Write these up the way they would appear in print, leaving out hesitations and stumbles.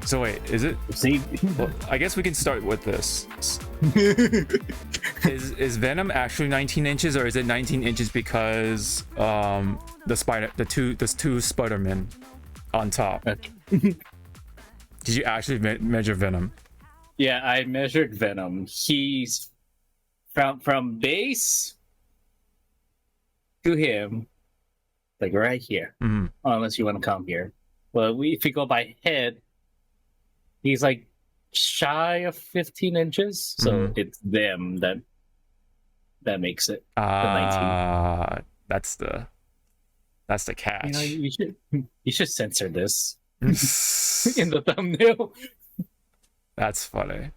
So wait, is it? See, Well, I guess we can start with this. Is Venom actually 19 inches, or is it 19 inches because the two Spider-Men on top? Did you actually measure Venom? yeah, I measured Venom. He's from base to him, like right here. Mm-hmm. Unless you want to come here. Well, if we go by head, he's like shy of 15 inches. So it's them that makes it the 19. That's the catch. You know, you should censor this in the thumbnail. That's funny.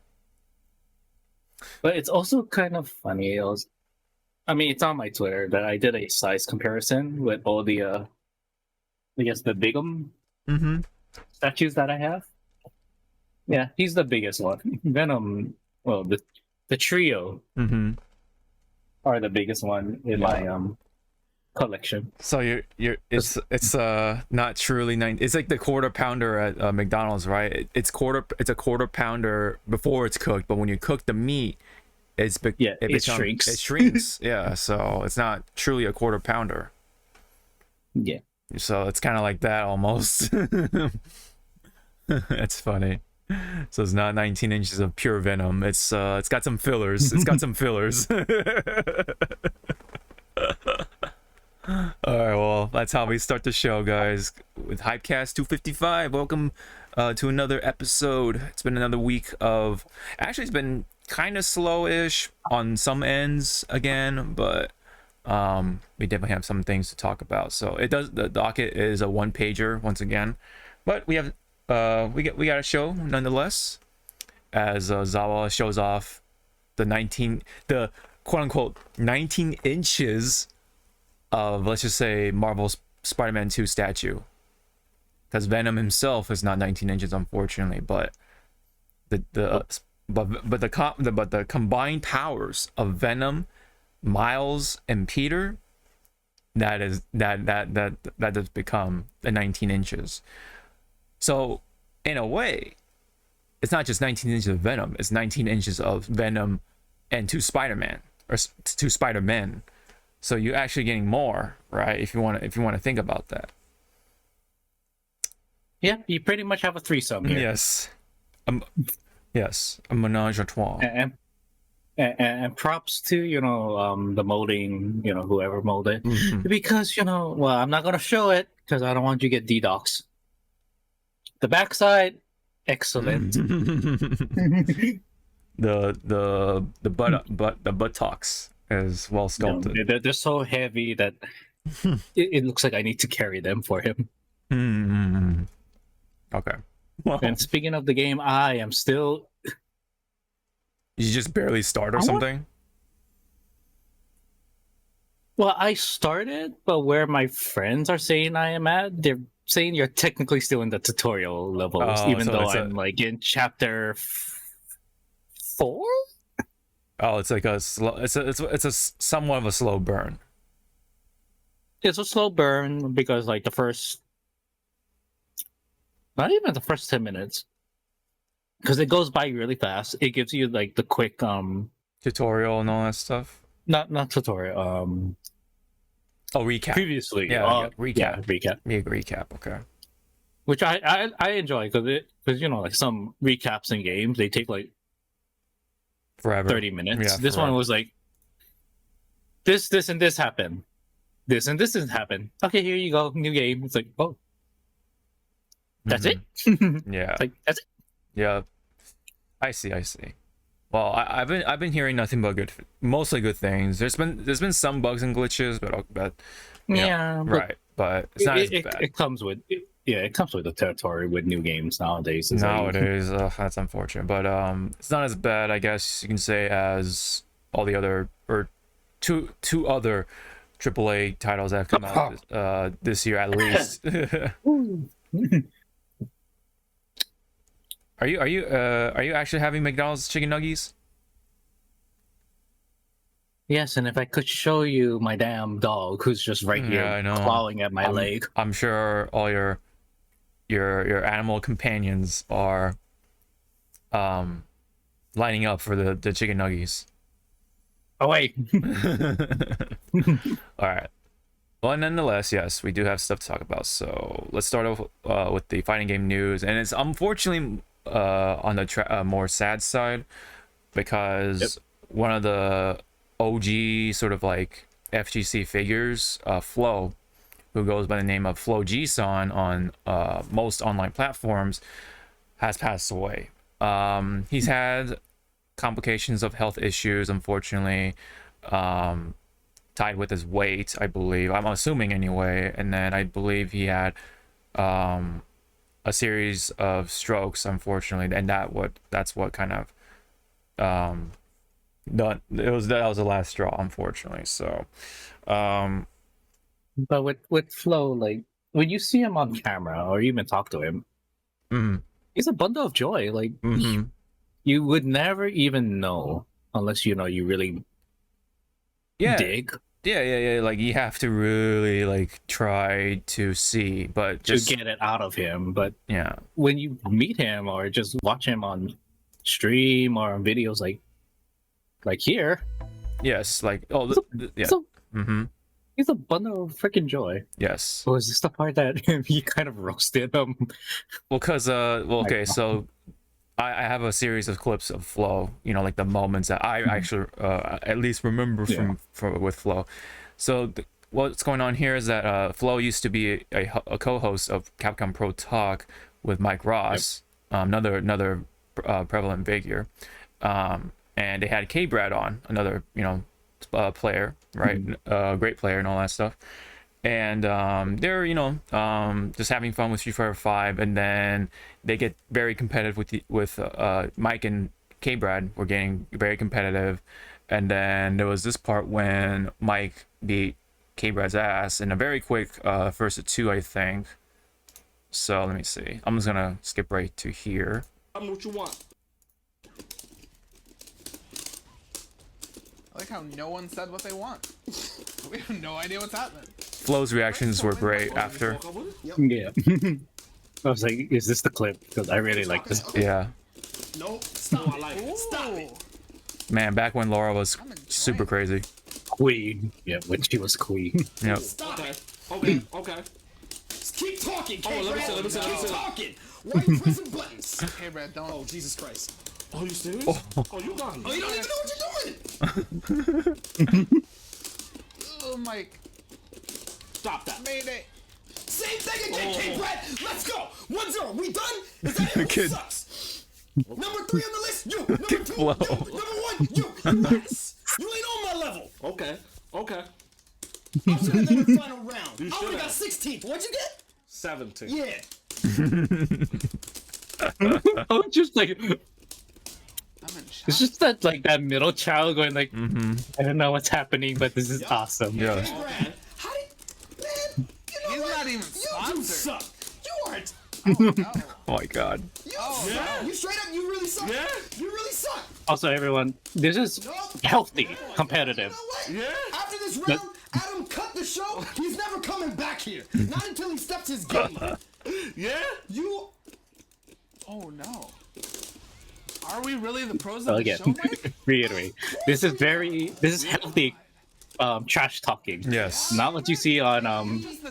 But it's also kind of funny. I mean, it's on my Twitter that I did a size comparison with all the, I guess the Bigum statues that I have. Yeah, he's the biggest one. Venom, well, the trio are the biggest one in my collection. So it's not truly it's like the quarter pounder at McDonald's, right? It's a quarter pounder before it's cooked, but when you cook the meat, it shrinks. It shrinks. Yeah, so it's not truly a quarter pounder. Yeah. So it's kind of like that almost. That's funny. So it's not 19 inches of pure Venom. It's got some fillers. It's got some fillers. All right, well, that's how we start the show, guys, with Hypecast 255. Welcome to another episode. It's been another week of... Actually, it's been kind of slow-ish on some ends again, but we definitely have some things to talk about. So the docket is a one-pager once again, but we have we got a show nonetheless, as Zawa shows off the quote-unquote 19 inches of, let's just say, Marvel's Spider-Man 2 statue, because Venom himself is not 19 inches, unfortunately, but the combined powers of Venom, Miles, and Peter, that has become the 19 inches. So in a way, it's not just 19 inches of Venom, it's 19 inches of Venom and two Spider-Man, or two Spider-Men. So you're actually getting more, right? If you want to think about that. Yeah, you pretty much have a threesome here. Yes, yes, a menage a trois. And props to the molding, whoever molded, because well, I'm not gonna show it because I don't want you to get DDoS. The backside, excellent. the buttocks is well sculpted. They're so heavy that it looks like I need to carry them for him. Okay. Well, and speaking of the game, I am still... You just barely start or something? Well, I started, but where my friends are saying I am at, they're saying you're technically still in the tutorial levels, even though I'm like in chapter 4? Oh, it's like a slow. It's a somewhat of a slow burn. It's a slow burn because like the first, not even the first 10 minutes, because it goes by really fast. It gives you like the quick tutorial and all that stuff. Not tutorial. Recap. Previously, recap. Yeah, recap. Yeah, recap. Okay. Which I enjoy because like some recaps in games they take like forever, 30 minutes. Yeah, this one was like this and this happened. This and this didn't happen. Okay, here you go, new game. It's like, oh, that's it. Yeah, like that's it. Yeah, I see. Well, I've been hearing nothing but mostly good things. There's been some bugs and glitches, but yeah, right. But it's not as bad. It comes with the territory with new games nowadays. That's unfortunate, but it's not as bad, I guess you can say, as all the other or two other AAA titles that have come out this year at least. Are you actually having McDonald's chicken nuggets? Yes, and if I could show you my damn dog who's just right here clawing at my leg. I'm sure all your your animal companions are lining up for the chicken nuggies. Oh wait. All right. Well, nonetheless, yes, we do have stuff to talk about. So let's start off with the fighting game news, and it's unfortunately on the more sad side because one of the OG sort of like FGC figures, Floe, who goes by the name of Floe G-san on most online platforms, has passed away. He's had complications of health issues, unfortunately, tied with his weight, I believe. I'm assuming anyway. And then I believe he had a series of strokes, unfortunately, and that's what kind of that was the last straw, unfortunately. So but with Flo, like when you see him on camera or even talk to him, he's a bundle of joy. Like you would never even know unless you really dig. Yeah. Like you have to really like try to see, but just to get it out of him. But yeah, when you meet him or just watch him on stream or on videos, like here, yes, like he's a bundle of freaking joy. Yes. Was this the part that he kind of roasted him? Well, because okay, so I have a series of clips of Floe, like the moments that I actually at least remember from with Floe. So what's going on here is that Floe used to be a co-host of Capcom Pro Talk with Mike Ross, another prevalent figure, and they had K-Brad on, another player, right? Great player and all that stuff. And they're just having fun with Street Fighter 5, and then they get very competitive with Mike and K-Brad were getting very competitive, and then there was this part when Mike beat K-Brad's ass in a very quick first to two, I think. So let me see. I'm just gonna skip right to here. Tell me what you want. I like how no one said what they want. We have no idea what's happening. Flo's reactions were great after. Yeah. I was like, is this the clip? Because I really like this. Yeah. Nope. Stop. I like it. Stop it. Man, back when Laura was super crazy. Queen. Yeah, when she was queen. Yep. Stop it. Okay. Just keep talking. Oh, let me see. Keep talking. Why are you pressing buttons? Hey, Brad, don't. Oh, Jesus Christ. Oh, you serious? Oh, you got me. Oh, you don't even know what you're doing. Oh, Mike. Stop that. Mayday. Same thing again, K-Brad. Let's go. 1-0. We done? Is that it? Who sucks? Number 3 on the list. You. Number 2. You. Number 1. You. Yes. You ain't on my level. Okay. I should have done the final round. I only got 16th. What'd you get? 17. Yeah. I was just like, I'm in shock. it's just that middle child going like, I don't know what's happening, but this is awesome. Yeah. K-Brad. How do you... Man, you know He's what? not even You sponsored. suck. You aren't. Oh, no. Oh my god. You suck. You straight up, you really suck. Yeah. You really suck. Also, everyone, this is healthy, competitive. You know what? Yeah. After this round, Adam cut the show. He's never coming back here. Not until he steps his game up. Yeah? You... Oh, no. Are we really the pros So of the again, show, Mike? reiterate, this is healthy trash talking. Yes. Not what you see on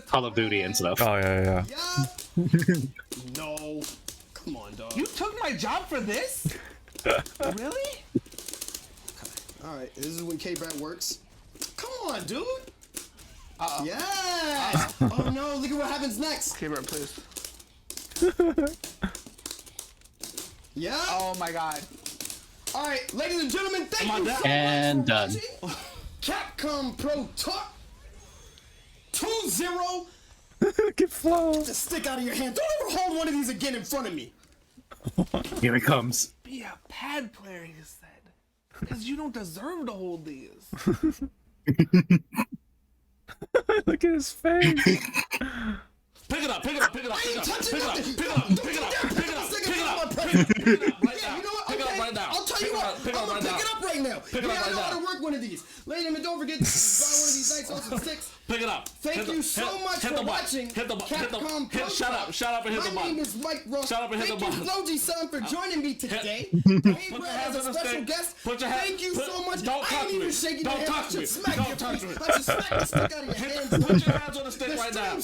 Call of Duty and stuff. Oh yeah. Yeah. No. Come on, dog. You took my job for this? Really? Alright, this is when K-Brad works. Come on, dude. Uh-oh. Yes. Oh no, look at what happens next. Okay, Brad, please. Yeah. Oh my god. Alright, ladies and gentlemen, thank you so And much for done. watching Capcom Pro Talk 2-0. Get Flow. Get the stick out of your hand. Don't ever hold one of these again in front of me. Here it comes. Be a pad player, you said. Because you don't deserve to hold these. Look at his face. Pick it up. Pick it up. Pick it up. Pick it up. Pick it up. Pick it up. Pick it up. Pick it up. Pick it up. Pick it up. Right Yeah, now. you know what? Pick it up Okay, right now. I'll touch tell you what, I'm gonna pick it up right now. Pick it up right I know now. how to work one of these. Ladies and don't forget to buy one of these nice awesome sticks. Pick it up. Thank you so much for watching Capcom Pro Shut up and hit the button. My name is Mike Ross. Shut up and hit the button. Thank you, Floji-san, for joining me today. Dwayne Brad as a special guest. Thank you so much. I ain't even shaking your hand. I should smack your face. I should smack the stick out of your hands. Put your hands on the stick right now.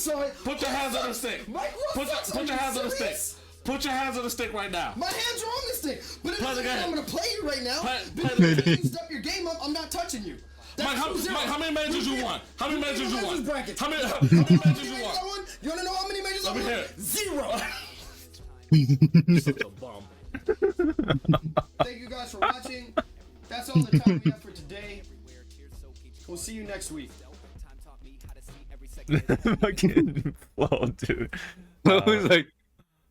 Put your hands on the stick. Put your hands on the stick. Put your hands on the stick right now. My hands are on the stick. But it doesn't mean I'm going to play you right now. Play Because you step your game up, I'm not touching you. Mike, how many majors you want? How many majors you want? How many majors you want? You want to know how many majors I want? 0. Such a bum. Thank you guys for watching. That's all the time we have for today. We'll see you next week. Fucking Floe, dude. I was like,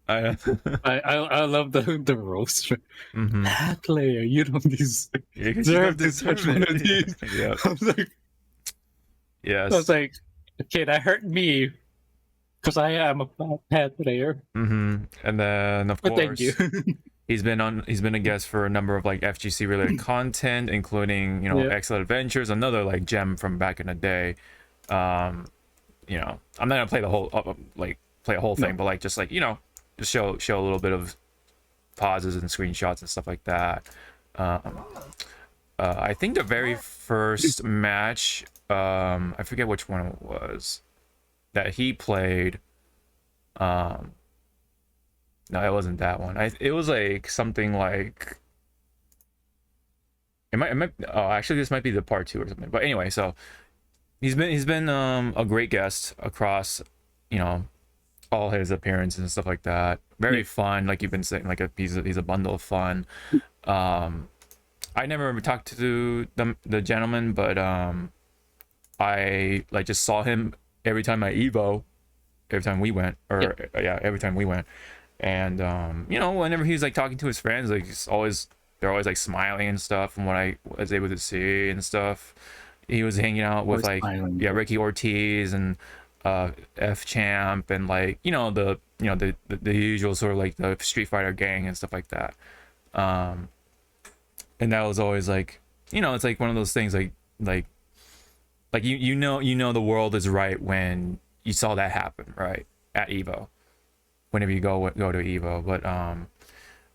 I I love the roast. That player, you don't deserve this much one of these. Yeah. I was like, Yes. I was like, okay, that hurt me because I am a bad player. And then of But course thank you. he's been a guest for a number of like FGC related content, including, you know, Yeah. Excellent Adventures, another like gem from back in the day. You know, I'm not gonna play the whole play a whole thing, but like just like, you know, just show a little bit of pauses and screenshots and stuff like that. I think the very first match, I forget which one it was that he played. No, it wasn't that one. It was like something like it might oh, actually this might be the part 2 or something. But anyway, so he's been a great guest across, you know, all his appearances and stuff like that. Very fun, like you've been saying, like he's a bundle of fun. I never talked to the gentleman, but I like just saw him every time every time we went, every time we went. And you know, whenever he's like talking to his friends, like they're always like smiling and stuff from what I was able to see and stuff. He was hanging out with like Ricky Ortiz and F Champ and like, you know, the usual sort of like the Street Fighter gang and stuff like that. And that was always like, you know, it's like one of those things like you know the world is right when you saw that happen, right, at Evo, whenever you go to Evo. But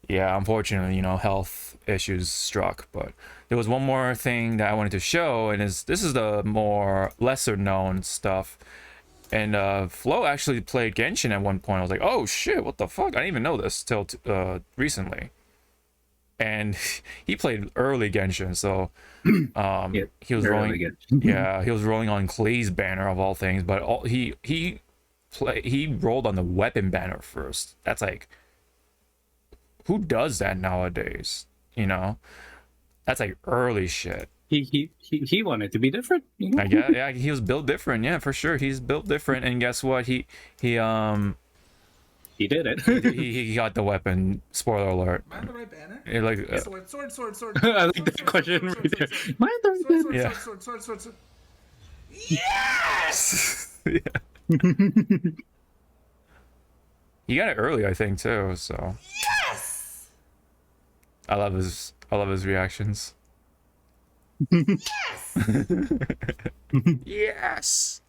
yeah, unfortunately, you know, health issues struck. But there was one more thing that I wanted to show, and this is the more lesser known stuff. And Floe actually played Genshin at one point. I was like, oh shit, what the fuck? I didn't even know this till recently. And he played early Genshin, so he was rolling. Yeah, he was rolling on Clay's banner of all things. But he rolled on the weapon banner first. That's like, who does that nowadays? You know, that's like early shit. He wanted to be different. You know? Yeah, he was built different. Yeah, for sure, he's built different. And guess what? He did it. he got the weapon. Spoiler alert. Am I on the right banner? Like Sword. I like that question right there. Am I on the right banner? Sword. Yes. Yeah. He got it early, I think, too. So Yes. I love his reactions. Yes. Yes.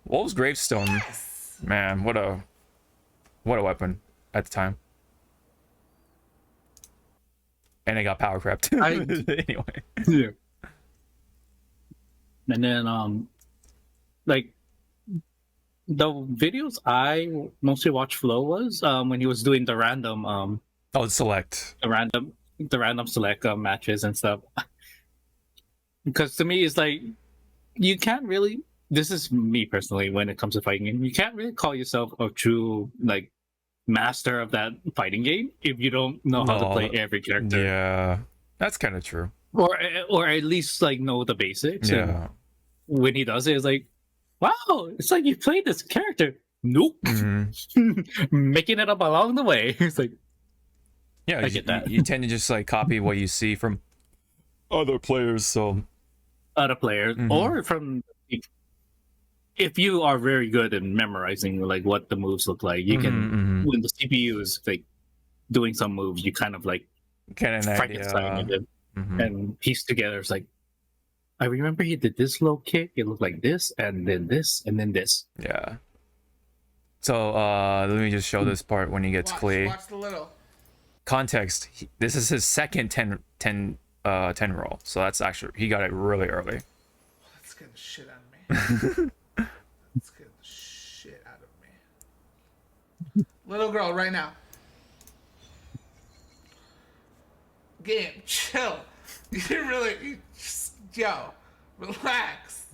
Wolf's Gravestone. Yes. Man, what a weapon at the time. And it got power crept. Anyway. Yeah. And then like the videos I mostly watched Floe was when he was doing the random Select. the random select matches and stuff. Because to me, it's like you can't really. This is me personally when it comes to fighting game. You can't really call yourself a true like master of that fighting game if you don't know how to play every character. Yeah, that's kind of true. Or at least like know the basics. Yeah. And when he does it, it's like, wow, it's like you played this character. Nope. Making it up along the way. It's like, yeah, I get that. You tend to just like copy what you see from other players. So other players, or from, if you are very good in memorizing like what the moves look like, you can when the CPU is like doing some moves, you kind of like Get an idea. Frankenstein and pieced together. It's like, I remember he did this low kick. It looked like this, and then this, and then this. Yeah. So let me just show this part when he gets Klee. Watch the little. Context: this is his second 10 roll, so that's actually he got it really early. That's getting the shit out of me. That's getting the shit out of me. Little girl, right now. Game, chill. Yo, relax.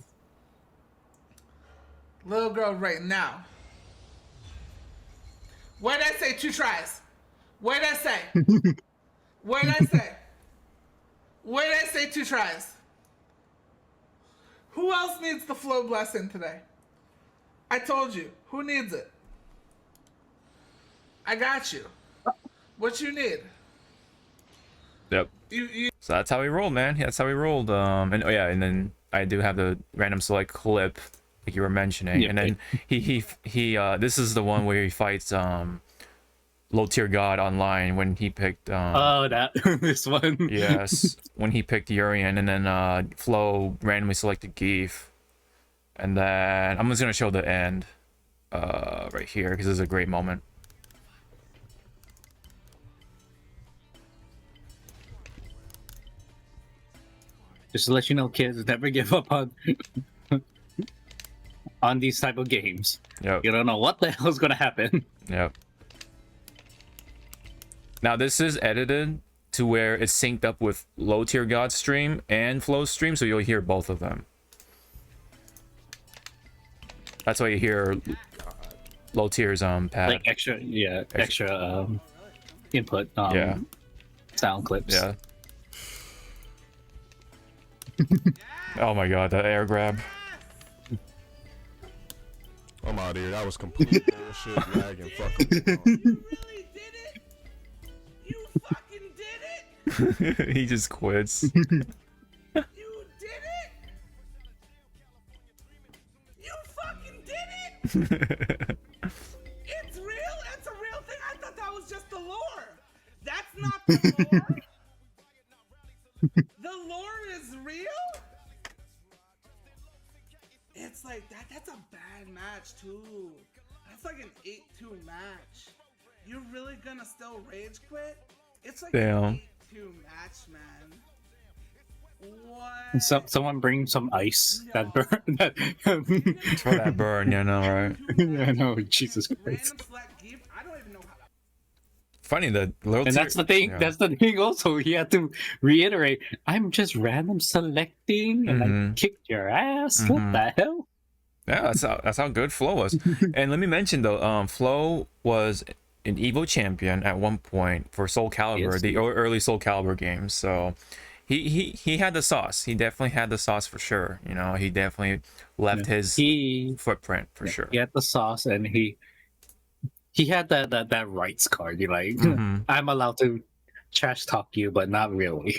Little girl, right now. What did I say? 2 tries. What did I say? What did I say? What did I say? 2 tries. Who else needs the Floe blessing today? I told you. Who needs it? I got you. What you need? Yep. So that's how he rolled, man. That's how he rolled. And oh yeah, and then I do have the random select clip, like you were mentioning, and then he this is the one where he fights low tier god online when he picked this one. Yes, when he picked Urian, and then Floe randomly selected Geef, and then I'm just gonna show the end right here because this is a great moment. Just to let you know, kids, never give up on these type of games. Yep. You don't know what the hell's gonna happen. Yep. Now this is edited to where it's synced up with low tier god stream and Floe's stream, so you'll hear both of them. That's why you hear low tier's pad. Like extra input sound clips. Yeah. Oh my god, that air grab. I'm out here. That was complete bullshit. Lagging. Fucking. You really did it? You fucking did it? He just quits. You did it? You fucking did it? It's real? That's a real thing? I thought that was just the lore. That's not the lore? The lore is real? It's like that's a bad match too. That's like an 8-2 match. You're really gonna still rage quit? It's like Damn. an 8-2 match, man. What? So, someone bring some ice that burn. For that burn, you know, right? I know, Jesus Christ. Random select gift? I don't even know how. Funny that little And tier- that's the thing. yeah. That's the thing. Also, he had to reiterate. I'm just random selecting, and I kicked your ass. What the hell? Yeah, that's how good Floe was. And let me mention though, Floe was an Evo champion at one point for Soul Calibur, Yes. the early Soul Calibur games. So he had the sauce. He definitely had the sauce for sure. You know, he definitely left his footprint for sure. He had the sauce, and he had that rights card. You're like, I'm allowed to trash talk you, but not really.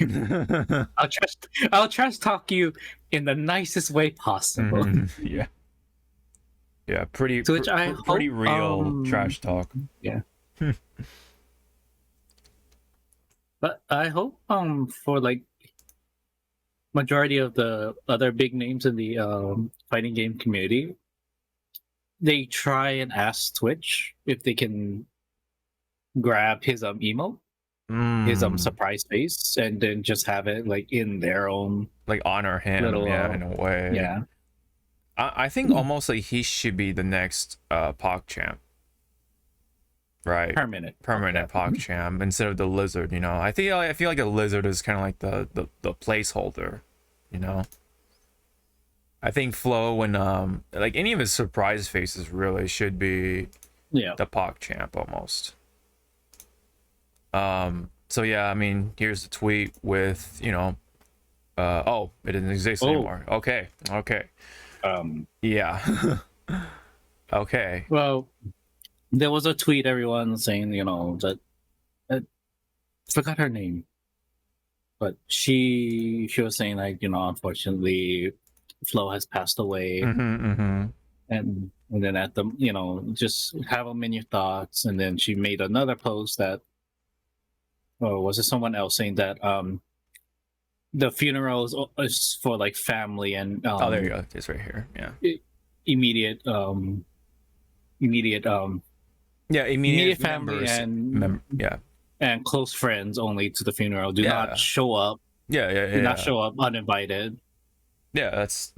I'll trash talk you in the nicest way possible. Yeah. Yeah, pretty To which I pretty hope, real trash talk. Yeah. But I hope for like majority of the other big names in the fighting game community, they try and ask Twitch if they can grab his emote, his surprise face, and then just have it like in their own like honor him, little, in a way. yeah. I think almost like he should be the next PogChamp. Right. permanent PogChamp instead of the lizard, you know. I feel like the lizard is kind of like the placeholder, you know. I think Floe and like any of his surprise faces really should be the PogChamp almost. So yeah, I mean, here's the tweet with, you know, oh, it doesn't exist anymore. Okay. Yeah. Okay. Well, there was a tweet, everyone saying, you know, that I forgot her name, but she was saying like, you know, unfortunately, Floe has passed away, and then at the, you know, just have them in your thoughts. And then she made another post that or was it someone else saying that the funeral is for like family and Oh, there you go. It's right here. Yeah. Immediate immediate Yeah, immediate family members. and Yeah. and close friends only to the funeral. Do Yeah. not show up. Yeah. Do not show up uninvited. Yeah, that's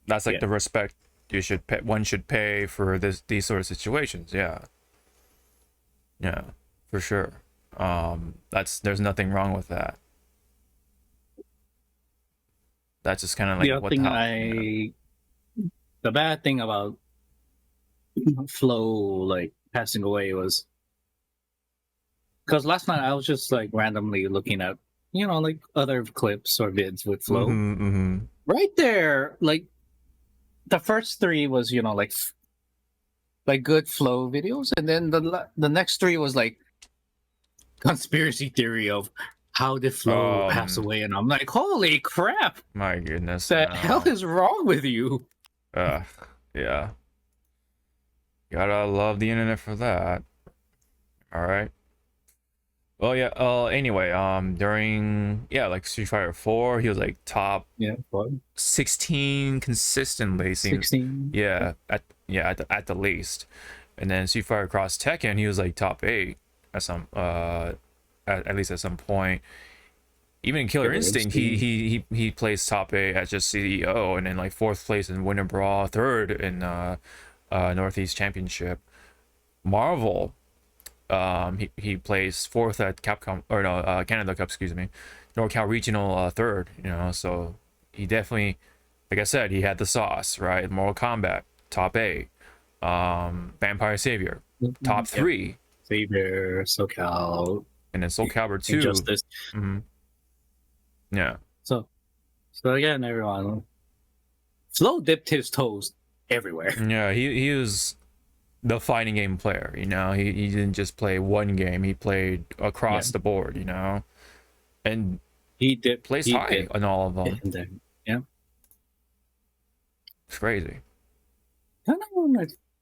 like the respect you should pay, one should pay for these sort of situations. Yeah, for sure. There's nothing wrong with that. That's just kind of like The thing the bad thing about Floe like passing away was because last night I was just like randomly looking at like other clips or vids with Floe. Right there, like the first three was like good Floe videos, and then the next three was like conspiracy theory of how did Floe pass away, and I'm like, holy crap! My goodness, the hell is wrong with you? Yeah. Gotta love the internet for that. All right. Well, yeah. Anyway, during like Street Fighter 4, he was like top 16 consistently. 16. Yeah, at the least. And then Street Fighter Cross Tekken, he was like top 8 at some at least at some point. Even in Killer Instinct, he placed top 8 as just CEO, and then like 4th place in Winter Brawl, 3rd in Northeast Championship. Marvel, he placed 4th at Capcom, or no, Canada Cup, excuse me, NorCal Regional 3rd. So he definitely, like I said, he had the sauce, right? Mortal Kombat, top 8. Vampire Savior, top 3. Savior, SoCal, and then Soul Calibur 2. Injustice. Yeah. So again, everyone, Floe dipped his toes everywhere. Yeah, he was the fighting game player. He didn't just play one game. He played across the board. And he did placed high on all of them. Yeah, it's crazy. Kind of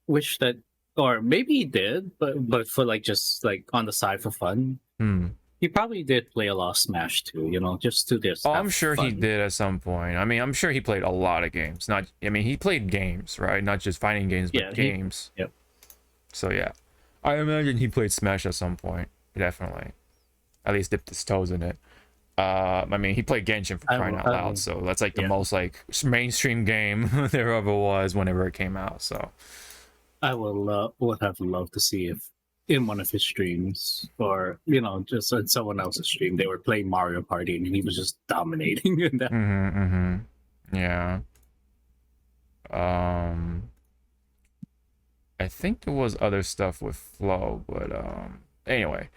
wish that, or maybe he did, but for like just like on the side for fun. He probably did play a lot of Smash too, just to this. I'm sure he did at some point. I mean, I'm sure he played a lot of games. He played games, right? Not just fighting games, but games. Yep. So yeah, I imagine he played Smash at some point. Definitely, at least dipped his toes in it. He played Genshin for crying out loud. So that's like the most like mainstream game there ever was whenever it came out. So I would have loved to see if in one of his streams, or just on someone else's stream, they were playing Mario Party and he was just dominating in that. Yeah. I think there was other stuff with Floe, but anyway,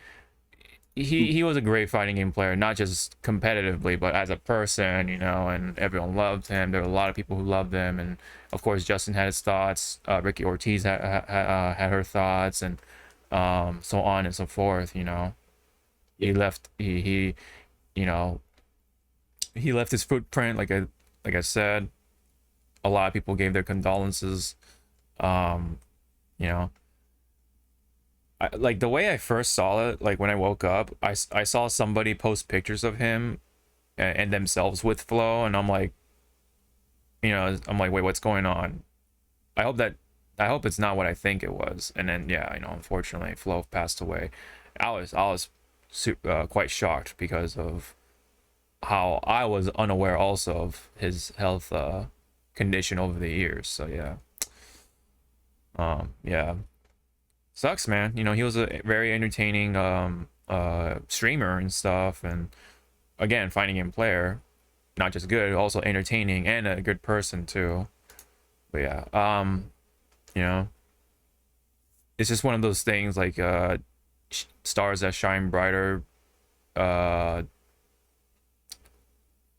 he was a great fighting game player, not just competitively, but as a person, and everyone loved him. There were a lot of people who loved him, and of course Justin had his thoughts, Ricky Ortiz had her thoughts, and so on and so forth. He left he left his footprint, like I said. A lot of people gave their condolences. Like the way I first saw it, like when I woke up, I saw somebody post pictures of him and themselves with Floe, and I'm like, wait, what's going on? I hope it's not what I think it was. And then unfortunately Floe passed away. I was quite shocked because of how I was unaware also of his health condition over the years. So yeah, sucks, man. He was a very entertaining streamer and stuff, and again, fighting game player, not just good, also entertaining and a good person too. But yeah, it's just one of those things, like stars that shine brighter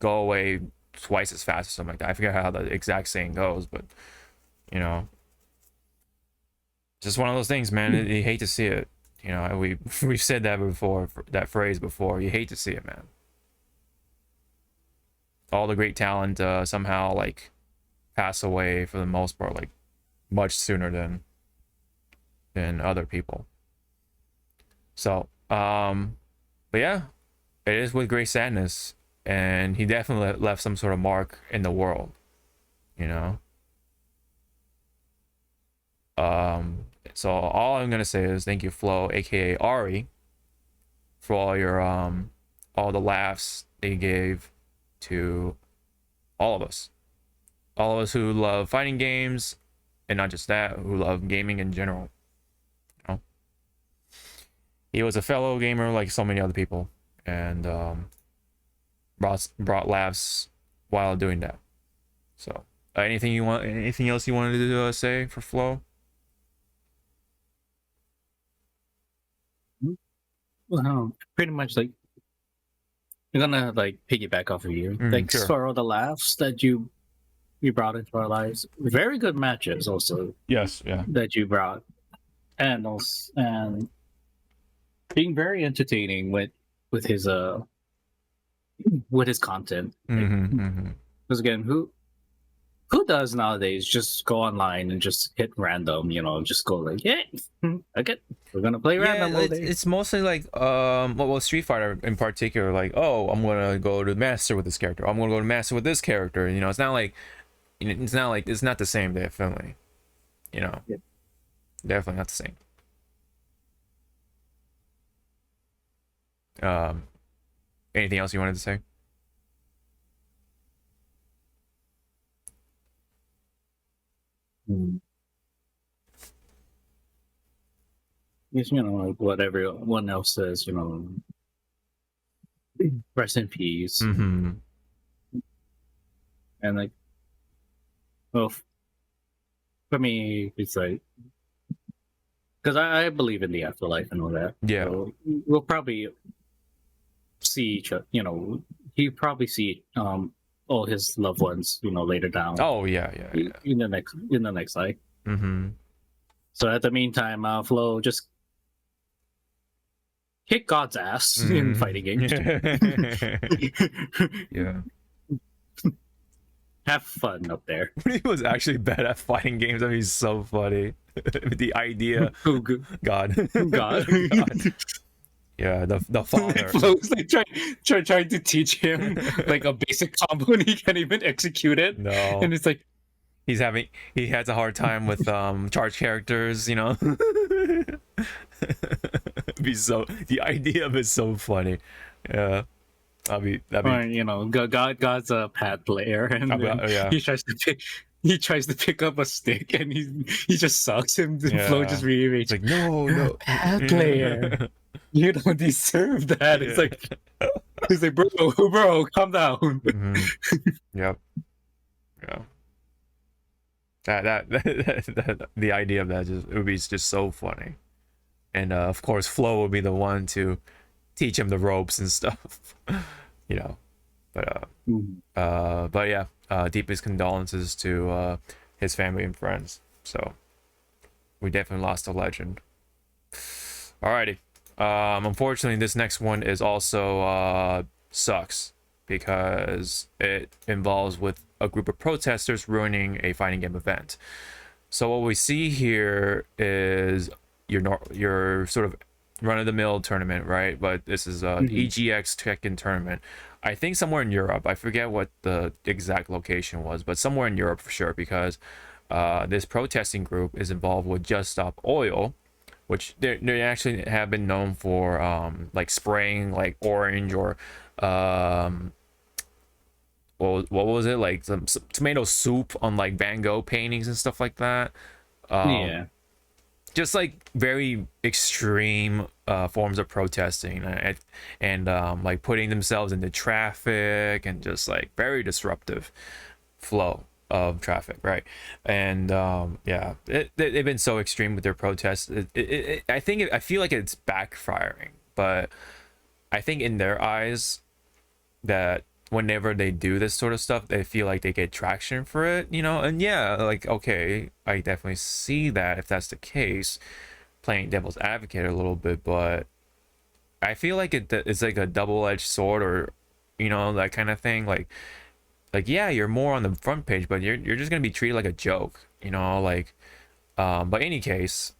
go away twice as fast or something like that. I forget how the exact saying goes, but just one of those things, man. You hate to see it. We've said that before, that phrase before. You hate to see it, man. All the great talent somehow like pass away for the most part, like much sooner than other people. So But yeah, it is with great sadness, and he definitely left some sort of mark in the world, you know. So all I'm gonna say is thank you, Floe, aka Ari, for all your all the laughs they gave to all of us who love fighting games, and not just that, who love gaming in general. You know, he was a fellow gamer like so many other people, and brought laughs while doing that. So anything else you wanted to say for Floe? Well, pretty much like I'm gonna like piggyback off of you. Thanks sure. for all the laughs that you brought into our lives. Very good matches also. Yes, yeah. That you brought, and also being very entertaining with his content. Because again, who does nowadays just go online and just hit random, just go like, yeah, okay, we're gonna play random all day. It's mostly like well, Street Fighter in particular, like, oh, I'm gonna go to master with this character, I'm gonna go to master with this character, it's not like it's not the same, definitely, definitely not the same. Anything else you wanted to say? Yes, like what everyone else says, rest in peace. And like, well, for me, it's like, because I believe in the afterlife and all that. Yeah. So we'll probably see each other, he probably see all his loved ones, later down. Oh yeah. In the next life. So at the meantime, Floe, just kick God's ass in fighting games. Yeah. Have fun up there. He was actually bad at fighting games. I mean, he's so funny. The idea. God. Yeah, the father. Flo's like trying to teach him like a basic combo and he can't even execute it. No. And it's like he has a hard time with charge characters, the idea of it's so funny. Yeah. God's a pad player, and yeah. he tries to pick up a stick, and he just sucks him. Yeah. Flow just reiterates like, no, pad player. You don't deserve that. Yeah. It's like, bro, calm down. Yep. Yeah. That the idea of that it would be just so funny, and of course Floe would be the one to teach him the ropes and stuff. But yeah, deepest condolences to his family and friends. So we definitely lost a legend. Alrighty. Unfortunately, this next one is also sucks because it involves with a group of protesters ruining a fighting game event. So what we see here is your sort of run-of-the-mill tournament, right? But this is an EGX Tekken tournament. I think somewhere in Europe. I forget what the exact location was, but somewhere in Europe for sure, because this protesting group is involved with Just Stop Oil, which they actually have been known for like spraying like orange or what was it, like some tomato soup on like Van Gogh paintings and stuff like that. Yeah. Just like very extreme forms of protesting and like putting themselves into traffic and just like very disruptive flow of traffic, right? And yeah, they've been so extreme with their protests. I feel like it's backfiring, but I think in their eyes that whenever they do this sort of stuff, they feel like they get traction for it, and yeah, like, okay, I definitely see that if that's the case, playing devil's advocate a little bit, but I feel like it's like a double-edged sword, or that kind of thing, like yeah, you're more on the front page, but you're just gonna be treated like a joke, like but in any case,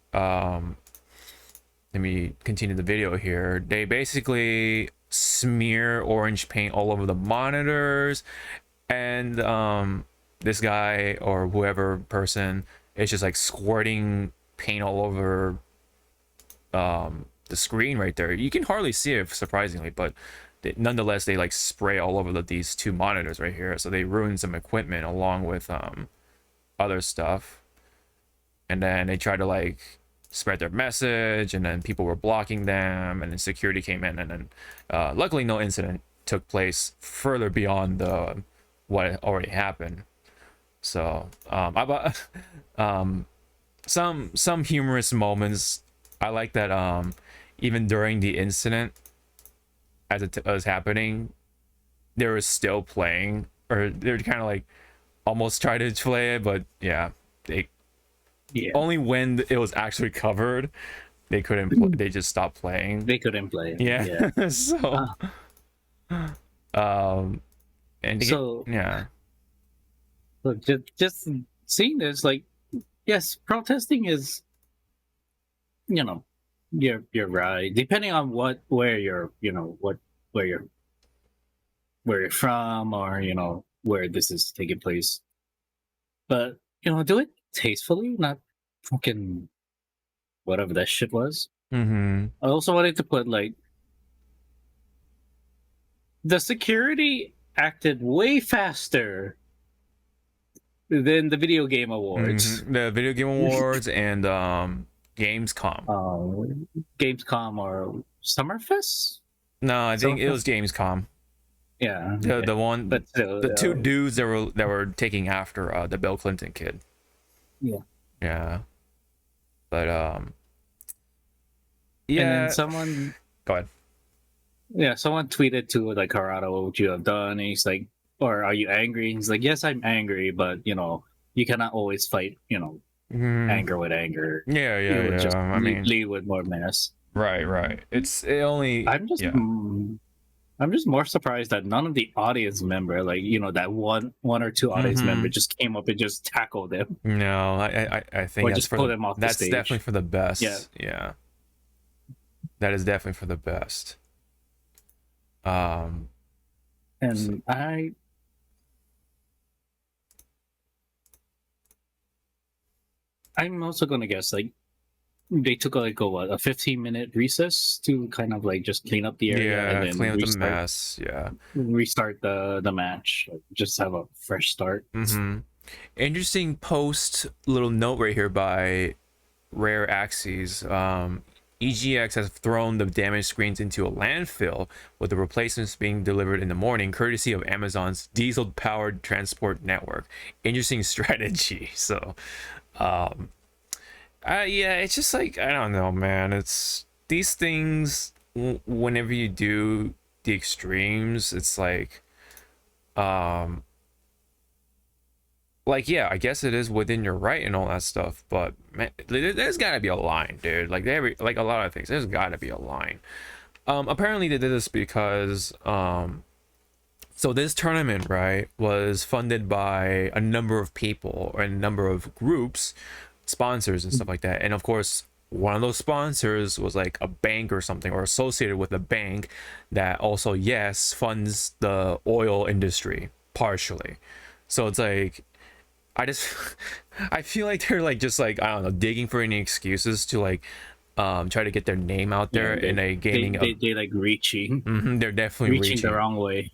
let me continue the video here. They basically smear orange paint all over the monitors, and this guy or whoever person is just like squirting paint all over the screen right there. You can hardly see it, surprisingly, but nonetheless they like spray all over these two monitors right here, so they ruin some equipment along with other stuff. And then they try to like spread their message, and then people were blocking them, and then security came in, and then luckily no incident took place further beyond the what already happened. So some humorous moments. I like that even during the incident, as it was happening, they were still playing, or they're kind of like almost try to play it, but yeah, only when it was actually covered they couldn't they just stopped playing. They couldn't play it. Yeah. So and so yeah, look, just seeing this, like, yes, protesting is, you know, you're right, depending on where you're from, or where this is taking place. But do it tastefully, not fucking whatever that shit was. I also wanted to put, like, the security acted way faster than the video game awards. The video game awards and Gamescom. Gamescom or Summerfest? No, I think it was Gamescom. Yeah, the one, but still, the two dudes that were taking after the Bill Clinton kid. Yeah, but yeah. And then someone, go ahead. Yeah, someone tweeted to, like, Harada, what would you have done? And he's like, or are you angry? He's like, yes, I'm angry, but you cannot always fight anger with anger. Yeah. Just I mean, lead with more menace. Right. I'm just more surprised that none of the audience member, like, that one or two audience member just came up and just tackled him. No, I think or just pulled him off the that's stage. definitely for the best. Yeah. That is definitely for the best. And I'm also gonna guess, like, they took a 15-minute recess to kind of like just clean up the area, and then clean up the mess. Restart the match, like, just have a fresh start. Interesting post little note right here by Rare Axes. EGX has thrown the damaged screens into a landfill, with the replacements being delivered in the morning, courtesy of Amazon's diesel-powered transport network. Interesting strategy. So yeah, it's just like, I don't know, man. It's these things, whenever you do the extremes, it's like yeah, I guess it is within your right and all that stuff, but man, there's gotta be a line, dude. Like like a lot of things, there's gotta be a line. Apparently they did this because so this tournament, right, was funded by a number of people or a number of groups, sponsors and stuff like that. And of course, one of those sponsors was like a bank or something, or associated with a bank that also, yes, funds the oil industry partially. So it's like, I feel like they're like just like, I don't know, digging for any excuses to like try to get their name out there in a gaming. They like reaching. They're definitely reaching the wrong way.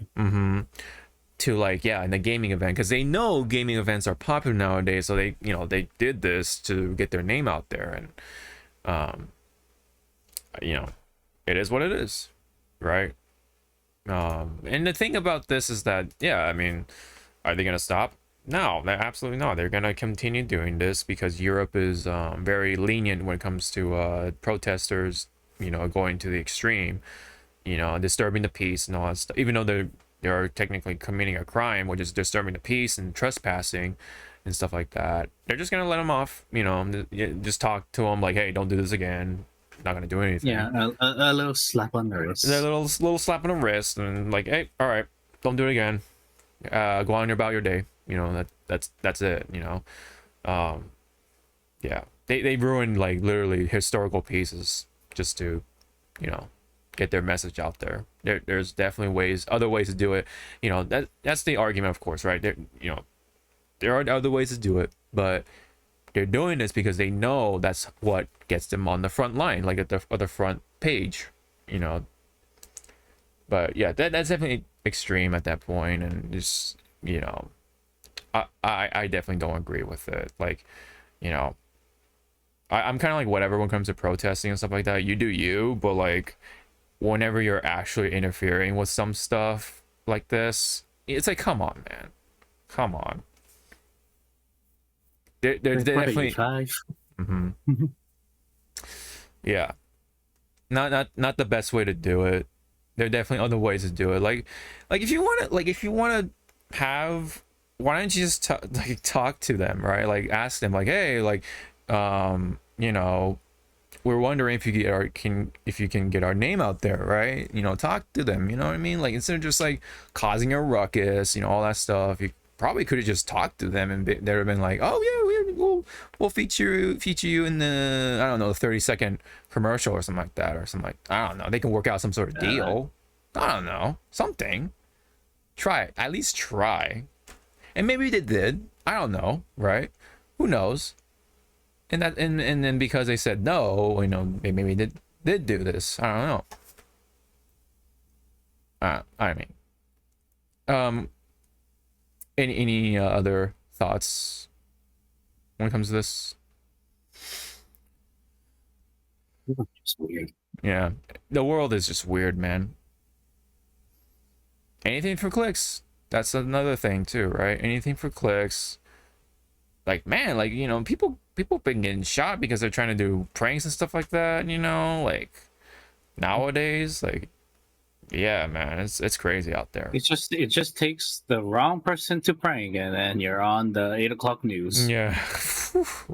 To like, yeah, in the gaming event, because they know gaming events are popular nowadays, so they they did this to get their name out there. And it is what it is, right? And the thing about this is that, yeah, I mean, are they gonna stop? No, they're absolutely not. They're gonna continue doing this because Europe is very lenient when it comes to protesters, going to the extreme, disturbing the peace and all that stuff, even though they are technically committing a crime, which is disturbing the peace and trespassing and stuff like that. They're just gonna let them off, just talk to them like, hey, don't do this again. Not gonna do anything. Yeah, a little slap on the wrist. A little slap on the wrist, and like, hey, all right, don't do it again. Go on about your day. That's it. Yeah, they ruined like literally historical pieces just to, you know, get their message out there. There's definitely other ways to do it. You know, that's the argument, of course, right? There are other ways to do it, but they're doing this because they know that's what gets them on the front line, like at the front page, you know. But yeah, that's definitely extreme at that point, and just, you know, I definitely don't agree with it. Like, you know, I'm kind of like whatever when it comes to protesting and stuff like that. You do you, but like whenever you're actually interfering with some stuff like this, it's like, come on, man, come on. There's definitely yeah, not the best way to do it. There are definitely other ways to do it. Like if you want to have, why don't you just talk to them, right? Like ask them, like, hey, like, you know, we're wondering if you can get our name out there, right? You know, talk to them, you know what I mean? Like, instead of just like causing a ruckus, you know, all that stuff, you probably could have just talked to them, and they'd have been like, oh yeah, we'll feature you in the, I don't know, the 30-second commercial or something like that, or something like, I don't know, they can work out some sort of deal. I don't know, something. Try, at least try. And maybe they did, I don't know, right? Who knows? And then because they said no, you know, they maybe did do this. I don't know. I mean, any other thoughts when it comes to this? It's weird. Yeah, the world is just weird, man. Anything for clicks. That's another thing too, right? Anything for clicks. Like, man, like, you know, people been getting shot because they're trying to do pranks and stuff like that, you know, like nowadays, like, yeah, man, it's crazy out there. It just takes the wrong person to prank, and then you're on the 8 o'clock news. Yeah.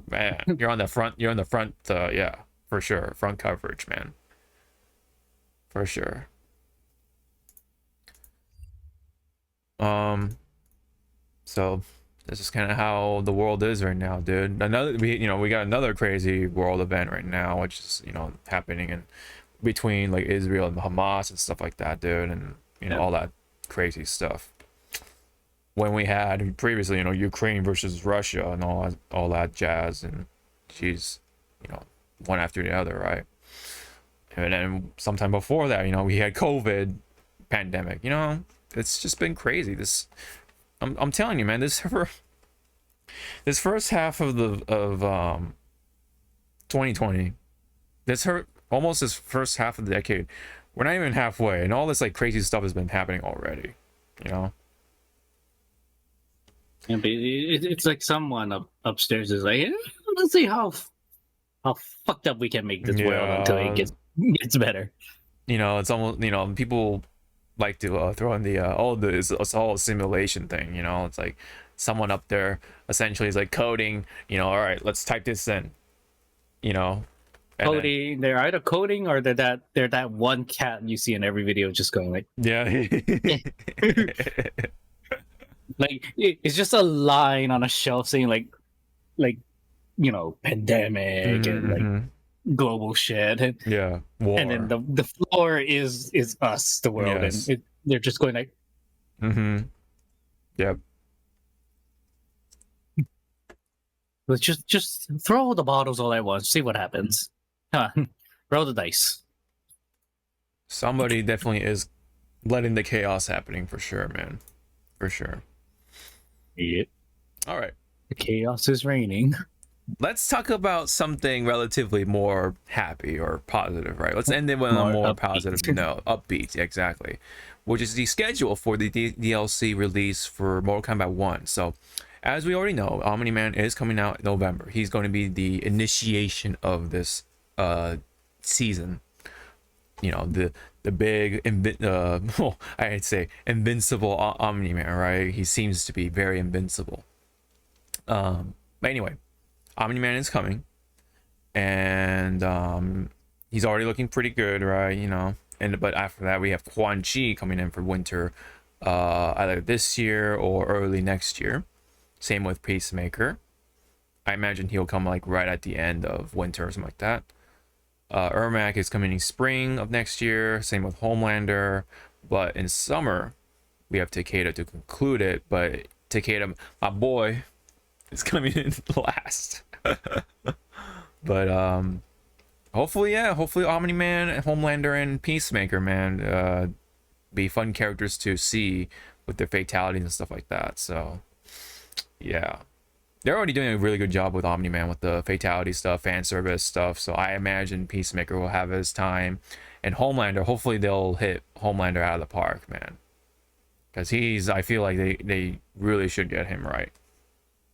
Man, you're on the front, yeah, for sure, front coverage, man, for sure. So this is kind of how the world is right now, dude. We got another crazy world event right now, which is, you know, happening in between like Israel and Hamas and stuff like that, dude, and you know, all that crazy stuff. When we had previously, you know, Ukraine versus Russia and all that jazz, and geez, you know, one after the other, right? And then sometime before that, you know, we had COVID pandemic. You know, it's just been crazy. I'm telling you, man, this first half of 2020, almost this first half of the decade, we're not even halfway, and all this like crazy stuff has been happening already, you know. Yeah, but it's like someone upstairs is like, let's see how fucked up we can make this world until it gets better. You know, it's almost, you know, people like to throw in the it's all a simulation thing, you know. It's like someone up there essentially is like coding, you know, all right, let's type this in, you know. Coding, they're either coding or they're that one cat you see in every video just going like, yeah. Like it's just a line on a shelf saying like you know, pandemic and like global shit, and yeah, war. And then the floor is us, the world, yes. And they're just going like, yep. Let's just throw the bottles all at once, see what happens. Roll the dice. Somebody definitely is letting the chaos happening for sure, man, for sure. Yep. All right. The chaos is reigning. Let's talk about something relatively more happy or positive, right? Let's end it with a more positive note. Upbeat, exactly. Which is the schedule for the DLC release for Mortal Kombat 1. So, as we already know, Omni-Man is coming out in November. He's going to be the initiation of this season. You know, the big, I'd say invincible Omni-Man, right? He seems to be very invincible. But anyway, Omni-Man is coming, and he's already looking pretty good, right? You know, but after that we have Quan Chi coming in for winter, either this year or early next year. Same with Peacemaker. I imagine he'll come like right at the end of winter or something like that. Ermac is coming in spring of next year. Same with Homelander. But in summer, we have Takeda to conclude it. But Takeda, my boy, is coming in last. But hopefully, yeah, hopefully Omni-Man, Homelander, and Peacemaker, man, be fun characters to see with their fatalities and stuff like that. So yeah, they're already doing a really good job with Omni-Man with the fatality stuff, fan service stuff. So I imagine Peacemaker will have his time, and Homelander, hopefully they'll hit Homelander out of the park, man, because I feel like they really should get him right,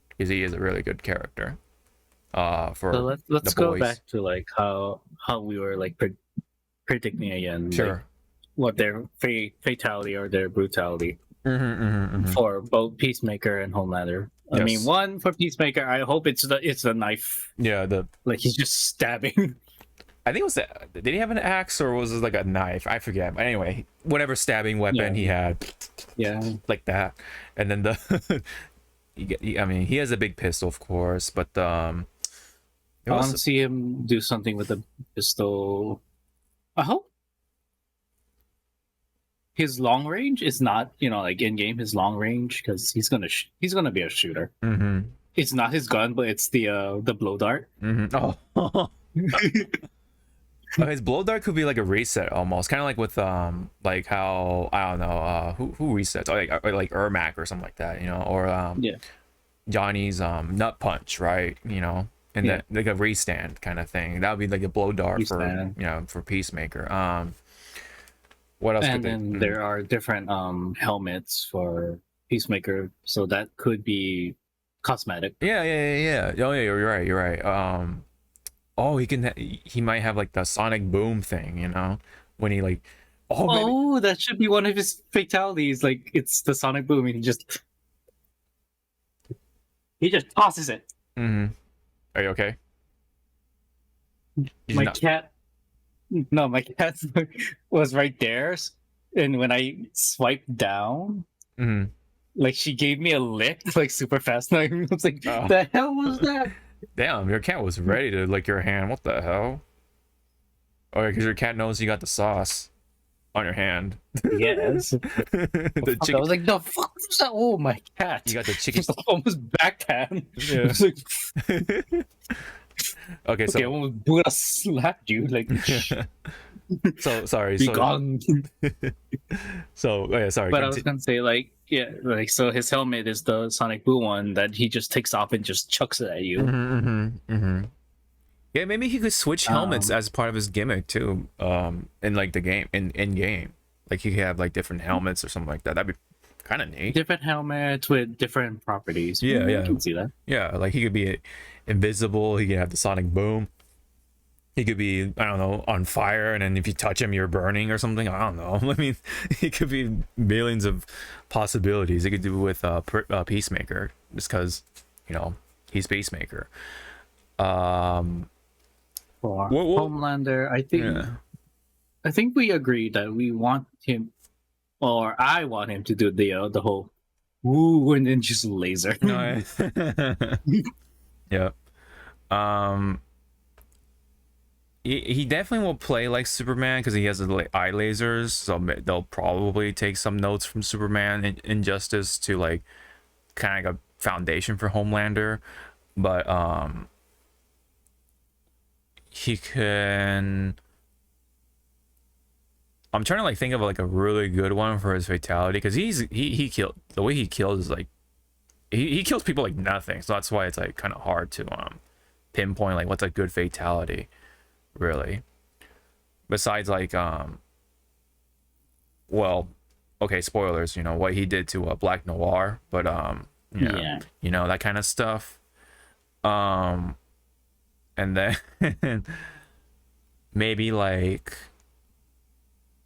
because he is a really good character. For so let's the go boys. back to like how we were like predicting again, Sure. like, what their fatality or their brutality Mm-hmm. for both Peacemaker and Homelander. I mean, Yes. one for Peacemaker, I hope it's the knife, Yeah, like he's just stabbing. I think it was that. Did he have an axe or was it like a knife? I forget. But anyway, whatever stabbing weapon he had, Yeah, like that. And then the, I mean, he has a big pistol, of course, but I want to see him do something with the pistol. I hope his long range is not, like in game his long range, because he's gonna be a shooter. Mm-hmm. It's not his gun, but it's the blow dart. Mm-hmm. Oh. His blow dart could be like a reset almost, kind of like with like how, I don't know, who resets, like Ermac or something like that, or Yeah. Johnny's nut punch, right? And Yeah. that like a restand kind of thing. That would be like a blow dart Restand. for Peacemaker. What else? And could then they, there are different helmets for Peacemaker, so that could be cosmetic. Yeah. Oh yeah, you're right. Oh, he might have like the sonic boom thing, when he like, maybe. That should be one of his fatalities. Like it's the sonic boom, and he just tosses it. Mm-hmm. Are you okay? My cat was right there, and when I swiped down, Mm-hmm. like she gave me a lick, like super fast. And I was like, Oh. "The hell was that?" Damn, your cat was ready to lick your hand. What the hell? Oh, yeah, because your cat knows you got the sauce on your hand. Yes. The I chicken. was like, "The fuck was that?" Oh, my cat! You got the chicken. Just almost backhand. Yeah. I was like, Okay, so okay, I almost Buddha slapped you. Like, so sorry. be So gone. oh, yeah, sorry. But I was gonna say, like, yeah, like, so his helmet is the Sonic Boom one that he just takes off and just chucks it at you. Mm-hmm. Yeah, maybe he could switch helmets as part of his gimmick too. In like the game, in game, like he could have like different helmets or something like that. That'd be kind of neat. Different helmets with different properties. Yeah, I yeah. can see that. Yeah, like he could be invisible. He could have the sonic boom. He could be, I don't know, on fire, and then if you touch him, you're burning or something. I don't know. I mean, he could be millions of possibilities. He could do with Peacemaker, just because, he's Peacemaker. For Homelander, I think we agreed that we want him, or I want him to do the whole woo and then just laser. No, yeah. He definitely will play like Superman because he has like eye lasers, so they'll probably take some notes from Superman and Injustice to like kind of like a foundation for Homelander, but he can. I'm trying to like think of like a really good one for his fatality, because he killed, the way he kills is like he kills people like nothing, so that's why it's like kind of hard to pinpoint like what's a good fatality, really, besides like well, okay, spoilers, what he did to Black Noir, but Yeah. that kind of stuff, and then maybe like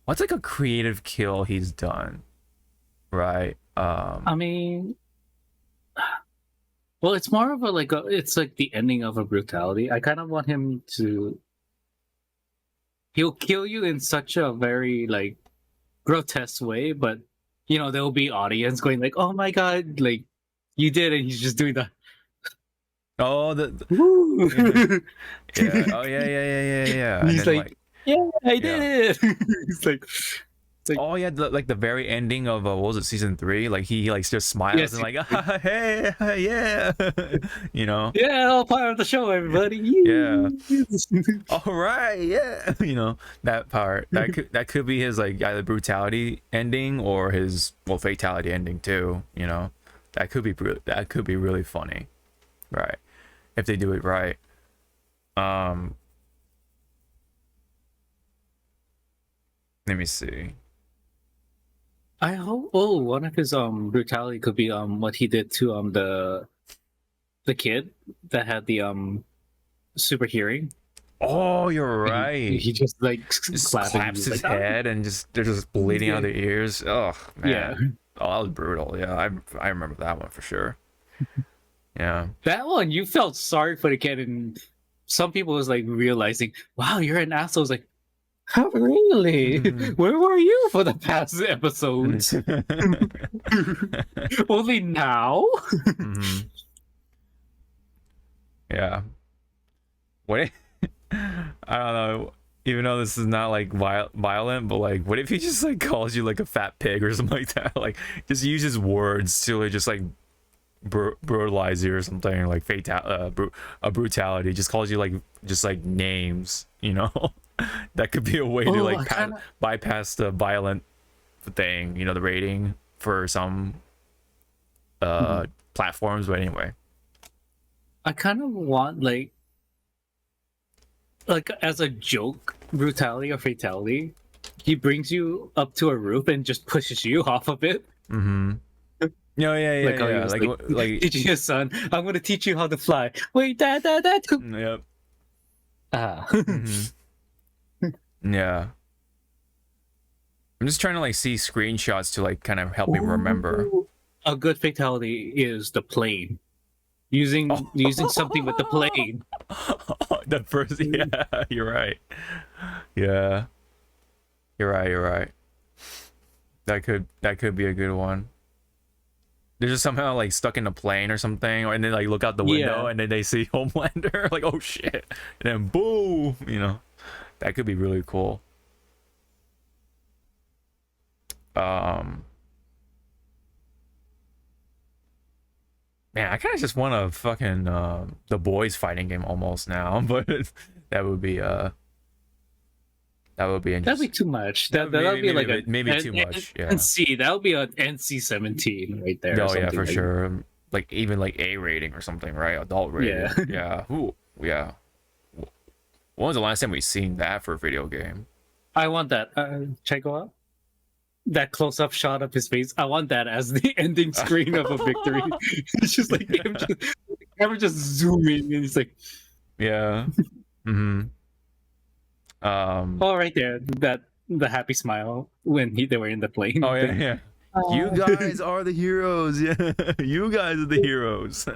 what's like a creative kill he's done, right? I mean, well, it's more of it's like the ending of a brutality. I kind of want him to. He'll kill you in such a very like grotesque way, but there'll be audience going like, "Oh my god, like you did it!" He's just doing the. Oh, yeah. Oh, yeah. And He's then, like, yeah, I did it. He's like, oh yeah, like the very ending of what was it, season 3? Like he like just smiles Yes, and like, hey, yeah, you know. yeah, all part of the show, everybody. Yeah. All right, yeah, you know that part. That could be his like either brutality ending or his fatality ending too. You know, that could be really funny, right? If they do it right. Let me see. I hope. Oh, one of his brutality could be what he did to the kid that had the super hearing. Oh, you're And right. He just like Just claps claps his head and they're just bleeding out of their ears. Oh man. Yeah. Oh, that was brutal. Yeah, I remember that one for sure. Yeah. That one, you felt sorry for the kid, and some people was like realizing, "Wow, you're an asshole." I was like, "How really? Where were you for the past episodes? Only now?" Mhm. Yeah. What? I don't know. Even though this is not like violent, but like, what if he just like calls you like a fat pig or something like that? Like, just uses words to like just like brutalize you or something, or like brutality. Just calls you like just like names, you know. That could be a way to like bypass the violent thing, you know, the rating for some platforms. But anyway, I kind of want like as a joke, brutality or fatality. He brings you up to a roof and just pushes you off of it. Mm-hmm. No, yeah. Like how he was like teaching his son, "I'm gonna teach you how to fly." Wait, dad. Yep. Yeah. I'm just trying to like see screenshots to like kind of help me remember. A good fatality is the plane. Using something with the plane. The first, yeah, you're right. Yeah, you're right. That could be a good one. They're just somehow like stuck in a plane or something, and then like look out the window and then they see Homelander, like, oh shit, and then boom, you know, that could be really cool. Man, I kind of just want a fucking the boys fighting game almost now, but that would be interesting. That'd be too much. That'd be like maybe too much. Yeah. NC, that would be an NC-17 right there. Oh yeah, for sure. Like even like A rating or something, right? Adult rating. Yeah. Ooh, yeah. When was the last time we seen that for a video game? I want that. Check out that close-up shot of his face. I want that as the ending screen of a victory. It's just like him just zooming, and he's like, yeah. Mm-hmm. Oh, right there, the happy smile when they were in the plane. Oh yeah. You guys are the heroes. Yeah, you guys are the heroes.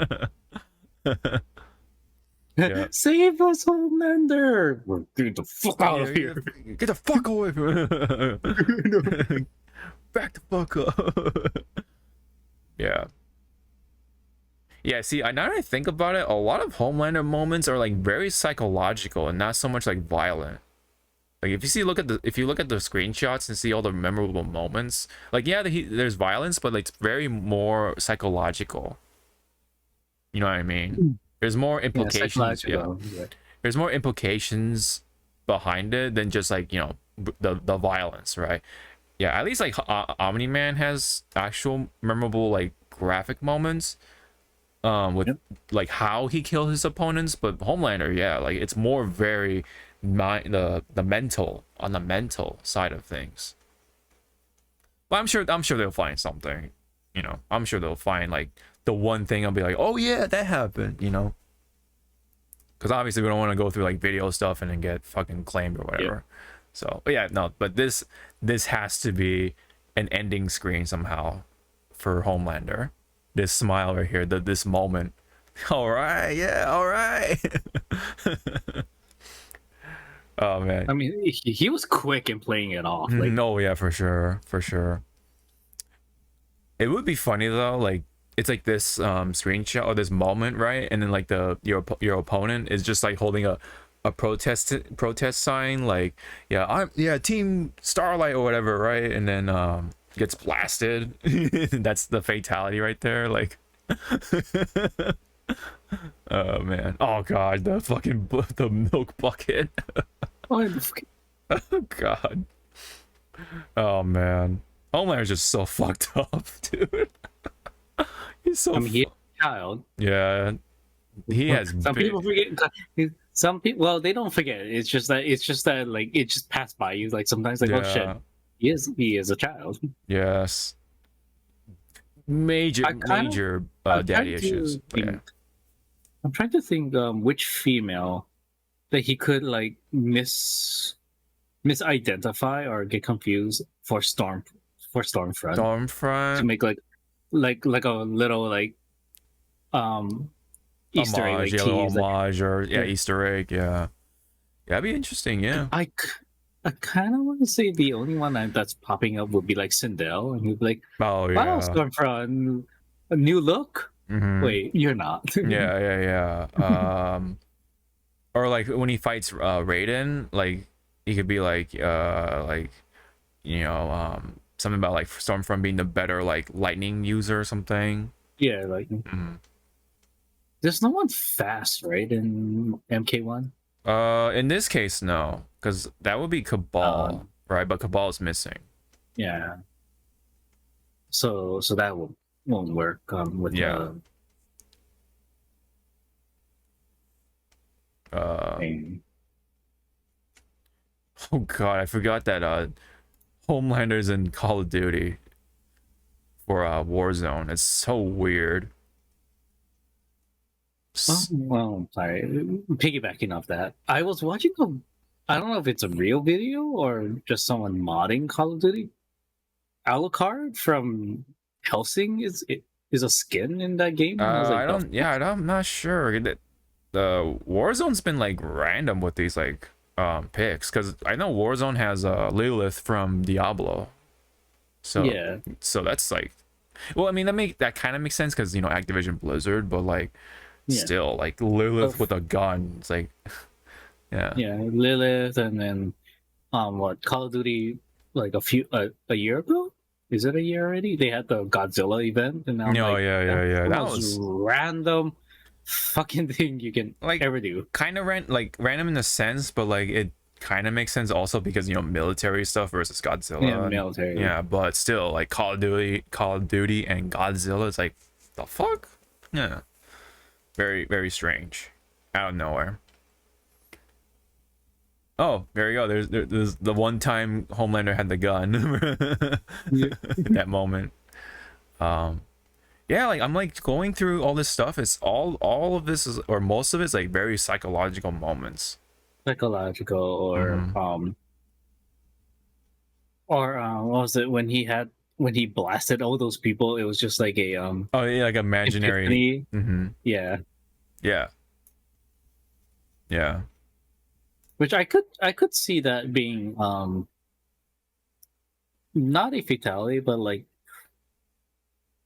Yeah. Save us, Homelander! We're getting the fuck out of here. Get the fuck away from Back the fuck up. Yeah. Yeah, see, now that I think about it, a lot of Homelander moments are like very psychological and not so much like violent. Like if you look at the screenshots and see all the memorable moments, like yeah, there's violence, but like it's very more psychological. You know what I mean? There's more implications. Yeah. There's more implications behind it than just like, you know, the violence, right? Yeah, at least like Omni-Man has actual memorable like graphic moments with like how he kills his opponents, but Homelander, yeah, like it's more very the mental side of things. But I'm sure they'll find something, you know. I'm sure they'll find like the one thing I'll be like, oh yeah, that happened, you know. Because obviously we don't want to go through like video stuff and then get fucking claimed or whatever. So, but yeah, no, but this has to be an ending screen somehow for Homelander. This smile right here, this moment. All right, yeah, all right. Oh man. I mean, he was quick in playing it off. Like, no, yeah, for sure. It would be funny though, like it's like this screenshot or this moment, right? And then like your opponent is just like holding a protest sign, like I'm Team Starlight or whatever, right? And then gets blasted. That's the fatality right there. Like, oh man, oh god, the milk bucket. Oh god, oh man, Homelander's just so fucked up, dude. He's so. He's a child. Yeah, he has. Some people forget. Some people, well, they don't forget. It's just that like it just passed by you. Like sometimes, like, oh shit, he is a child. Yes. Major daddy issues. Yeah. I'm trying to think which female that he could like misidentify or get confused for Stormfront. Stormfront To make like a little like Easter egg, like homage, or Easter egg, that'd be interesting. Yeah, I kind of want to say the only one that's popping up would be like Sindel, and he'd be like, oh yeah, wow, Stormfront, a new look. Wait, you're not. yeah. Or like when he fights Raiden, like he could be like something about like Stormfront being the better like lightning user or something. Yeah, like there's no one fast, right, in MK1? In this case, no, because that would be Cabal, right? But Cabal is missing. Yeah. So that won't work with Oh god, I forgot that Homelander's in Call of Duty for Warzone. It's so weird. Well, sorry. Piggybacking off that, I was watching I don't know if it's a real video or just someone modding Call of Duty. Alucard from Helsing is a skin in that game. I'm not sure. The Warzone's been like random with these like picks, because I know Warzone has Lilith from Diablo. So that's like, well, I mean that kind of makes sense because Activision Blizzard, but like still like Lilith with a gun. It's like Lilith, and then what Call of Duty like a year ago. Is it a year already? They had the Godzilla event, and now that was random fucking thing you can like ever do. Kind of random in a sense, but like it kind of makes sense also because military stuff versus Godzilla. Yeah, military. Yeah, but still like Call of Duty and Godzilla is like the fuck. Yeah, very very strange, out of nowhere. Oh, there you go. There's the one time Homelander had the gun. That moment. Yeah, like I'm like going through all this stuff. It's all of this is, or most of it's like very psychological moments. Psychological, or what was it when he blasted all those people? It was just like a like imaginary. Yeah. Which I could see that being not a fatality, but like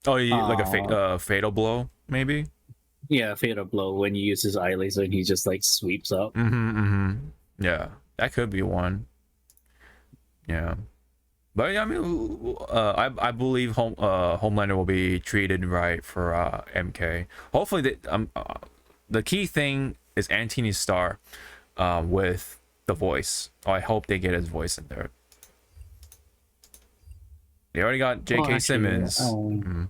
like a fatal blow, maybe. Yeah, fatal blow when you use his eye laser and he just like sweeps up. Yeah, that could be one. Yeah, but yeah, I mean, I believe Homelander will be treated right for MK. Hopefully, the key thing is Antony Starr. With the voice. I hope they get his voice in there. They already got J.K. Simmons. I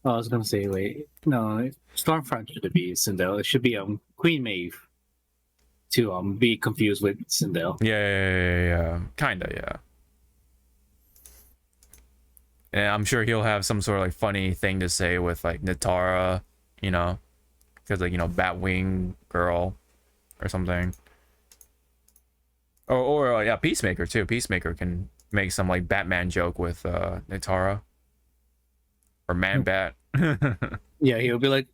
was gonna say, wait, no, Stormfront should be Sindel. It should be Queen Maeve to be confused with Sindel. Yeah, kinda, yeah. And I'm sure he'll have some sort of like funny thing to say with like Natara, because like Batwing girl. Or something, or Peacemaker too. Peacemaker can make some like Batman joke with Natara or Man Bat. Yeah, he'll be like,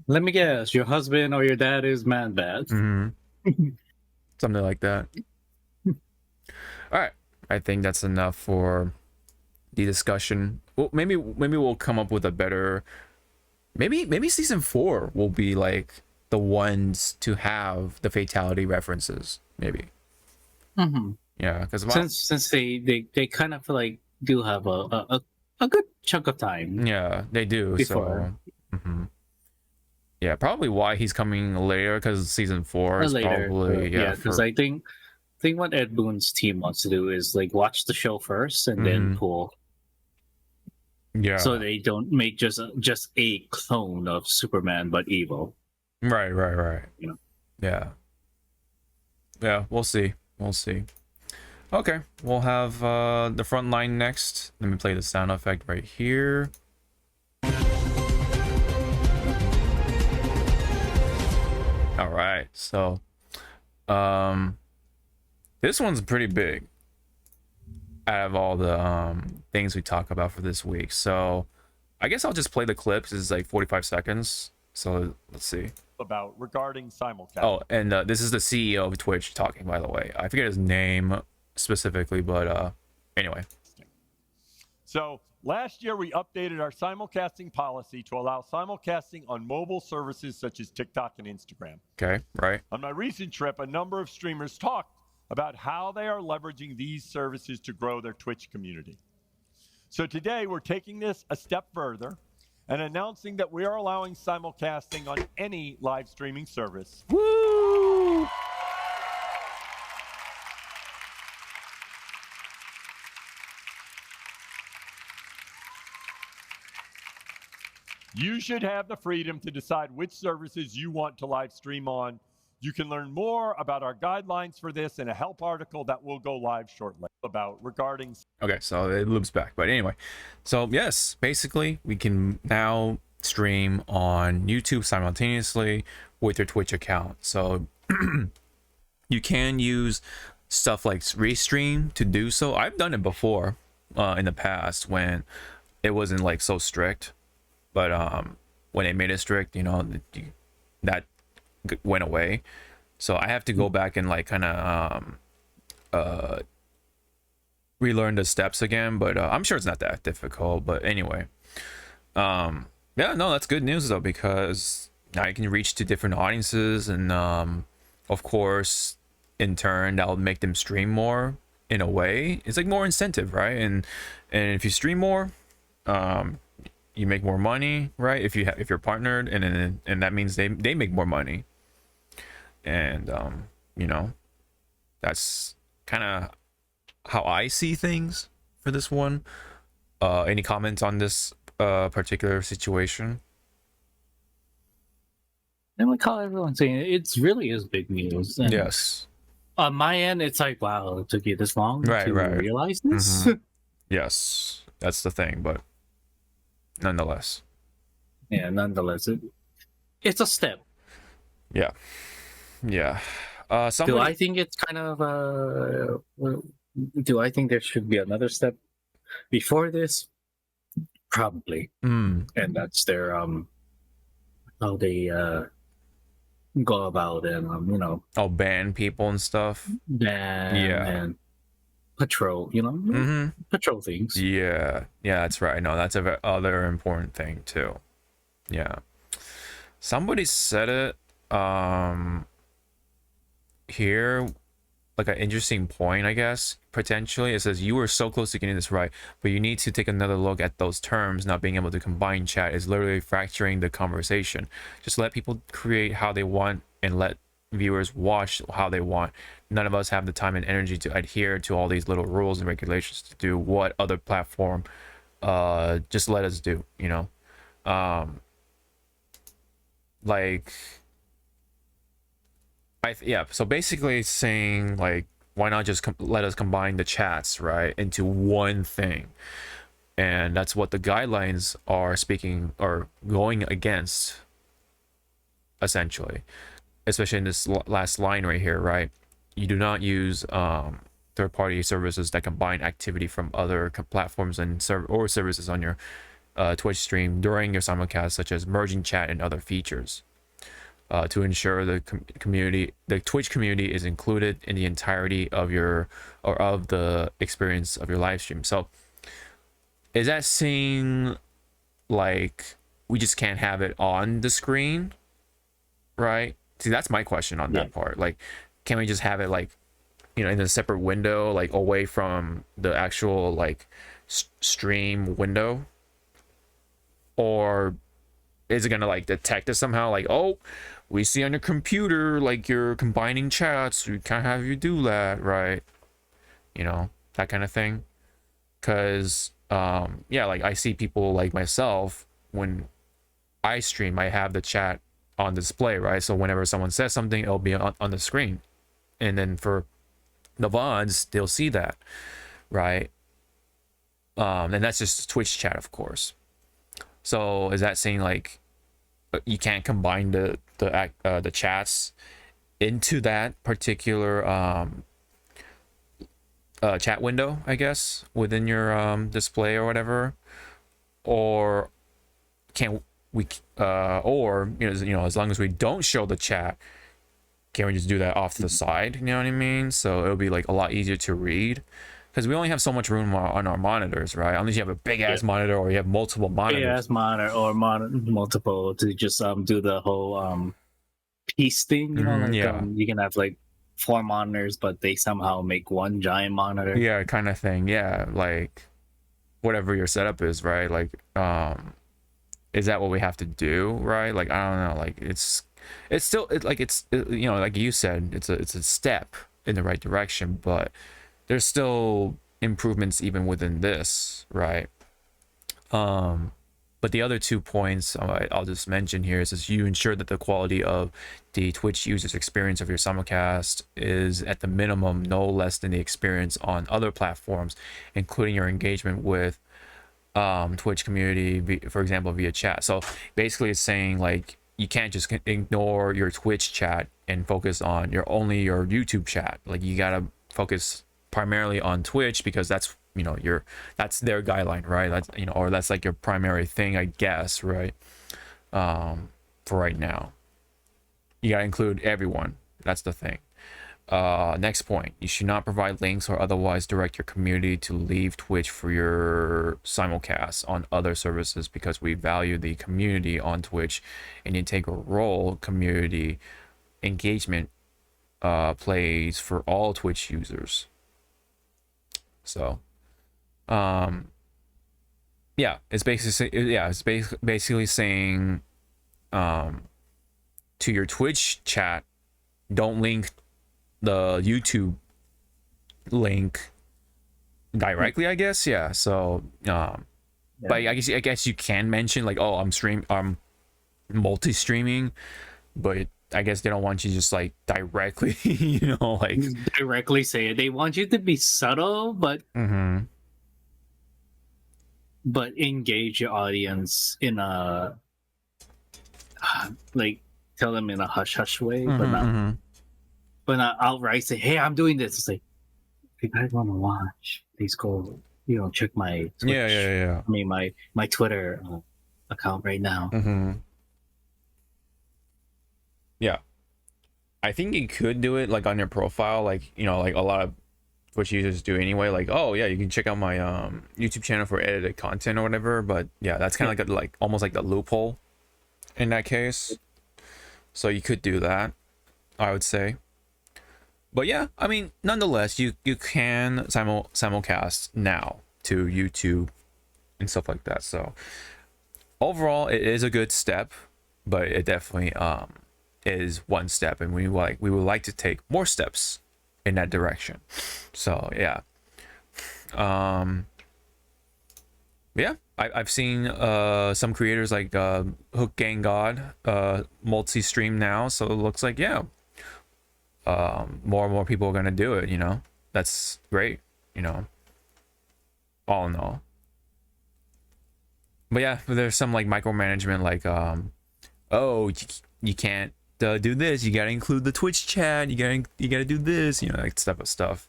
"Let me guess, your husband or your dad is Man Bat." Something like that. All right, I think that's enough for the discussion. Well, maybe we'll come up with a better. Maybe season 4 will be like the ones to have the fatality references. Maybe. Yeah, because since they kind of like do have a good chunk of time. Yeah, they do. Before. So. Yeah, probably why he's coming later, because season 4 is later, probably because I think what Ed Boon's team wants to do is like watch the show first and then pull. Yeah. So they don't make just a clone of Superman but evil. Right. You know. Yeah. Yeah, we'll see. Okay, we'll have the front line next. Let me play the sound effect right here. All right, so this one's pretty big out of all the things we talk about for this week. So I guess I'll just play the clips. It's like 45 seconds. So let's see. About regarding simulcast. Oh, and this is the CEO of Twitch talking, by the way. I forget his name specifically, but anyway. So last year we updated our simulcasting policy to allow simulcasting on mobile services such as TikTok and Instagram. Okay, right. On my recent trip, a number of streamers talked about how they are leveraging these services to grow their Twitch community. So today we're taking this a step further and announcing that we are allowing simulcasting on any live streaming service. Woo! You should have the freedom to decide which services you want to live stream on. You can learn more about our guidelines for this in a help article that will go live shortly regarding. Okay, so it loops back, but anyway. So yes, basically we can now stream on YouTube simultaneously with your Twitch account. So you can use stuff like Restream to do so. I've done it before in the past when it wasn't like so strict, but when they made it strict, you know, that went away. So I have to go back and like kind of relearn the steps again, but I'm sure it's not that difficult. But anyway, yeah, no, that's good news though, because now you can reach to different audiences, and of course in turn that'll make them stream more. In a way, it's like more incentive, right? And if you stream more, you make more money, right? If you're partnered, and that means they make more money. And you know, that's kind of how I see things for this one. Any comments on this particular situation? And like how everyone's saying, it really is big news. And yes. On my end, it's like, wow, it took you this long right, to right. realize this. Yes, that's the thing, but nonetheless. Yeah, nonetheless, it's a step. Yeah. Do I think it's kind of do I think there should be another step before this? Probably. And that's their how they go about and you know, ban people and stuff. And patrol, you know, patrol things. Yeah, that's right. No, that's a other important thing too. Yeah, somebody said it here, like an interesting point, I guess. Potentially, it says you were so close to getting this right, but you need to take another look at those terms. Not being able to combine chat is literally fracturing the conversation. Just let people create how they want and let viewers watch how they want. None of us have the time and energy to adhere to all these little rules and regulations to do what other platform just let us do, you know. Like so basically it's saying like, why not just let us combine the chats, right, into one thing? And that's what the guidelines are speaking or going against, essentially, especially in this last line right here, right? You do not use third-party services that combine activity from other platforms and services on your Twitch stream during your simulcast, such as merging chat and other features. To ensure the Twitch community is included in the entirety of the experience of your live stream. So is that saying like we just can't have it on the screen, right? See, that's my question on that part. Like, can we just have it like, you know, in a separate window, like away from the actual like stream window? Or is it gonna like detect it somehow, like, oh, we see on your computer like you're combining chats, we can't have you do that, right? You know, that kind of thing. Because yeah, like I see people like myself, when I stream, I have the chat on display, right? So whenever someone says something, it'll be on the screen, and then for the VODs, they'll see that, right? And that's just Twitch chat, of course. So is that saying like you can't combine the chats into that particular chat window, I guess, within your display or whatever? Or can we or you know, as long as we don't show the chat, can we just do that off to the side? You know what I mean? So it'll be like a lot easier to read, because we only have so much room on our monitors, right? Unless you have a big ass monitor or you have multiple monitors. Big ass monitor or multiple to just do the whole piece thing, you know, like you can have like 4 monitors, but they somehow make one giant monitor. Yeah, kind of thing. Yeah, like whatever your setup is, right? Like, is that what we have to do, right? Like, I don't know. Like, it's still you know, like you said, it's a step in the right direction, but there's still improvements even within this, right? But the other 2 points I'll just mention here is you ensure that the quality of the Twitch user's experience of your simulcast is at the minimum no less than the experience on other platforms, including your engagement with Twitch community, for example, via chat. So basically it's saying like you can't just ignore your Twitch chat and focus on your YouTube chat. Like, you gotta focus primarily on Twitch, because that's, you know, that's their guideline, right? That's, you know, or that's like your primary thing, I guess, right? For right now, you gotta include everyone. That's the thing. Next point, you should not provide links or otherwise direct your community to leave Twitch for your simulcast on other services, because we value the community on Twitch and integral role community engagement plays for all Twitch users. So yeah, it's basically saying to your Twitch chat, don't link the YouTube link directly, I guess. Yeah. So but I guess you can mention like, oh, I'm multi-streaming, but I guess they don't want you just like directly, you know, like directly say it. They want you to be subtle, but but engage your audience in a like, tell them in a hush hush way, but not outright say, hey, I'm doing this. It's like, if you guys want to watch, please go, you know, check my Twitch, I mean my Twitter account right now. Yeah, I think you could do it like on your profile, like, you know, like a lot of Twitch users do anyway, like, oh yeah, you can check out my YouTube channel for edited content or whatever. But yeah, that's kind of like almost like the loophole in that case. So you could do that, I would say. But yeah, I mean, nonetheless, you can simulcast now to YouTube and stuff like that. So overall, it is a good step, but it definitely is one step, and we would like to take more steps in that direction. So yeah, yeah, I've seen some creators like Hook Gang God multi-stream now, so it looks like, yeah, more and more people are gonna do it, you know. That's great, you know, all in all. But yeah, there's some like micromanagement, like oh, you can't do this, you gotta include the Twitch chat, you gotta do this, you know, like stuff.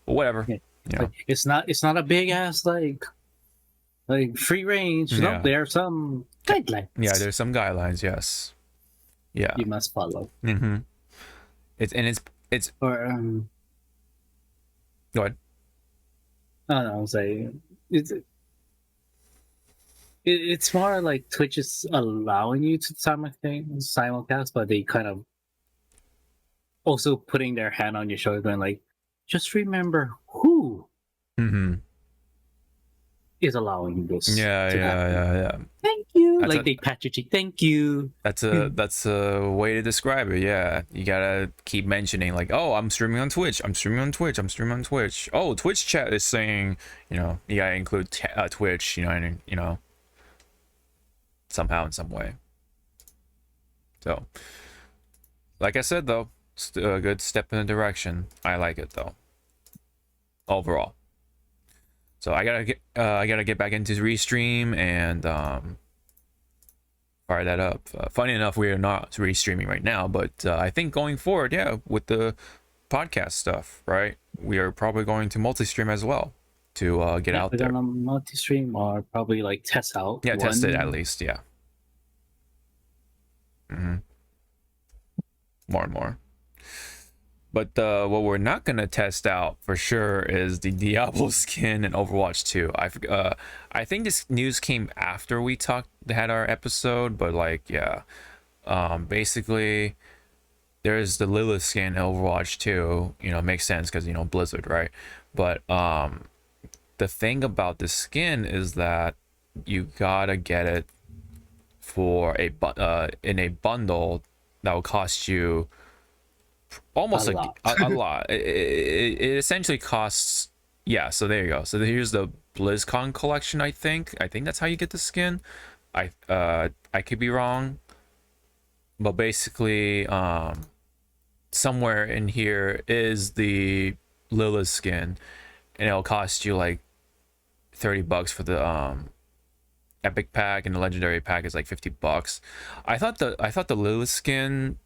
But whatever, you know. It's not a big ass like free range. Yeah. No, there are some guidelines. Yeah, there's some guidelines. Yes. Yeah. You must follow. It's or go ahead. I don't know. Say it's It's more like Twitch is allowing you to simulcast, but they kind of also putting their hand on your shoulder, going like, just remember who is allowing this. Yeah. Thank you. That's like they pat your cheek. Thank you. That's a way to describe it. Yeah, you gotta keep mentioning like, oh, I'm streaming on Twitch. I'm streaming on Twitch. I'm streaming on Twitch. Oh, Twitch chat is saying, you gotta include Twitch. And somehow in some way. So, like I said though, it's a good step in the direction. I like it though. Overall. So I gotta get back into Restream and fire that up. Funny enough, we are not Restreaming right now, but I think going forward, yeah, with the podcast stuff, right, we are probably going to multi-stream as well to get out there. We're gonna multi-stream or probably like test out. Yeah, test it at least. Yeah. More and more. But what we're not gonna test out for sure is the Diablo skin in Overwatch 2. I think this news came after we had our episode, but like yeah, basically there's the Lilith skin in Overwatch 2. Makes sense because Blizzard, right? But the thing about the skin is that you gotta get it for in a bundle that will cost you almost a lot. It essentially costs, yeah. So there you go. So here's the BlizzCon collection. I think that's how you get the skin. I could be wrong, but basically somewhere in here is the Lilith skin, and it'll cost you like $30 for the epic pack, and the legendary pack is like $50. I thought the Lilith skin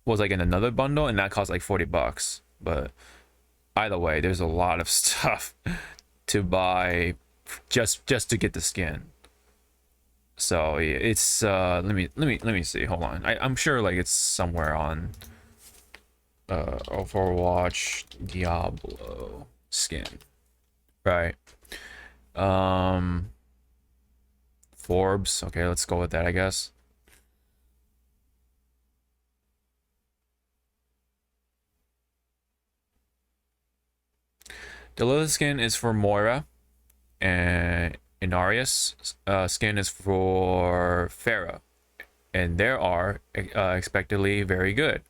was like in another bundle, and that cost like $40. But either way, there's a lot of stuff to buy just to get the skin. So it's let me see. Hold on. I'm sure like it's somewhere on Overwatch Diablo skin, right? Forbes. Okay, let's go with that, I guess. The Lilith skin is for Moira, and Inarius skin is for Pharah, and they are expectedly very good.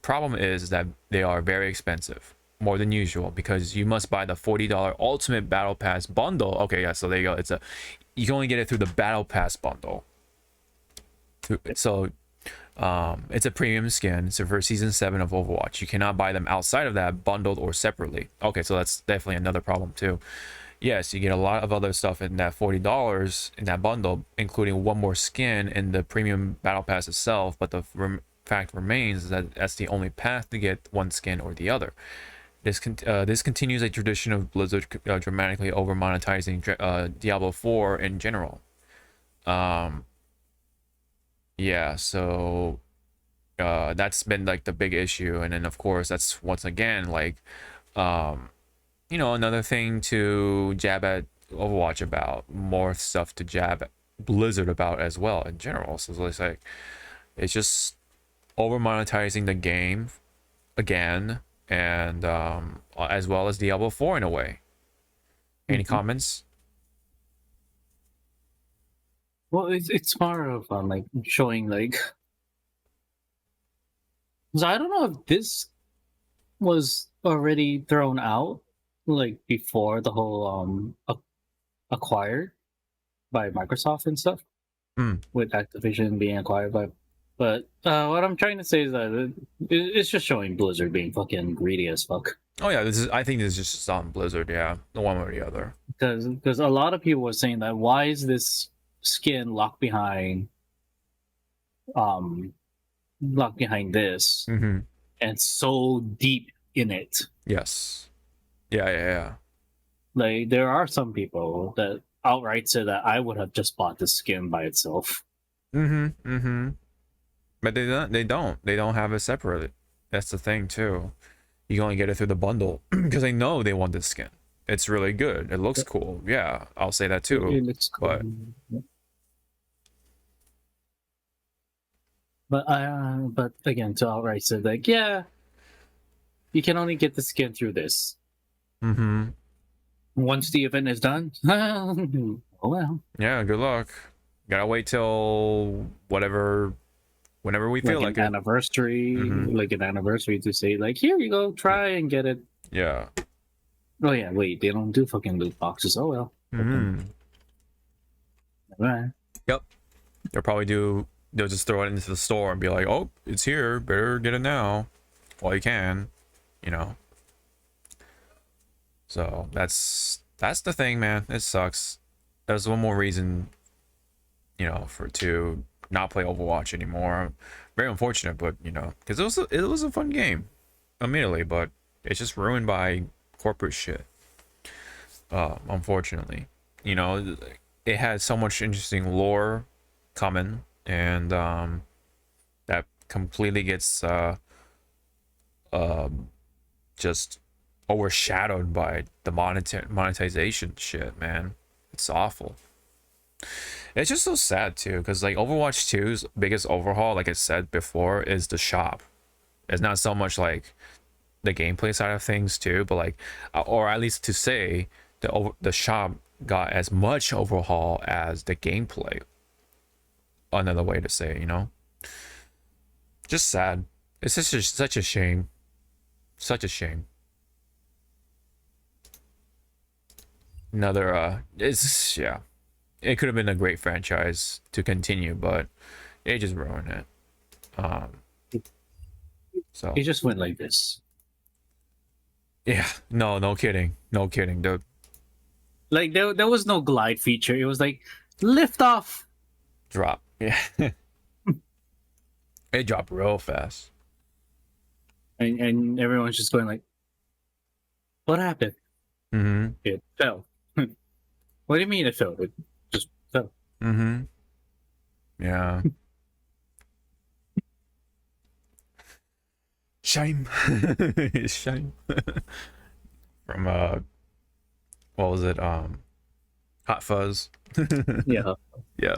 Problem is that they are very expensive, more than usual, because you must buy the $40 Ultimate Battle Pass bundle. Okay, yeah, so there you go. You can only get it through the Battle Pass bundle. So it's a premium skin. It's for season 7 of Overwatch. You cannot buy them outside of that, bundled or separately. Okay, so that's definitely another problem too. Yes, you get a lot of other stuff in that $40 in that bundle, including one more skin in the premium battle pass itself, but the fact remains that that's the only path to get one skin or the other. This continues a tradition of Blizzard dramatically over monetizing Diablo 4 in general. Yeah, so that's been like the big issue, and then of course that's once again like another thing to jab at Overwatch about, more stuff to jab at Blizzard about as well in general. So it's like it's just over monetizing the game again, and as well as Diablo 4 in a way. Any comments? Well, it's more of like showing like, so I don't know if this was already thrown out like before the whole acquired by Microsoft and stuff, with Activision being acquired by. But what I'm trying to say is that it's just showing Blizzard being fucking greedy as fuck. Oh yeah, I think this is just on Blizzard, yeah, the one or the other. Because a lot of people were saying that why is this skin locked behind this and so deep in it. Yes. Yeah. Like there are some people that outright say that I would have just bought the skin by itself. But they don't have it separately. That's the thing too. You can only get it through the bundle because they know they want this skin. It's really good. It looks cool. Yeah, I'll say that too. It looks cool. But But again, to outright said like, yeah, you can only get the skin through this. Mm-hmm. Once the event is done, oh well. Yeah, good luck. Gotta wait till whenever we feel like an it. Anniversary, like an anniversary to say like, here you go, try and get it. Yeah. Oh yeah, wait, they don't do fucking loot boxes. Oh well. Mm-hmm. Right. Yep. They'll just throw it into the store and be like, oh, it's here, better get it now while you can, you know. So that's the thing, man. It sucks. There's one more reason, you know, to not play Overwatch anymore. Very unfortunate, but you know, because it was a fun game, admittedly, but it's just ruined by corporate shit. Unfortunately, you know, it had so much interesting lore coming, and that completely gets just overshadowed by the monetization shit, man. It's awful. It's just so sad too, because like Overwatch 2's biggest overhaul, like I said before, is the shop. It's not so much like the gameplay side of things too, but like, or at least to say the shop got as much overhaul as the gameplay. Another way to say it, you know. Just sad. It's just such a shame. Such a shame. Another it's yeah. It could have been a great franchise to continue, but it just ruined it. So He just went like this. yeah, no kidding. No kidding, dude. Like there was no glide feature. It was like lift off. Drop. Yeah. It dropped real fast. And everyone's just going like, what happened? Mm-hmm. It fell. What do you mean it fell? It just fell. Mm-hmm. Yeah. Shame. Shame. From what was it? Hot Fuzz. Yeah. Yeah.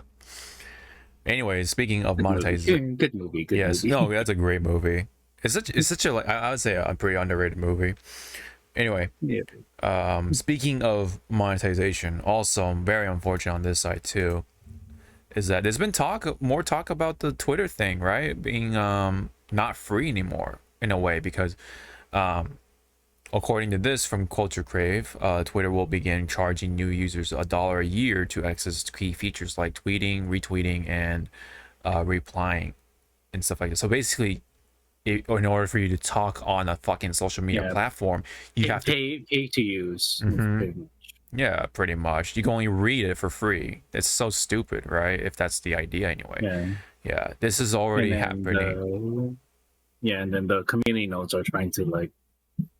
Anyways, speaking of monetization, Good movie. Good yes, movie. no, that's a great movie. It's such a like I would say a pretty underrated movie. Anyway, Yeah. speaking of monetization, also very unfortunate on this side too, is that there's been more talk about the Twitter thing, right? Being not free anymore in a way, because according to this from Culture Crave, Twitter will begin charging new users $1 a year to access key features like tweeting, retweeting, and replying and stuff like that. So basically, in order for you to talk on a fucking social media platform, you have to pay to use. Yeah, pretty much. You can only read it for free. It's so stupid, right? If that's the idea anyway. Yeah, this is already happening. And then the community nodes are trying to like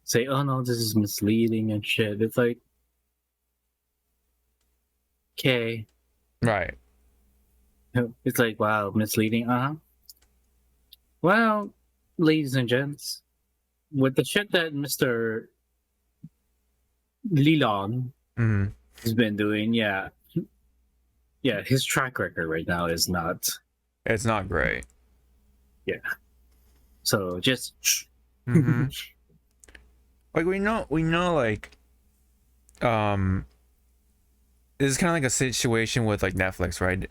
say, oh no, this is misleading and shit. It's like, okay. Right. It's like, wow, misleading. Well, ladies and gents, with the shit that Mr. Lilon has been doing, yeah, his track record right now is not. It's not great. Yeah. So just. Like we know, like, this is kind of like a situation with like Netflix, right?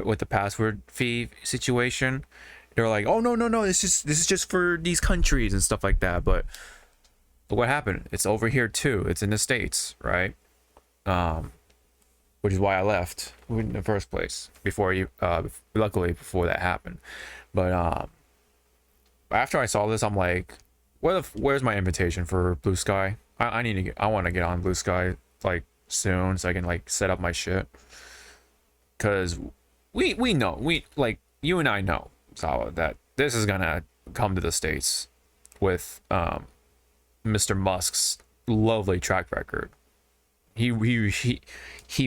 With the password fee situation, they're like, oh no, this is just for these countries and stuff like that. But what happened? It's over here too. It's in the States, right? Which is why I left in the first place luckily before that happened. But after I saw this, I'm like, where's my invitation for Blue Sky? I want to get on Blue Sky like soon so I can like set up my shit, because we know, like you and I know, Zawa, that this is gonna come to the States with Mr. Musk's lovely track record. He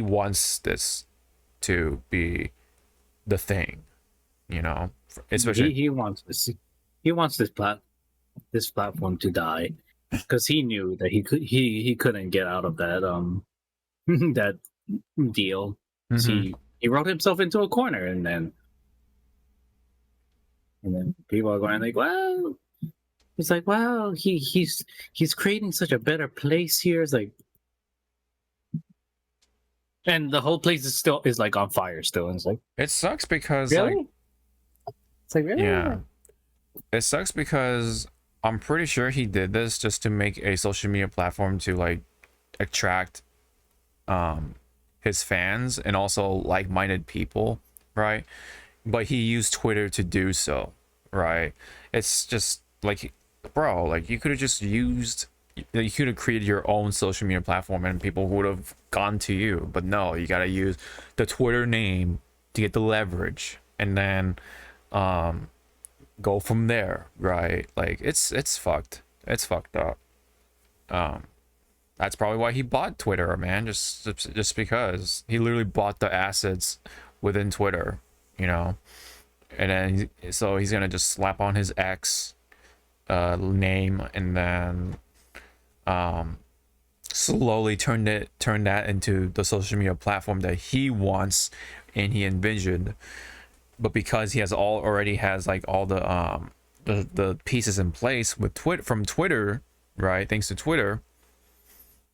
wants this to be the thing, you know. Especially he wants this. He wants this platform to die, because he knew that he couldn't get out of that that deal. He wrote himself into a corner, and then And then people are going like, "Wow!" It's like, "Wow, he's creating such a better place here." It's like, and the whole place is like on fire still. And it's like, it sucks because really? like, It's like, really? yeah, it sucks because I'm pretty sure he did this just to make a social media platform to like attract his fans and also like-minded people, right? But he used Twitter to do so, right? It's just like, bro, like you could have just used, you could have created your own social media platform and people would have gone to you. But no, you gotta use the Twitter name to get the leverage and then go from there, right? Like it's fucked. It's fucked up. That's probably why he bought Twitter, man. Just because he literally bought the assets within Twitter, you know. And then so he's gonna just slap on his X name and then slowly turn that into the social media platform that he wants and he envisioned. But because he already has like all the pieces in place with Twitter, right? Thanks to Twitter,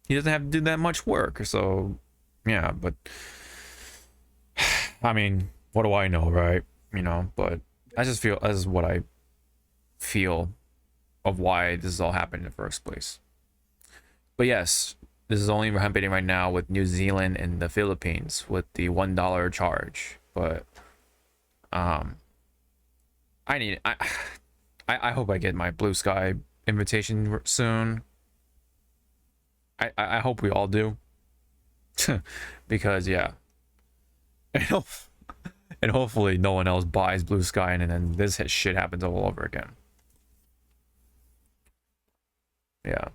he doesn't have to do that much work. So yeah, but I mean, what do I know, right? You know, but I just feel this is what I feel of why this is all happening in the first place. But yes, this is only happening right now with New Zealand and the Philippines with the $1 charge. But I hope I get my Blue Sky invitation soon. I hope we all do. Because yeah. And hopefully no one else buys Blue Sky and then this shit happens all over again. Yeah.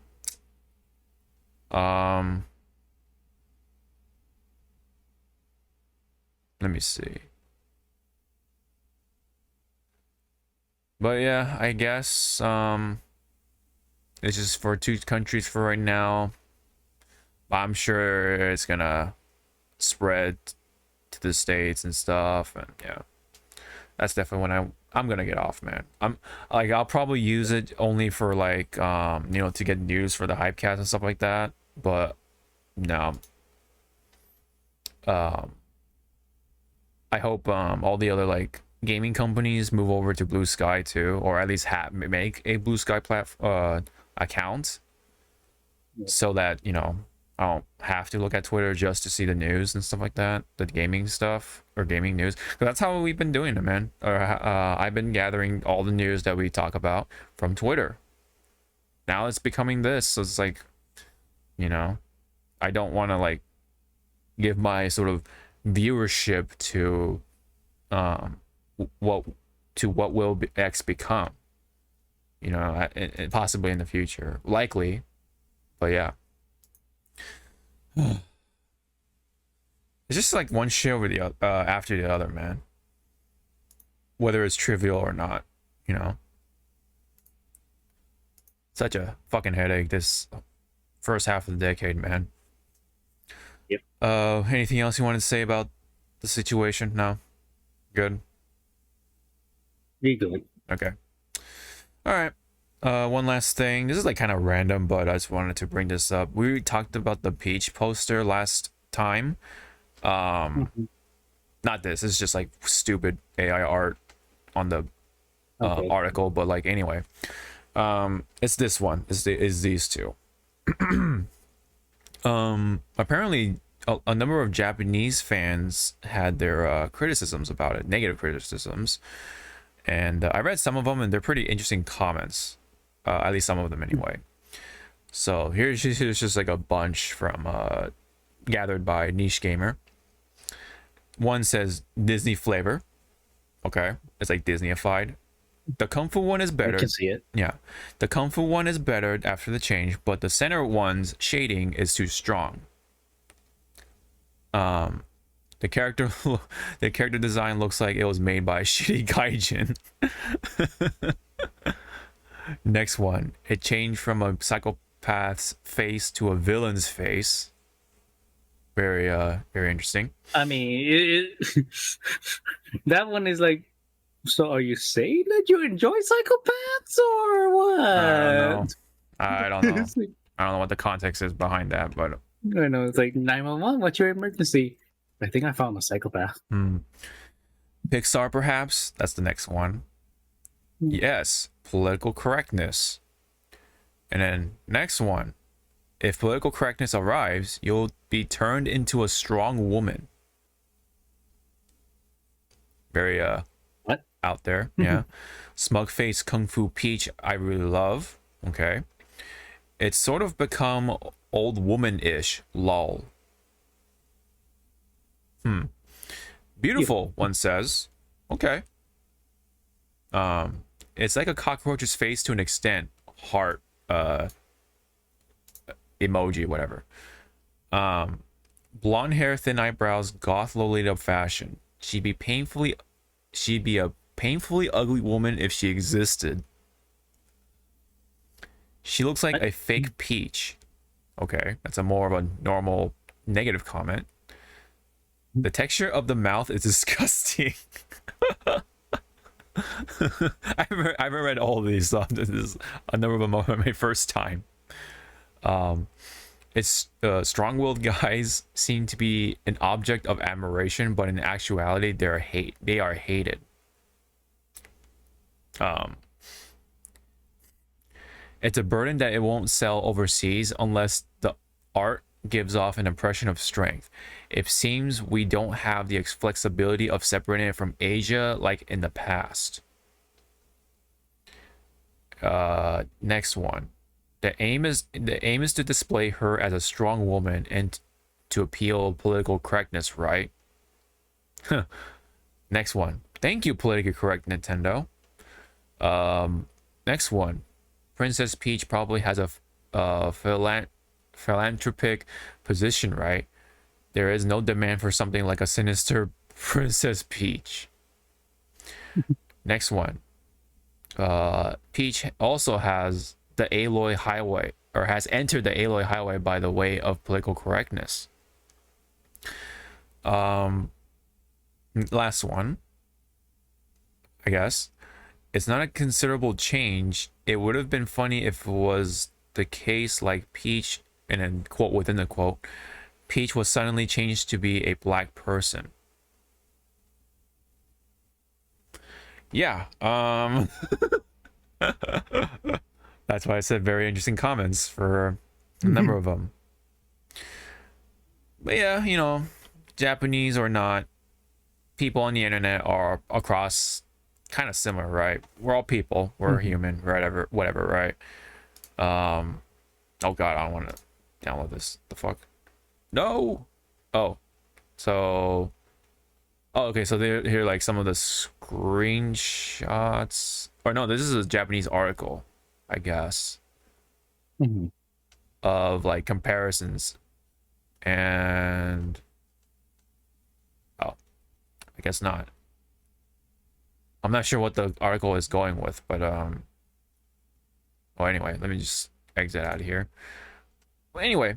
Let me see. But yeah, I guess it's just for 2 countries for right now. I'm sure it's gonna spread to the States and stuff, and yeah, that's definitely when I'm gonna get off, man. I'll probably use it only for like you know, to get news for the Hypecast and stuff like that. But no, I hope all the other like gaming companies move over to Blue Sky too, or at least make a Blue Sky account, so that, you know, I don't have to look at Twitter just to see the news and stuff like that, the gaming stuff or gaming news. Because that's how we've been doing it, man. I've been gathering all the news that we talk about from Twitter. Now it's becoming this, so it's like, you know, I don't want to like give my sort of viewership to what will X become, you know, possibly in the future, likely, but yeah. It's just like one shit over the after the other, man. Whether it's trivial or not, you know. Such a fucking headache this first half of the decade, man. Yep. Anything else you wanted to say about the situation? No? Good? Be good. Okay. Alright. One last thing. This is like kind of random, but I just wanted to bring this up. We talked about the Peach poster last time. Not this. It's just like stupid AI art on the article, but like anyway. It's this one. Is these two. Apparently a number of Japanese fans had their criticisms about it, negative criticisms, and I read some of them, and they're pretty interesting comments. At least some of them anyway. So here's just like a bunch from gathered by Niche Gamer. One says Disney flavor. Okay, it's like Disneyified. The Kung Fu one is better. I can see it. Yeah, the Kung Fu one is better after the change, but the center one's shading is too strong. The character design looks like it was made by shitty gaijin. Next one, it changed from a psychopath's face to a villain's face. Very interesting. I mean, that one is like So are you saying that you enjoy psychopaths or what? I don't know. I don't know. I don't know what the context is behind that, but I know it's like 911. What's your emergency? I think I found a psychopath. Pixar, perhaps. That's the next one. Yes, political correctness. And then next one. If political correctness arrives, you'll be turned into a strong woman. Very what? Out there. Yeah. Smug face Kung Fu Peach, I really love. Okay. It's sort of become old woman-ish. Lol. Beautiful, one says. Okay. It's like a cockroach's face to an extent. Heart emoji, whatever. Blonde hair, thin eyebrows, goth Lolita fashion. She'd be a painfully ugly woman if she existed. She looks like a fake Peach. Okay, that's a more of a normal negative comment. The texture of the mouth is disgusting. I haven't read all of these, so this is a number of them on my first time. It's strong-willed guys seem to be an object of admiration, but in actuality, they are hated. It's a burden that it won't sell overseas unless the art gives off an impression of strength. It seems we don't have the flexibility of separating it from Asia like in the past. Next one. The aim is to display her as a strong woman and to appeal political correctness, right? Next one. Thank you, politically correct Nintendo. Next one. Princess Peach probably has a philanthropic position, right? There is no demand for something like a sinister Princess Peach. Next one. Peach also has the Aloy Highway, or has entered the Aloy Highway by the way of political correctness. Last one, I guess. It's not a considerable change. It would have been funny if it was the case like Peach, and then quote within the quote, Peach was suddenly changed to be a black person. Yeah, that's why I said very interesting comments for a number of them. But yeah, you know, Japanese or not, people on the internet are across kind of similar, right? We're all people, we're human, whatever, right? Oh god, I don't want to download this. The fuck? No. Oh, so okay, so here like some of the screenshots, or no, this is a Japanese article, I guess, of like comparisons, and oh, I guess not. I'm not sure what the article is going with, but well, anyway, let me just exit out of here. Well, anyway,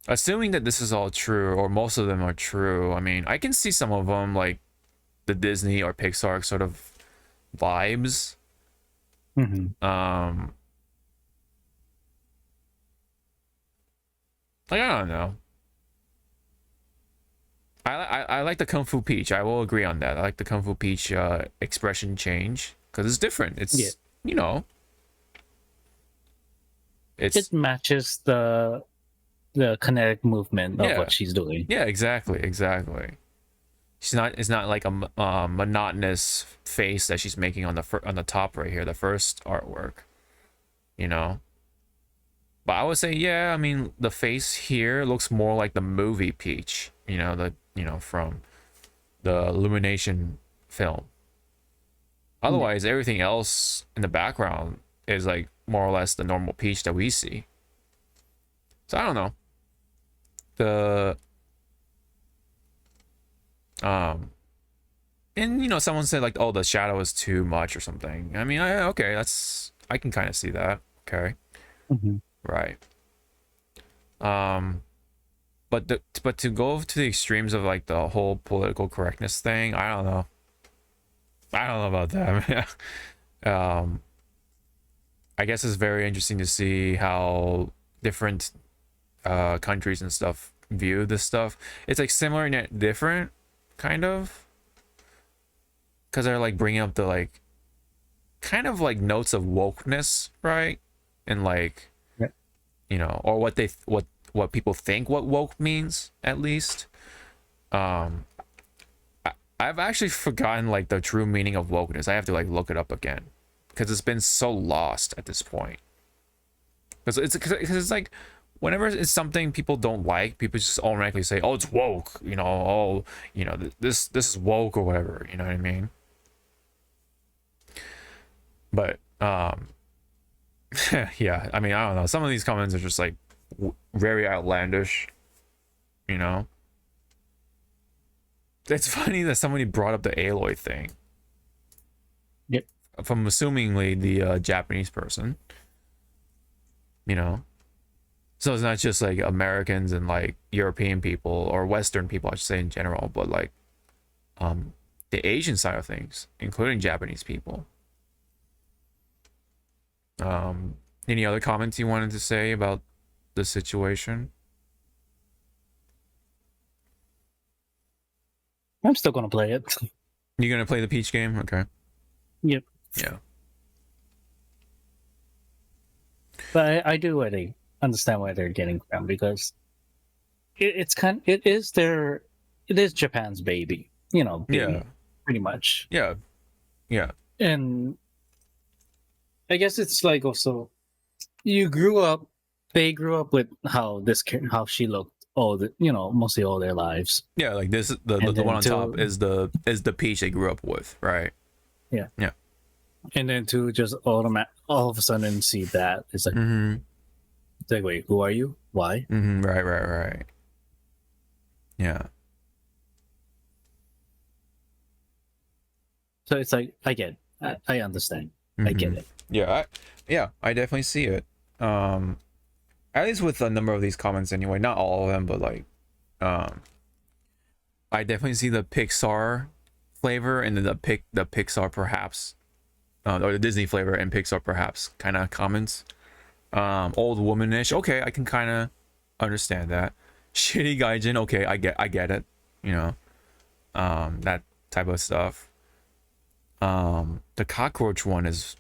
assuming that this is all true, or most of them are true, I mean, I can see some of them, like the Disney or Pixar sort of vibes. Like, I don't know. I like the Kung Fu Peach. I will agree on that. I like the Kung Fu Peach expression change because it's different. It's you know, it matches the kinetic movement of what she's doing. Yeah, exactly. It's not like a monotonous face that she's making on the top right here, the first artwork. You know. But I would say, yeah, I mean, the face here looks more like the movie Peach, you know, from the Illumination film. Otherwise, everything else in the background is like more or less the normal Peach that we see. So I don't know. And you know, someone said like, oh, the shadow is too much or something. I mean, okay, I can kind of see that. Okay. Right. but to go to the extremes of like the whole political correctness thing, I don't know. I don't know about that. I guess it's very interesting to see how different countries and stuff view this stuff. It's like similar and yet different, kind of, because they're like bringing up the like kind of like notes of wokeness, right? And like, you know, or what they what people think what woke means, at least. I've actually forgotten like the true meaning of wokeness. I have to like look it up again because it's been so lost at this point. Because it's like whenever it's something people don't like, people just automatically say, "Oh, it's woke," you know. "Oh, you know, this is woke," or whatever. You know what I mean? But yeah. I mean, I don't know. Some of these comments are just like very outlandish. You know. It's funny that somebody brought up the Aloy thing. Yep. From assumingly the Japanese person. You know. So it's not just like Americans and like European people or Western people, I should say in general, but like the Asian side of things, including Japanese people. Any other comments you wanted to say about the situation? I'm still gonna play it. You're gonna play the Peach game? Okay. Yep. Yeah. But I do really understand where they're getting from, because it is Japan's baby, you know. Baby, Yeah. Pretty much. Yeah. Yeah. And I guess it's like also they grew up with how she looked mostly all their lives. Yeah, like this the one on top is the Peach they grew up with, right? Yeah. Yeah. And then to just all of a sudden see that, it's like, it's like, wait, who are you? Why? Right. Yeah. So it's like, I get it. I understand. I get it. Yeah, I definitely see it. At least with a number of these comments anyway, not all of them, but like I definitely see the Pixar flavor and then the Pixar perhaps or the Disney flavor and Pixar perhaps kind of comments. Old womanish, okay, I can kind of understand that. Shitty gaijin, okay, I get it, you know. That type of stuff. The cockroach one is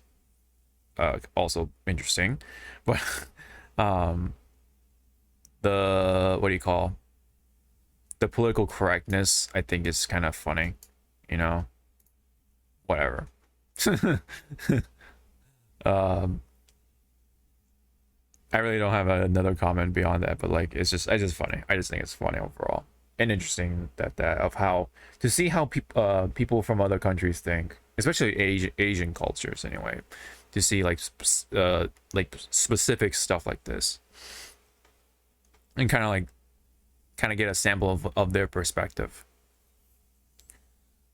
also interesting, but the what do you call the political correctness, I think is kind of funny, you know. Whatever. I really don't have another comment beyond that, but like it's just funny. I just think it's funny overall and interesting that of how to see how people from other countries think, especially Asian cultures anyway, to see like specific stuff like this and kind of get a sample of their perspective.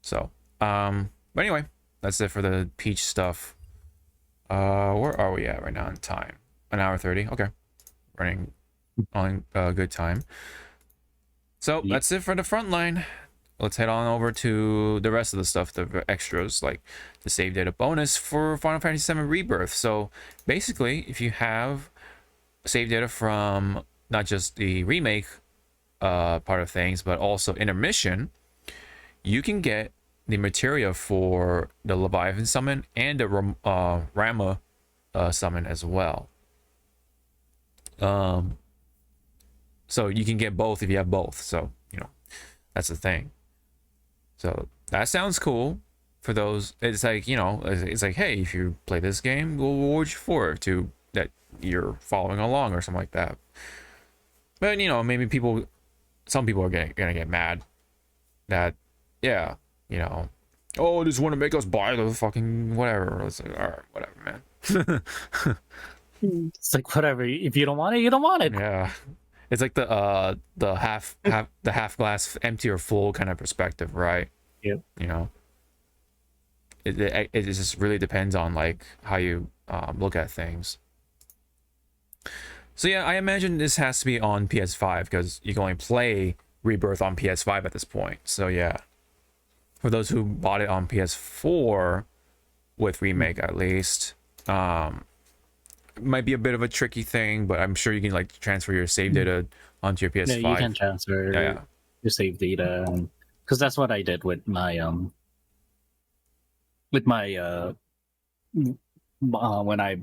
So but anyway, that's it for the Peach stuff. Where are we at right now in time? An hour 30. Okay, running on good time. So that's it for the front line. Let's head on over to the rest of the stuff, the extras, like the save data bonus for Final Fantasy VII Rebirth. So basically, if you have save data from not just the remake part of things, but also intermission, you can get the materia for the Leviathan summon and the Rama summon as well. So you can get both if you have both. So, you know, that's the thing. So that sounds cool for those. It's like, you know, it's like, hey, if you play this game, we'll reward you for it to that you're following along or something like that. But, you know, maybe some people are gonna get mad that, yeah, you know, oh, just want to make us buy the fucking whatever. It's like, all right, whatever, man. It's like, whatever. If you don't want it, you don't want it. Yeah, it's like the half glass empty or full kind of perspective, right? Yeah. You know, it just really depends on like how you look at things. So yeah, I imagine this has to be on PS5 because you can only play Rebirth on PS5 at this point. So yeah, for those who bought it on PS4 with Remake at least, it might be a bit of a tricky thing, but I'm sure you can like transfer your save data onto your PS5. Yeah, you can transfer your save data, because that's what I did with my when I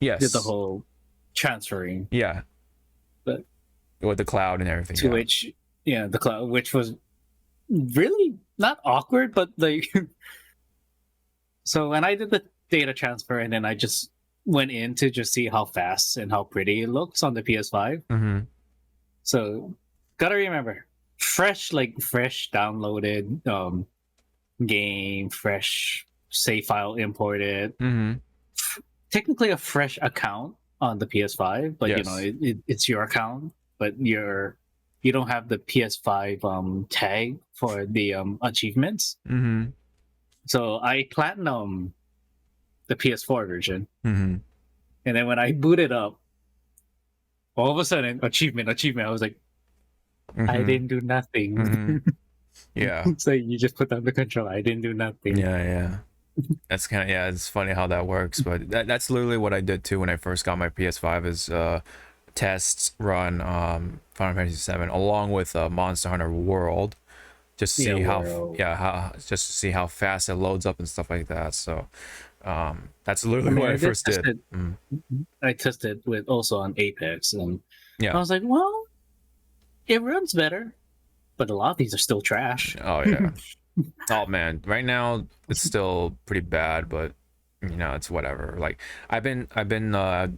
did the whole transferring. Yeah. But with the cloud and everything. To which, the cloud, which was really not awkward, but like, so when I did the data transfer and then I just went in to just see how fast and how pretty it looks on the PS5. Mm-hmm. So gotta remember, fresh downloaded game, fresh save file imported. Mm-hmm. Technically a fresh account on the PS5, but yes. you know it's your account, but you don't have the PS5 tag for the achievements. Mm-hmm. So I platinum the PS4 version, mm-hmm. and then when I boot it up, all of a sudden achievement. I was like, mm-hmm. I didn't do nothing. Mm-hmm. Yeah. So you just put down the controller. I didn't do nothing. Yeah. That's kind of it's funny how that works, but that's literally what I did too when I first got my PS5 is tests run Final Fantasy VII along with Monster Hunter World, just to see just to see how fast it loads up and stuff like that. So that's literally what I first did. I tested with also on Apex, and I was like, well, it runs better, but a lot of these are still trash. Oh yeah. Oh man, right now it's still pretty bad, but you know, it's whatever. Like I've been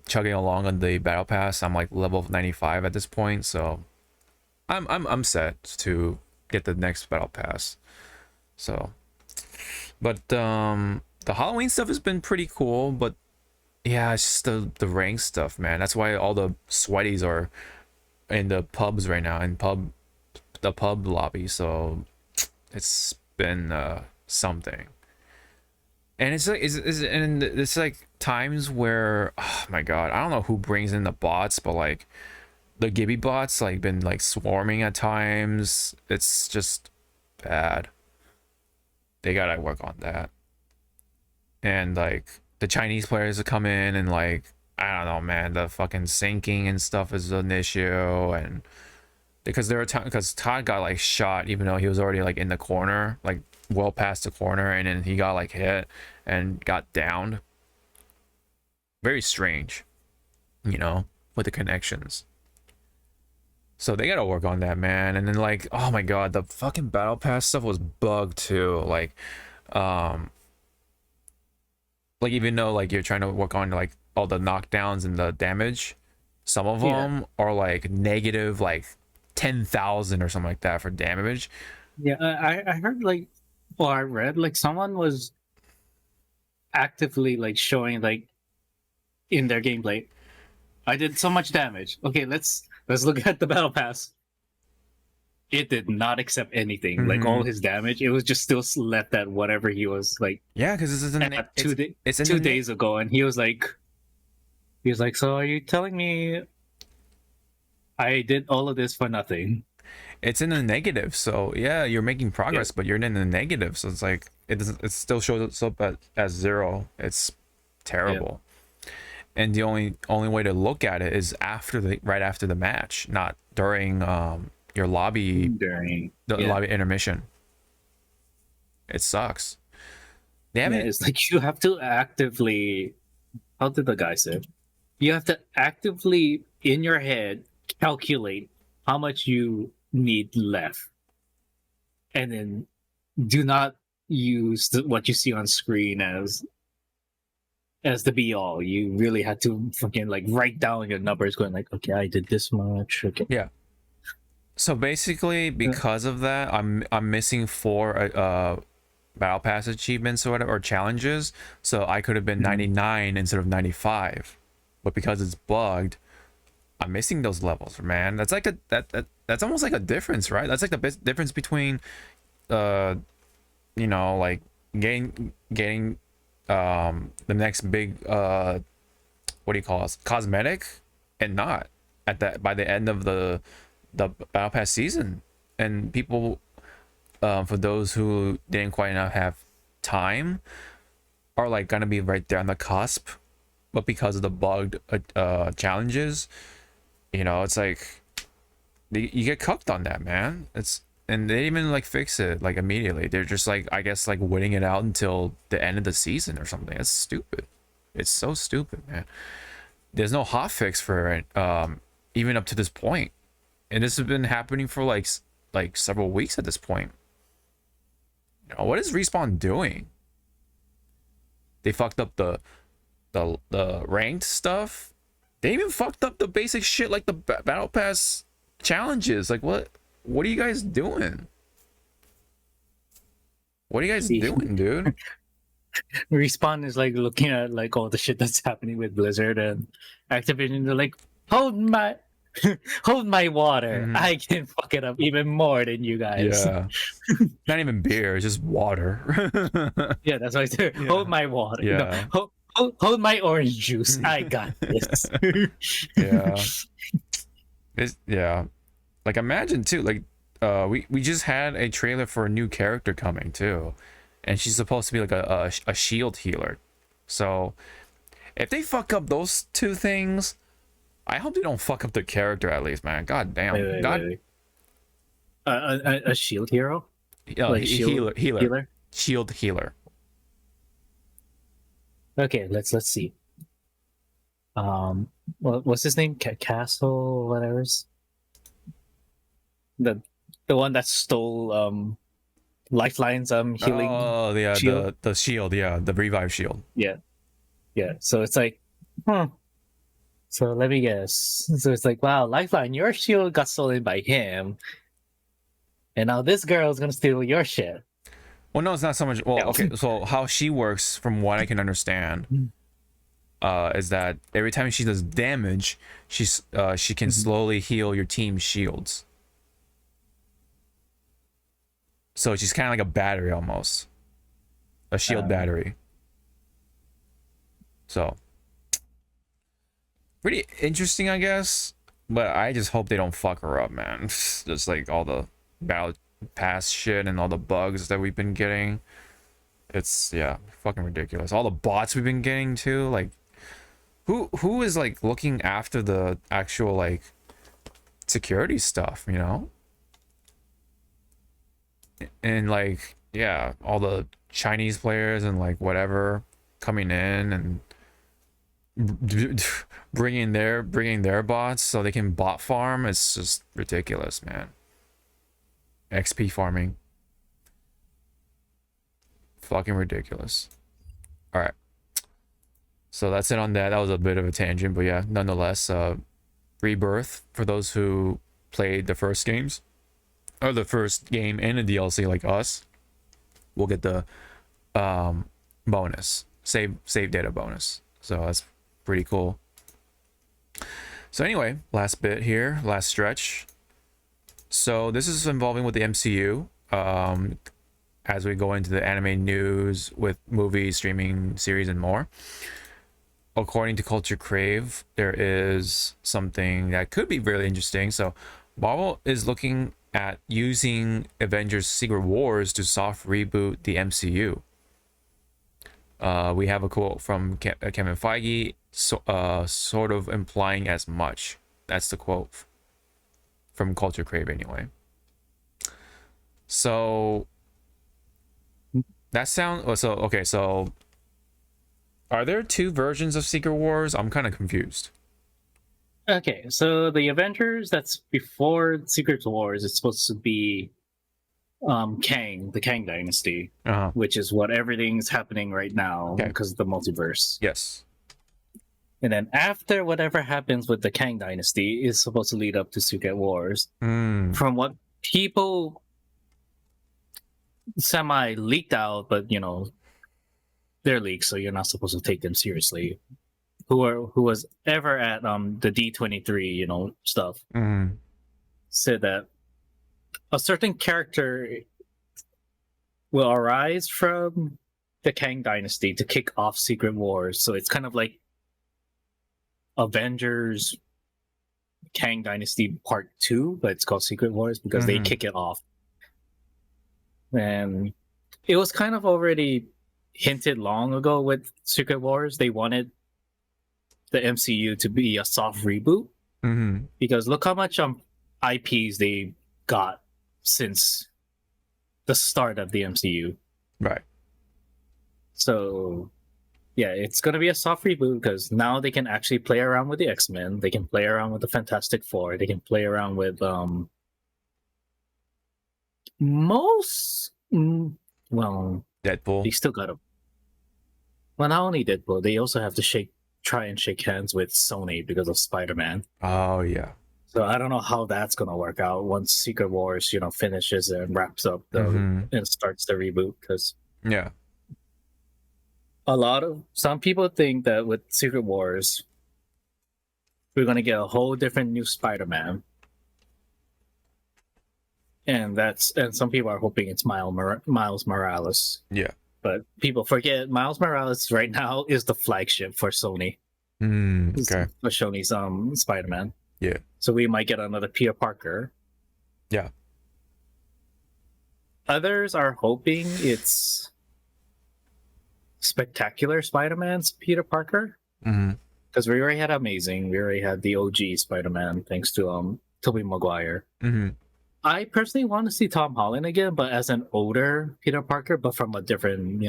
chugging along on the battle pass. I'm like level 95 at this point, so I'm set to get the next battle pass. So, but the Halloween stuff has been pretty cool, but yeah, it's just the rank stuff, man. That's why all the sweaties are in the pubs right now, in the pub lobby. So it's been something, and it's like times where, oh my god, I don't know who brings in the bots, but like the Gibby bots like been like swarming at times. It's just bad. They gotta work on that. And like the Chinese players that come in and like, I don't know, man, the fucking sinking and stuff is an issue. And because Todd got like shot even though he was already like in the corner, like well past the corner, and then he got like hit and got downed. Very strange, you know, with the connections. So they gotta work on that, man. And then like, oh my god, the fucking battle pass stuff was bugged too. Like even though like you're trying to work on like all the knockdowns and the damage, some of them are like negative like 10,000 or something like that for damage. Yeah, I heard like, well, I read like someone was actively like showing like in their gameplay, I did so much damage. Okay, let's look at the battle pass. It did not accept anything. Like all his damage, it was just still left at whatever he was like. Yeah, because it's 2 days ago, and he was like, so are you telling me I did all of this for nothing? It's in the negative, so yeah, you're making progress, but you're in the negative, so it's like it still shows up as 0. It's terrible. And the only way to look at it is right after the match, not during your lobby lobby intermission. It sucks. It's like you have to actively, how did the guy say? You have to actively in your head calculate how much you need left, and then do not use what you see on screen as the be all. You really had to fucking like write down your numbers, going like, okay, I did this much. Okay. Yeah. So basically, because of that, I'm missing 4 battle pass achievements or whatever, or challenges. So I could have been 99 instead of 95, but because it's bugged, I'm missing those levels, man. That's like that's almost like a difference, right? That's like the difference between, you know, like getting the next big what do you call it, cosmetic, and not at that by the end of the battle pass season. And people, for those who didn't quite enough have time, are like gonna be right there on the cusp, but because of the bugged challenges, you know, it's like you get cooked on that, man. And they didn't even like fix it like immediately. They're just like, I guess, like waiting it out until the end of the season or something. It's stupid. It's so stupid, man. There's no hot fix for it, even up to this point, and this has been happening for like several weeks at this point. You know, what is Respawn doing? They fucked up the ranked stuff. They even fucked up the basic shit like the battle pass challenges. Like what are you guys doing? What are you guys doing, dude? Respawn is like looking at like all the shit that's happening with Blizzard and Activision. They're like, hold my water. I can fuck it up even more than you guys. Yeah. Not even beer, it's just water. Yeah, that's what I do. Yeah. Hold my water. Yeah. No, hold my orange juice. I got this. Yeah. Like imagine too, like we just had a trailer for a new character coming too, and she's supposed to be like a shield healer. So if they fuck up those two things, I hope they don't fuck up the character at least, man. God damn. Wait. A shield hero? Like healer? Shield healer. Okay, let's see. What's his name? Castle, whatever's the one that stole Lifeline's healing. Oh yeah, shield. The shield, yeah, the revive shield. Yeah. So it's like, So let me guess. So it's like, wow, Lifeline, your shield got stolen by him, and now this girl is gonna steal your shit. Well, no, it's not so much. Well, okay, so how she works, from what I can understand, is that every time she does damage, she can slowly heal your team's shields. So she's kind of like a battery almost, a shield battery. So pretty interesting, I guess. But I just hope they don't fuck her up, man. Just like all the battle pass shit and all the bugs that we've been getting. It's fucking ridiculous. All the bots we've been getting too. Like, who is like looking after the actual like security stuff, you know? And like, yeah, all the Chinese players and like whatever coming in and bringing their bots so they can bot farm. It's just ridiculous, man. XP farming, fucking ridiculous. All right, so that's it on that. That was a bit of a tangent, but yeah, nonetheless, Rebirth, for those who played the first games or the first game in a DLC like us, will get the bonus save data bonus. So that's pretty cool. So anyway, last bit here, last stretch. So this is involving with the MCU, as we go into the anime news with movies, streaming series, and more. According to Culture Crave, there is something that could be really interesting. So Marvel is looking at using Avengers Secret Wars to soft reboot the MCU. We have a quote from Kevin Feige, sort of implying as much. That's the quote from Culture Crave anyway. So that sounds okay. So are there two versions of Secret Wars? I'm kind of confused. Okay, so the Avengers that's before Secret Wars is supposed to be Kang, the Kang Dynasty, which is what everything's happening right now because of the multiverse. Yes. And then after whatever happens with the Kang Dynasty is supposed to lead up to Secret Wars. From what people semi leaked out, but you know, they're leaks, so you're not supposed to take them seriously. Who was ever at the D23, you know, stuff, said that a certain character will arise from the Kang Dynasty to kick off Secret Wars. So it's kind of like Avengers Kang Dynasty Part 2, but it's called Secret Wars because they kick it off. And it was kind of already hinted long ago with Secret Wars. They wanted the MCU to be a soft reboot because look how much IPs they got since the start of the MCU. Right. So yeah, it's gonna be a soft reboot because now they can actually play around with the X-Men. They can play around with the Fantastic Four. They can play around with well, Deadpool. they still gotta. Well, not only Deadpool, they also have to try and shake hands with Sony because of Spider-Man. Oh yeah. So I don't know how that's gonna work out once Secret Wars, finishes and wraps up and starts the reboot. Because some people think that with Secret Wars, we're gonna get a whole different new Spider-Man, and some people are hoping it's Miles Morales. Yeah. But people forget Miles Morales right now is the flagship for Sony. Okay. For Sony's Spider-Man. Yeah. So we might get another Peter Parker. Yeah. Others are hoping it's Spectacular Spider-Man's Peter Parker. Because we already had Amazing. We already had the OG Spider-Man thanks to Tobey Maguire. I personally want to see Tom Holland again, but as an older Peter Parker, but from a different,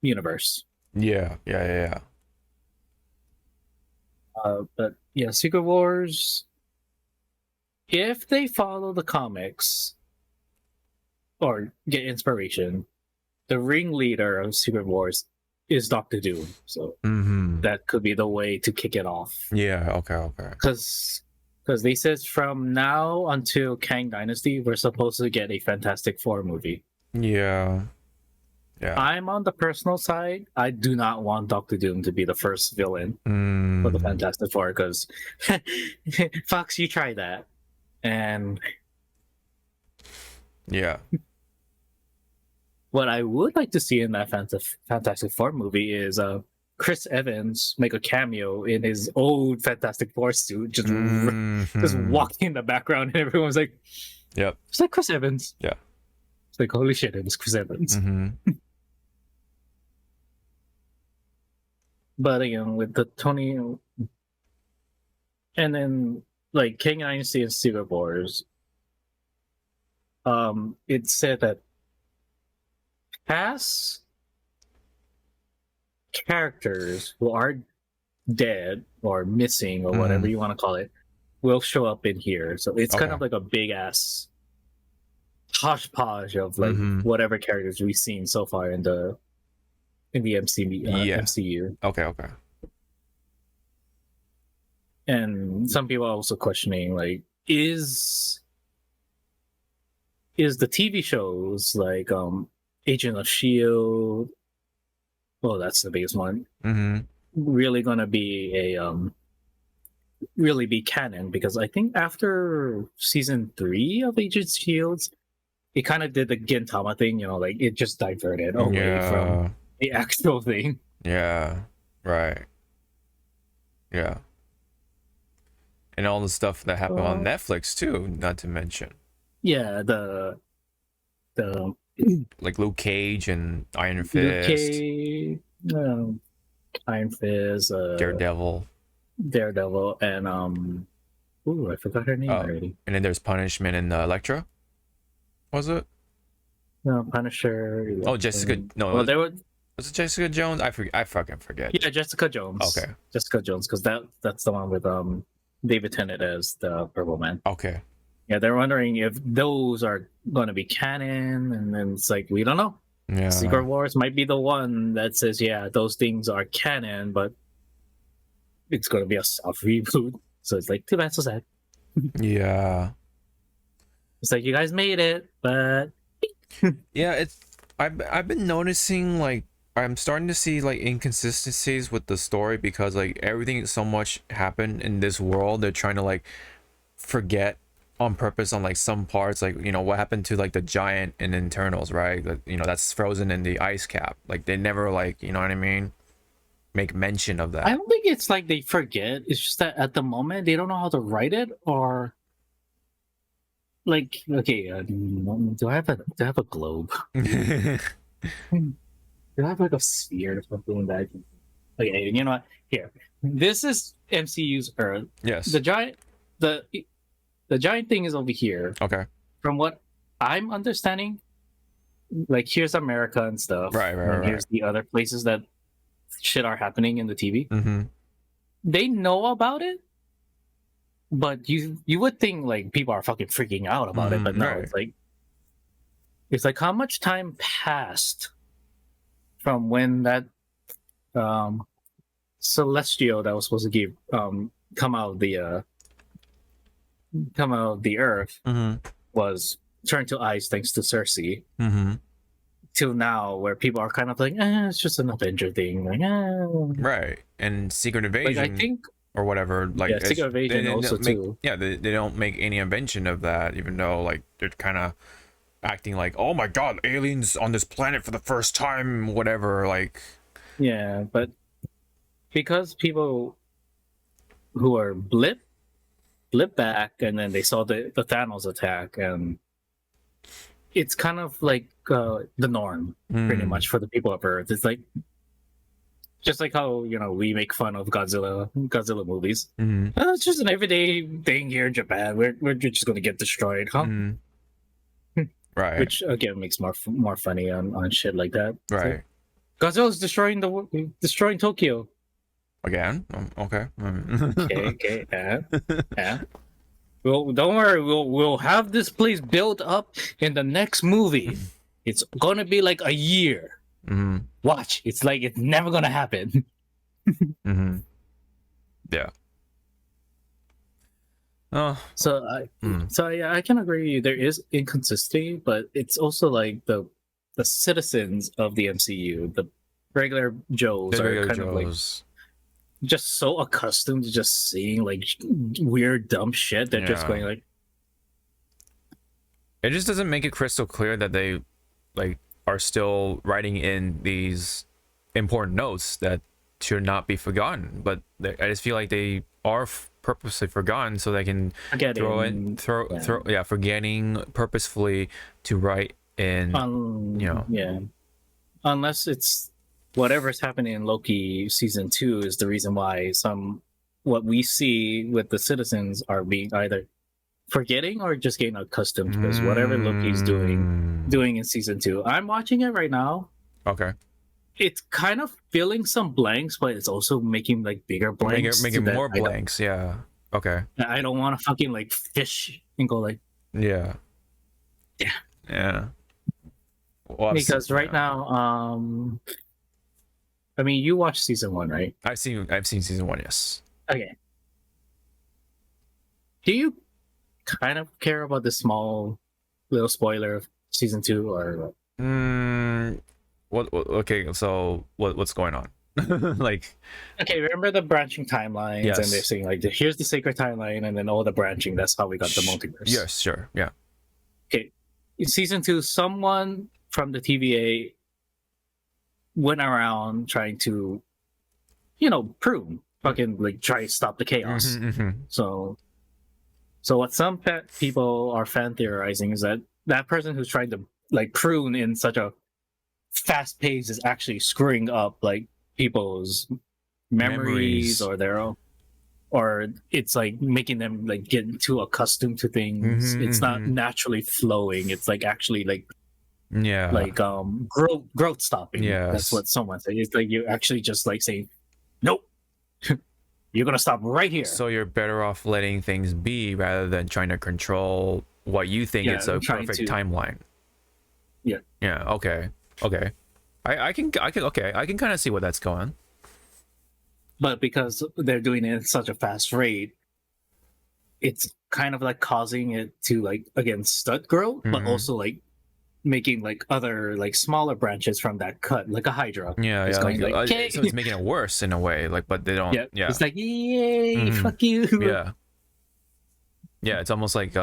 universe. Yeah. But yeah, Secret Wars, if they follow the comics or get inspiration, the ringleader of Secret Wars is Doctor Doom. So that could be the way to kick it off. Yeah, okay. Because they said from now until Kang Dynasty, we're supposed to get a Fantastic Four movie. Yeah. I'm on the personal side. I do not want Doctor Doom to be the first villain for the Fantastic Four because Fox, you try that, and what I would like to see in that Fantastic Four movie is Chris Evans make a cameo in his old Fantastic Four suit, just walking in the background, and everyone's like, "Yep, it's like Chris Evans." Yeah, it's like holy shit, it was Chris Evans. But again, with the Tony, and then like King Dynasty and Secret Wars, it said that past characters who are dead or missing or whatever you want to call it will show up in here. So it's kind of like a big ass hodgepodge of like whatever characters we've seen so far in the MCU. Okay. And some people are also questioning like is the TV shows like Agent of Shield, well, that's the biggest one, really gonna be really be canon? Because I think after season 3 of Agent Shields, it kind of did the Gintama thing, like it just diverted away from the actual thing. Yeah, right. Yeah. And all the stuff that happened on Netflix too, not to mention. Yeah, the like Luke Cage and Iron Fist. Iron Fist, Daredevil, and I forgot her name already. And then there's Punishment and Elektra. Was it? No, Punisher. Oh, Jessica. No, well, there were. Was it Jessica Jones? I fucking forget. Yeah, Jessica Jones. Okay, Jessica Jones, because that's the one with David Tennant as the Purple Man. Okay. Yeah, they're wondering if those are going to be canon, and then it's like we don't know. Yeah. Secret Wars might be the one that says, yeah, those things are canon, but it's going to be a soft reboot. So it's like, too bad, so sad. Yeah. It's like, you guys made it, but yeah, I've been noticing, like, I'm starting to see like inconsistencies with the story because like everything so much happened in this world, they're trying to like forget on purpose on like some parts, like what happened to like the giant in Internals, right? That's frozen in the ice cap. Like they never like, you know what I mean? make mention of that. I don't think it's like they forget. It's just that at the moment they don't know how to write it, or like, okay, do I have a globe? Do I have like a sphere or something that I can... Okay, you know what? Here, this is MCU's Earth. Yes. The giant thing is over here. Okay. From what I'm understanding, like here's America and stuff. Right. And here's the other places that shit are happening in the TV. Mm-hmm. They know about it, but you would think like people are fucking freaking out about it, but no, right. it's like how much time passed from when that celestial that was supposed to give come out of the earth was turned to ice thanks to Cersei. Till now, where people are kind of like, it's just an Avenger thing, like, right. And Secret Invasion, like, I think, or whatever, like Secret Invasion also too. Yeah, they don't make any invention of that, even though like they're kind of acting like, oh my god, aliens on this planet for the first time, whatever, like. Yeah, but because people who are blip back, and then they saw the Thanos attack, and it's kind of like the norm, pretty much, for the people of Earth. It's like, just like how, you know, we make fun of Godzilla movies. It's just an everyday thing here in Japan. We're just going to get destroyed, huh? Right. Which again makes more funny on shit like that. Right. So, Godzilla's destroying Tokyo. Again? Okay. Okay. Yeah. Well, don't worry. We'll have this place built up in the next movie. It's gonna be like a year. Watch. It's like it's never gonna happen. Yeah. Oh. So I can agree. There is inconsistency, but it's also like the citizens of the MCU, the regular Joes, are kind of like just so accustomed to just seeing like weird dumb shit. They're just going like, it just doesn't make it crystal clear that they like are still writing in these important notes that should not be forgotten, but I just feel like they are purposely forgotten so they can forgetting purposefully to write in, unless it's whatever's happening in Loki season 2 is the reason why what we see with the citizens are being either forgetting or just getting accustomed, because whatever Loki's doing in season 2, I'm watching it right now. Okay. It's kind of filling some blanks, but it's also making like bigger blanks. Making more blanks, yeah. Okay. I don't want to fucking like fish and go like, yeah. Well, because right now, I mean, you watched season 1, right? I've seen season 1, yes. Okay. Do you kind of care about the small little spoiler of season 2, or what? Okay, so what's going on? Like, okay, remember the branching timelines? Yes. And they're saying like, here's the sacred timeline, and then all the branching. That's how we got the multiverse. Yes, sure, yeah. Okay, in season 2, someone from the TVA went around trying to, prune, fucking like try to stop the chaos. So what some people are fan theorizing is that person who's trying to like prune in such a fast pace is actually screwing up like people's memories or their own, or it's like making them like get too accustomed to things. It's not naturally flowing. It's like actually like growth stopping. Yeah, that's what someone said. It's like you're actually just like saying, nope. You're gonna stop right here. So you're better off letting things be rather than trying to control what you think is a perfect timeline. Yeah. Okay. I can kind of see where that's going. But because they're doing it at such a fast rate, it's kind of like causing it to like again stud growth, but also like making like other like smaller branches from that cut, like a hydra. It's going like, so it's making it worse in a way, like, but they don't. Yeah, it's like, yay, fuck you. It's almost like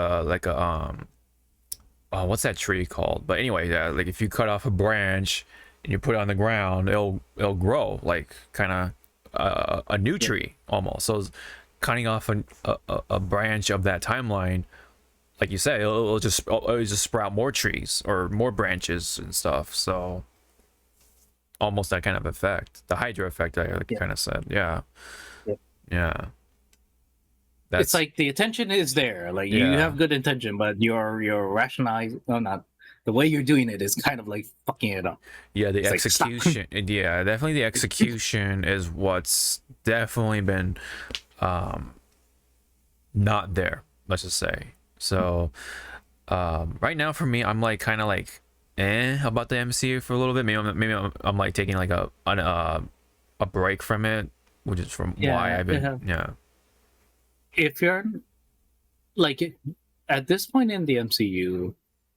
what's that tree called? But anyway, like if you cut off a branch and you put it on the ground, it'll grow like kind of a new tree almost. So it's cutting off a branch of that timeline, like you say, it'll just sprout more trees or more branches and stuff. So almost that kind of effect, the Hydra effect, I kind of said. Yeah. It's like the intention is there, like you have good intention, but your rationalize, not the way you're doing it is kind of like fucking it up. Yeah, the execution. Yeah, definitely the execution is what's definitely been not there, let's just say. So right now for me, I'm like kind of like about the MCU for a little bit. Maybe I'm like taking like a break from it, which is from why I've been If you're like at this point in the MCU,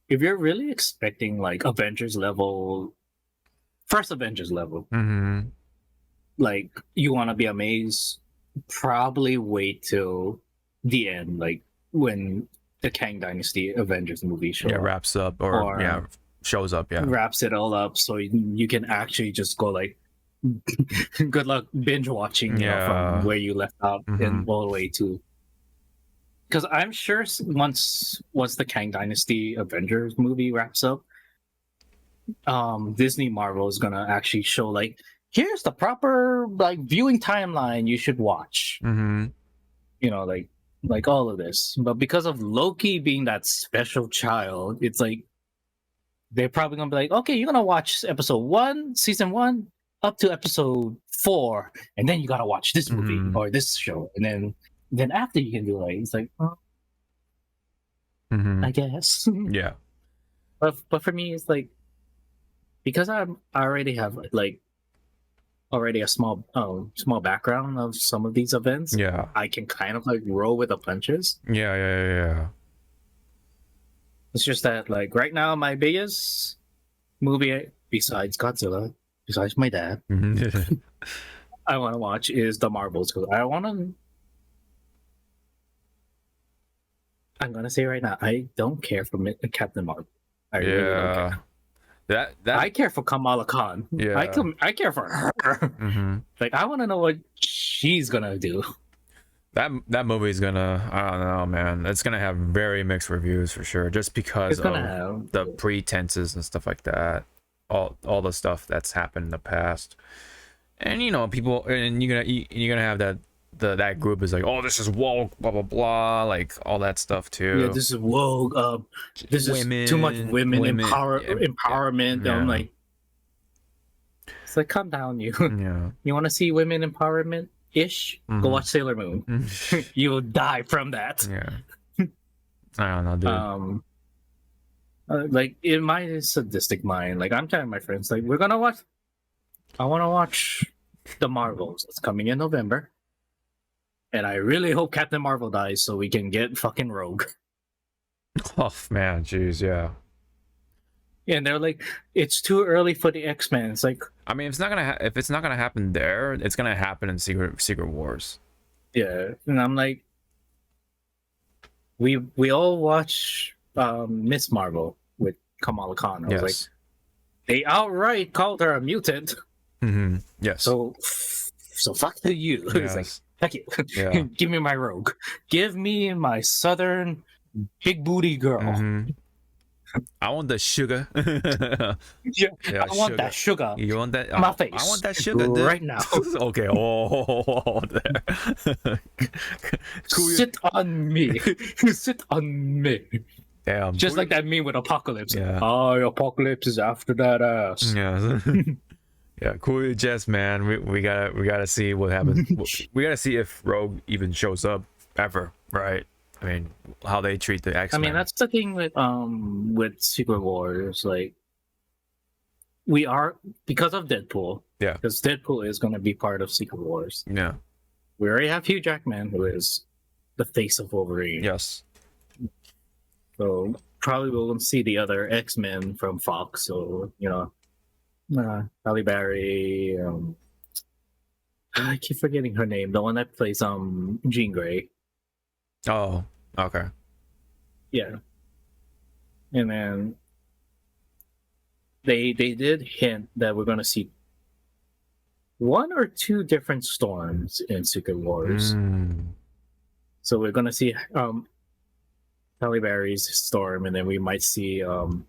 if you're really expecting like Avengers level, first Avengers level, like you want to be amazed, probably wait till the end, like when the Kang Dynasty Avengers movie wraps up or shows up, wraps it all up, so you can actually just go like, good luck binge watching, you know, from where you left off and all the way to. Because I'm sure once the Kang Dynasty Avengers movie wraps up, Disney Marvel is gonna actually show like, here's the proper like viewing timeline you should watch. You know, like all of this. But because of Loki being that special child, it's like they're probably gonna be like, okay, you're gonna watch episode 1, season 1, up to episode 4, and then you gotta watch this movie or this show, and then after you can do like, it's like, oh, I guess. But for me, it's like, because I already have like a small background of some of these events. I can kind of like roll with the punches. It's just that like right now my biggest movie besides Godzilla, besides my dad, I want to watch is the Marvels, because I'm gonna say right now, I don't care for Captain Marvel. I really don't care. That I care for Kamala Khan. I care for her. Like I want to know what she's gonna do. That movie's gonna, I don't know, man. It's gonna have very mixed reviews for sure, just because of the pretenses and stuff like that. All the stuff that's happened in the past, and you know, people, and you're gonna have that group is like, oh, this is woke, blah blah blah, like all that stuff too. Yeah, this is woke. This is too much women empowerment. I'm like, it's like, calm down, you. You want to see women empowerment ish? Go watch Sailor Moon. You will die from that. I don't know, dude. Like in my sadistic mind, like I'm telling my friends, like I want to watch the Marvels. It's coming in November. And I really hope Captain Marvel dies so we can get fucking Rogue. Oh man, jeez, yeah. And they're like, it's too early for the X-Men. It's like, I mean, if it's not gonna happen there, it's gonna happen in Secret Wars. Yeah, and I'm like, we all watch Miss Marvel with Kamala Khan. I was like, they outright called her a mutant. Yes. So fuck you. It's like, heck you. Give me my Rogue. Give me my southern big booty girl. I want the sugar. I want that sugar. You want that? My face. I want that sugar right now. Okay. There. Sit on me. Sit on me. Damn. Just like that meme with Apocalypse. Apocalypse is after that ass. Yeah, cool Jess, man. We gotta see what happens. We gotta see if Rogue even shows up ever, right? I mean, how they treat the X-Men. I mean, that's the thing with Secret Wars. Like, we are, because of Deadpool. Because Deadpool is going to be part of Secret Wars. We already have Hugh Jackman, who is the face of Wolverine. So probably we'll see the other X-Men from Fox. So, you know, Halle Berry. I keep forgetting her name. The one that plays Jean Grey. Oh, okay. Yeah. And then they did hint that we're gonna see one or two different storms in Secret Wars. So we're gonna see Halle Berry's storm, and then we might see from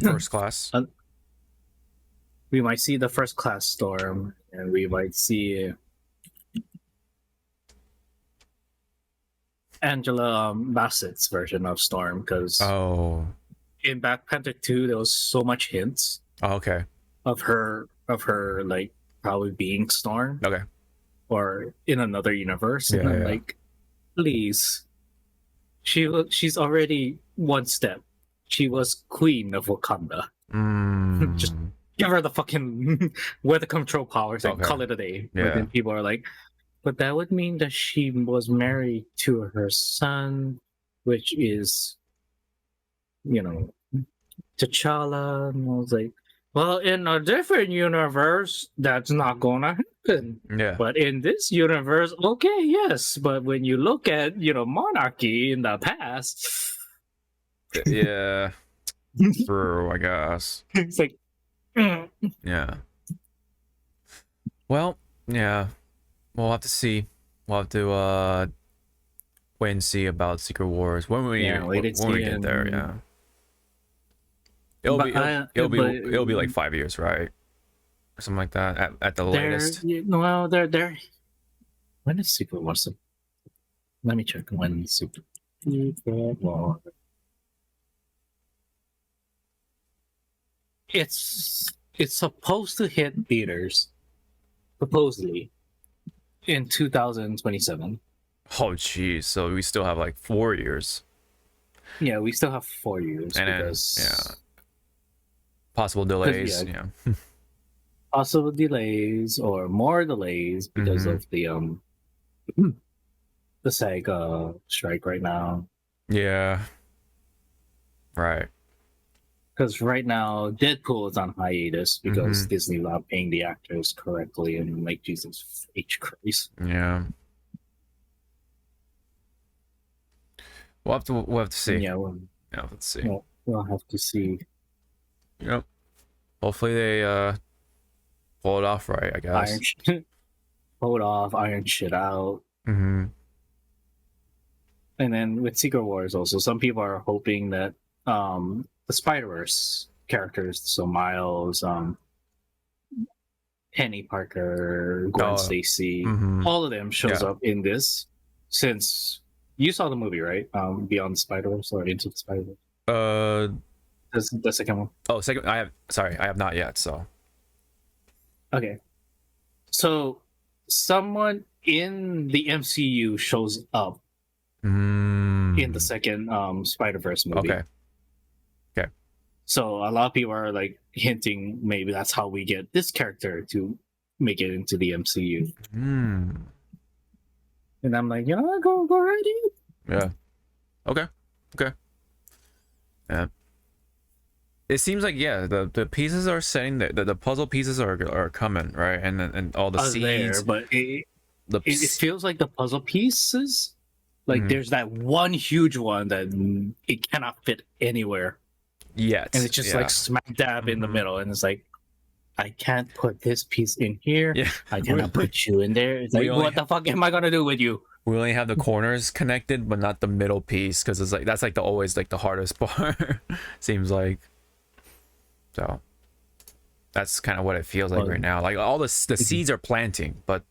First Class. We might see the First Class storm, and we might see Angela Bassett's version of Storm, because in Black Panther 2 there was so much hints of her like probably being Storm, or in another universe, and I'm like, please, she's already one step. She was Queen of Wakanda. Just give her the fucking weather control powers and call it a day. But then people are like, but that would mean that she was married to her son, which is, you know, T'Challa. And I was like, well, in a different universe, that's not gonna happen. Yeah. But in this universe, okay, yes. But when you look at, you know, monarchy in the past, yeah, true, I guess. It's like, yeah. Well, yeah. We'll have to see. We'll have to wait and see about Secret Wars when we get there. Yeah. It'll be like 5 years, right? Or something like that at the latest. Well, they're. When is Secret Wars? Let me check when Secret Wars. It's supposed to hit theaters, supposedly, in 2027. Oh, geez. So we still have like 4 years. Yeah, we still have 4 years. And because, possible delays. Possible delays or more delays because of the SAG strike right now. Yeah. Right. Because right now, Deadpool is on hiatus because Disney not paying the actors correctly, and like Jesus H Christ. Yeah. We'll have to see. Yeah. Let's see. We'll have to see. Yep. Hopefully they pull it off right, I guess. Pull it off, iron shit out. And then with Secret Wars also, some people are hoping that the Spider-Verse characters, so Miles, Penny Parker, Gwen Stacy, all of them shows up in this. Since you saw the movie, right? Beyond the Spider-Verse or Into the Spider-Verse? The second one. Oh, second. I have not yet. So. Okay. So someone in the MCU shows up in the second Spider-Verse movie. Okay. So a lot of people are like hinting maybe that's how we get this character to make it into the MCU. And I'm like, yeah, go right in. Yeah. Okay. Yeah. It seems like the pieces are setting the puzzle pieces are coming, right? And all the scenes there, but it feels like the puzzle pieces, like there's that one huge one that it cannot fit anywhere. Yet. And it's just like smack dab in the middle, and it's like, I can't put this piece in here. Yeah. I cannot put you in there. It's like, what the fuck am I gonna do with you? We only have the corners connected, but not the middle piece, because it's like that's like always the hardest part. Seems like. So that's kind of what it feels like right now. Like all the seeds are planting, but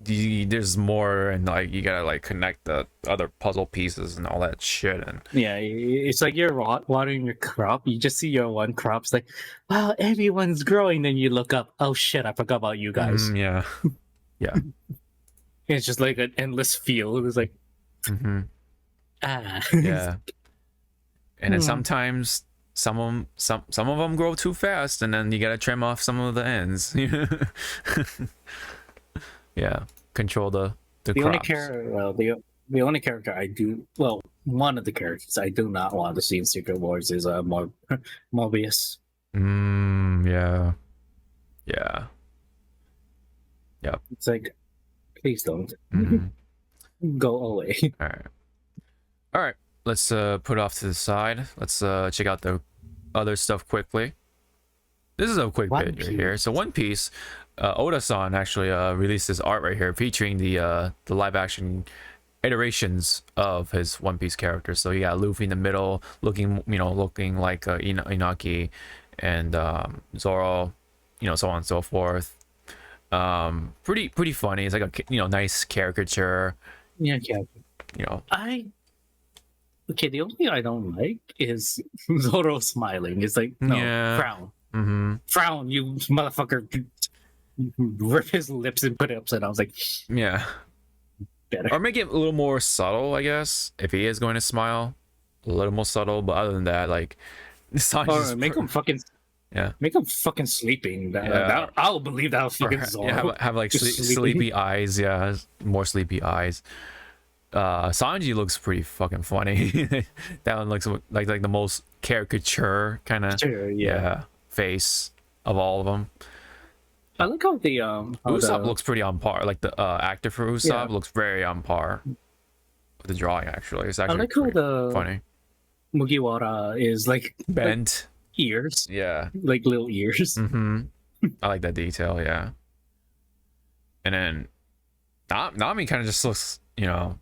there's more, and like you gotta like connect the other puzzle pieces and all that shit. And yeah, it's like you're watering your crop. You just see your one crop's like, wow, everyone's growing. Then you look up, oh shit, I forgot about you guys. Yeah. It's just like an endless field. It's like, yeah. And then sometimes some of them grow too fast, and then you gotta trim off some of the ends. Yeah, control the crops. The only character I do, well, one of the characters I do not want to see in Secret Wars is Mobius. Yeah. Yep. It's like, please don't. Go away. All right. Let's put off to the side. Let's check out the other stuff quickly. this is a quick One picture Piece. here. So One Piece, Oda-san actually released this art right here featuring the live action iterations of his One Piece characters. So you got Luffy in the middle, looking like Inaki, and Zoro, so on and so forth. Pretty funny. It's like a nice caricature. Yeah. The only thing I don't like is Zoro smiling. It's like, no, frown. Frown, you motherfucker. Rip his lips and put it upside down. I was like, yeah. Better. Or make it a little more subtle, I guess, if he is going to smile. A little more subtle, but other than that, like, or make him fucking... Yeah. Make him fucking sleeping. I'll believe that fucking Zoro. Yeah, have like sleepy eyes. Yeah, more sleepy eyes. Sanji looks pretty fucking funny. That one looks like the most caricature kind of face of all of them. I like how the Usopp looks pretty on par. Like the actor for Usopp looks very on par with the drawing. Actually, it's actually I like how the funny. Mugiwara is like bent ears. Yeah, like little ears. I like that detail. Yeah, and then Nami kind of just looks, I don't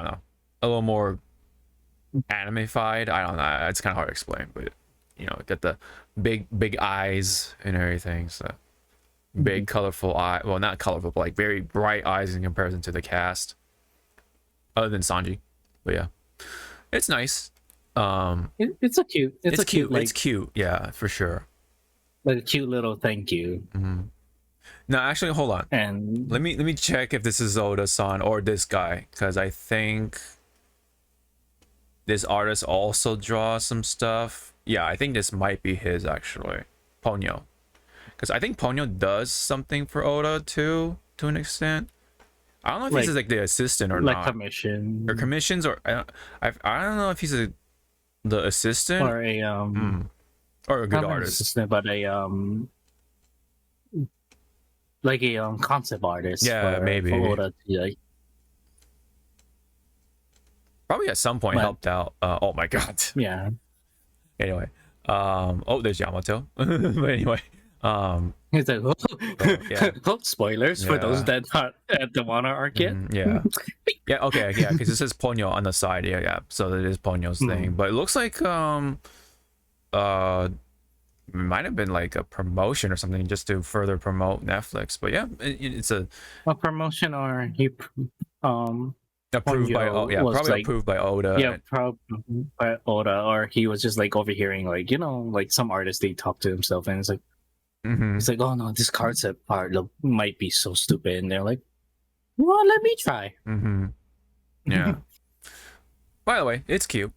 know, a little more anime-fied. I don't know. It's kind of hard to explain, but get the big eyes and everything. So big colorful eye. Well, not colorful, but like very bright eyes in comparison to the cast. Other than Sanji, but yeah, it's nice. It's cute. It's cute. It's cute. Yeah, for sure. Like a cute little thank you. No, actually, hold on. And let me check if this is Oda-san or this guy, because I think this artist also draws some stuff. Yeah, I think this might be his actually, Ponyo, because I think Ponyo does something for Oda too, to an extent. I don't know if he's like the assistant or not. Commission. Or commissions, or I don't know if he's the assistant or a or a good not artist, assistant, but a like a concept artist. Yeah, maybe. For Oda to, like, probably at some point helped out. Oh my god. Yeah. Anyway, there's Yamato. But anyway, it's like spoilers for those that not at the Wano arc yet. Okay, because it says Ponyo on the side. Yeah. So it is Ponyo's thing, but it looks like it might have been like a promotion or something just to further promote Netflix. But yeah, it's a promotion, or he approved by probably approved by Oda. Yeah, probably by Oda, or he was just like overhearing like some artist, they talk to himself and it's like it's like, oh no, this concept art might be so stupid, and they're like, well, let me try. Yeah. By the way, it's cute.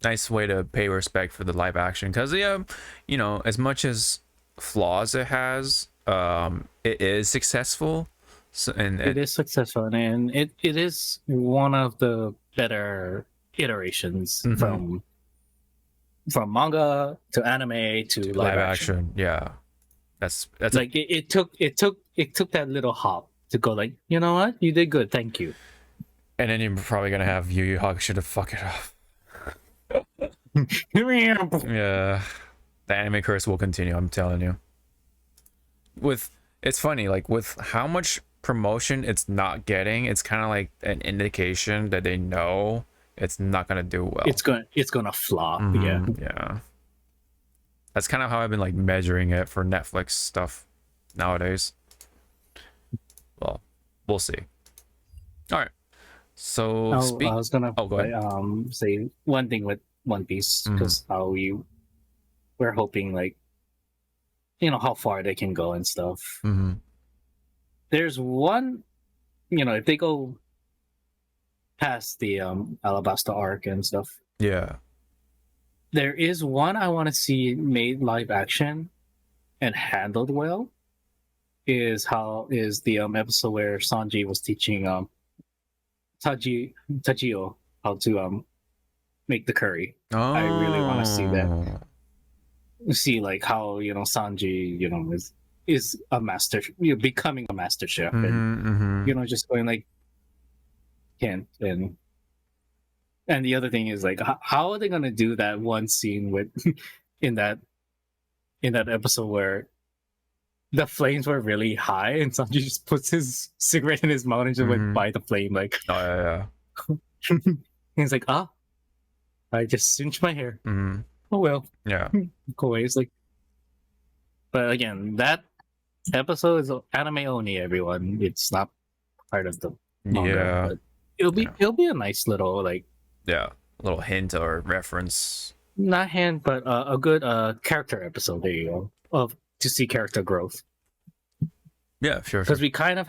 Nice way to pay respect for the live action, because as much as flaws it has, it is successful. So, and it is successful, and it is one of the better iterations from manga to anime to live action. Yeah, that's like it took that little hop to go like, you know what, you did good, thank you. And then you're probably gonna have Yu Yu Hakusho to fuck it up. Yeah, the anime curse will continue, I'm telling you. It's funny, like with how much promotion it's not getting, it's kind of like an indication that they know it's not gonna do well. It's gonna flop. Yeah. That's kind of how I've been like measuring it for Netflix stuff nowadays. Well, we'll see. All right. So I was gonna go ahead. Say one thing with One Piece, because we're hoping like how far they can go and stuff. There's one, if they go past the Alabasta arc and stuff, there is one I want to see made live action and handled well. Is the episode where Sanji was teaching Tajio how to make the curry. I really want to see that. See like how Sanji is a master, becoming a master chef, and just going like can't. And the other thing is like, how are they gonna do that one scene with in that in that episode where the flames were really high and Sanji just puts his cigarette in his mouth and just went by the flame like. Oh yeah. He's like, I just cinched my hair. Mm-hmm. Oh well. Yeah. Go away. It's like, but again, that episode is anime only. Everyone, it's not part of the manga, Yeah. but it'll be a nice little like Yeah. A little hint or reference. not hand, but a good character episode. There you go. Of to see character growth Yeah, sure. because we kind of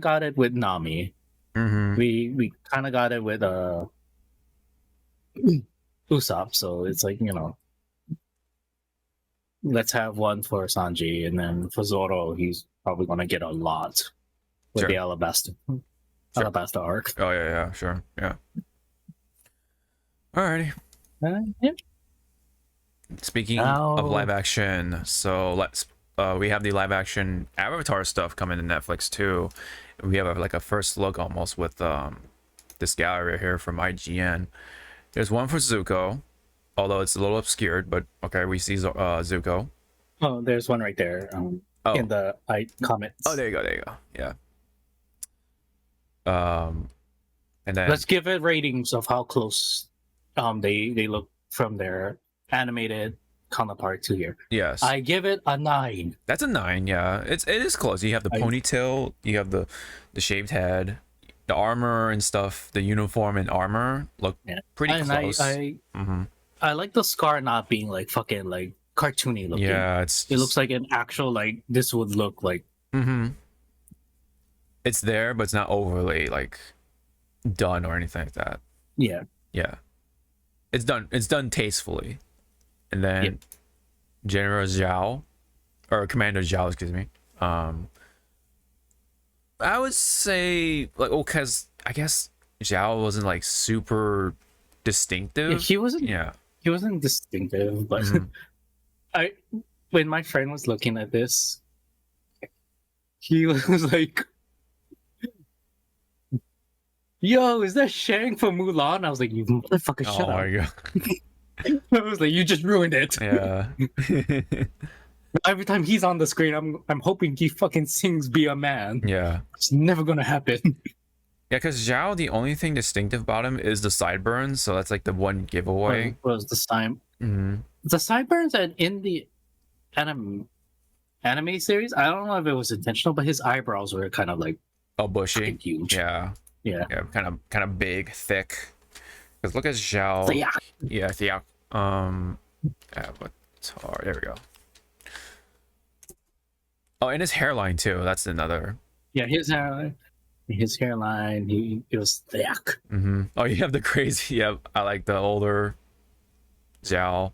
got it with Nami. Mm-hmm. We kind of got it with Usopp. So it's like let's have one for Sanji, and then for Zoro, he's probably gonna get a lot with Sure. the Alabasta arc. Oh yeah, sure. Yeah. Alrighty. Yeah. Speaking of live action, so let's we have the live action Avatar stuff coming to Netflix too. We have like a first look almost with this gallery right here from IGN. There's one for Zuko, although it's a little obscured, but okay, we see Zuko. Oh, there's one right there. In the comments. Oh, there you go. Yeah. And then Let's give it ratings of how close they look from their animated counterpart to here. yes, I give it a 9. that's a 9. Yeah, it is close. You have the ponytail, you have the shaved head, the armor and stuff, the uniform and armor look pretty close. I like the scar not being like fucking like cartoony looking. Yeah, it looks like an actual like this would look like. It's there, but it's not overly like done or anything like that. Yeah. It's done tastefully. And then General Zhao, or Commander Zhao, excuse me. I would say like, because I guess Zhao wasn't like super distinctive. He wasn't. Yeah. He wasn't distinctive, but when my friend was looking at this, he was like, "Yo, is that Shang from Mulan?" I was like, "You motherfucker, shut up!" Oh my god. I was like, "You just ruined it." Yeah. Every time he's on the screen, I'm hoping he fucking sings "Be a Man." Yeah. It's never gonna happen. Yeah, because Zhao, the only thing distinctive about him is the sideburns, so that's like the one giveaway. Was the sideburns and in the anime series? I don't know if it was intentional, but his eyebrows were kind of like bushy. Huge. Yeah, kind of big, thick. Because look at Zhao. Yeah, Avatar. There we go. Oh, and his hairline too. That's another. Yeah, his hairline. It was thick. Oh, you have the crazy. Yeah, I like the older Zhao.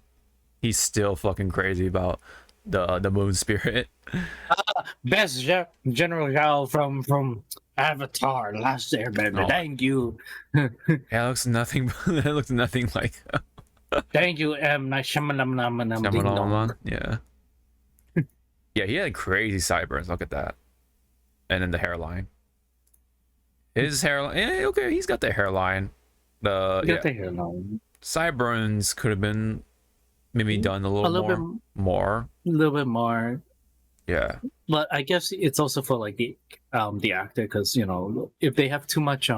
He's still fucking crazy about the moon spirit. Best General Zhao from Avatar, Last Airbender. Oh. Thank you. Yeah, it looks nothing. It looks nothing like. Thank you, M. Night Shyamalan. Ding dong. Yeah. Yeah, he had crazy sideburns. Look at that. And then the hairline. His hairline. Yeah, okay, he's got the hairline. The hairline. Sideburns could have been maybe done a little more. A little bit more. Yeah. But I guess it's also for like the actor, because if they have too much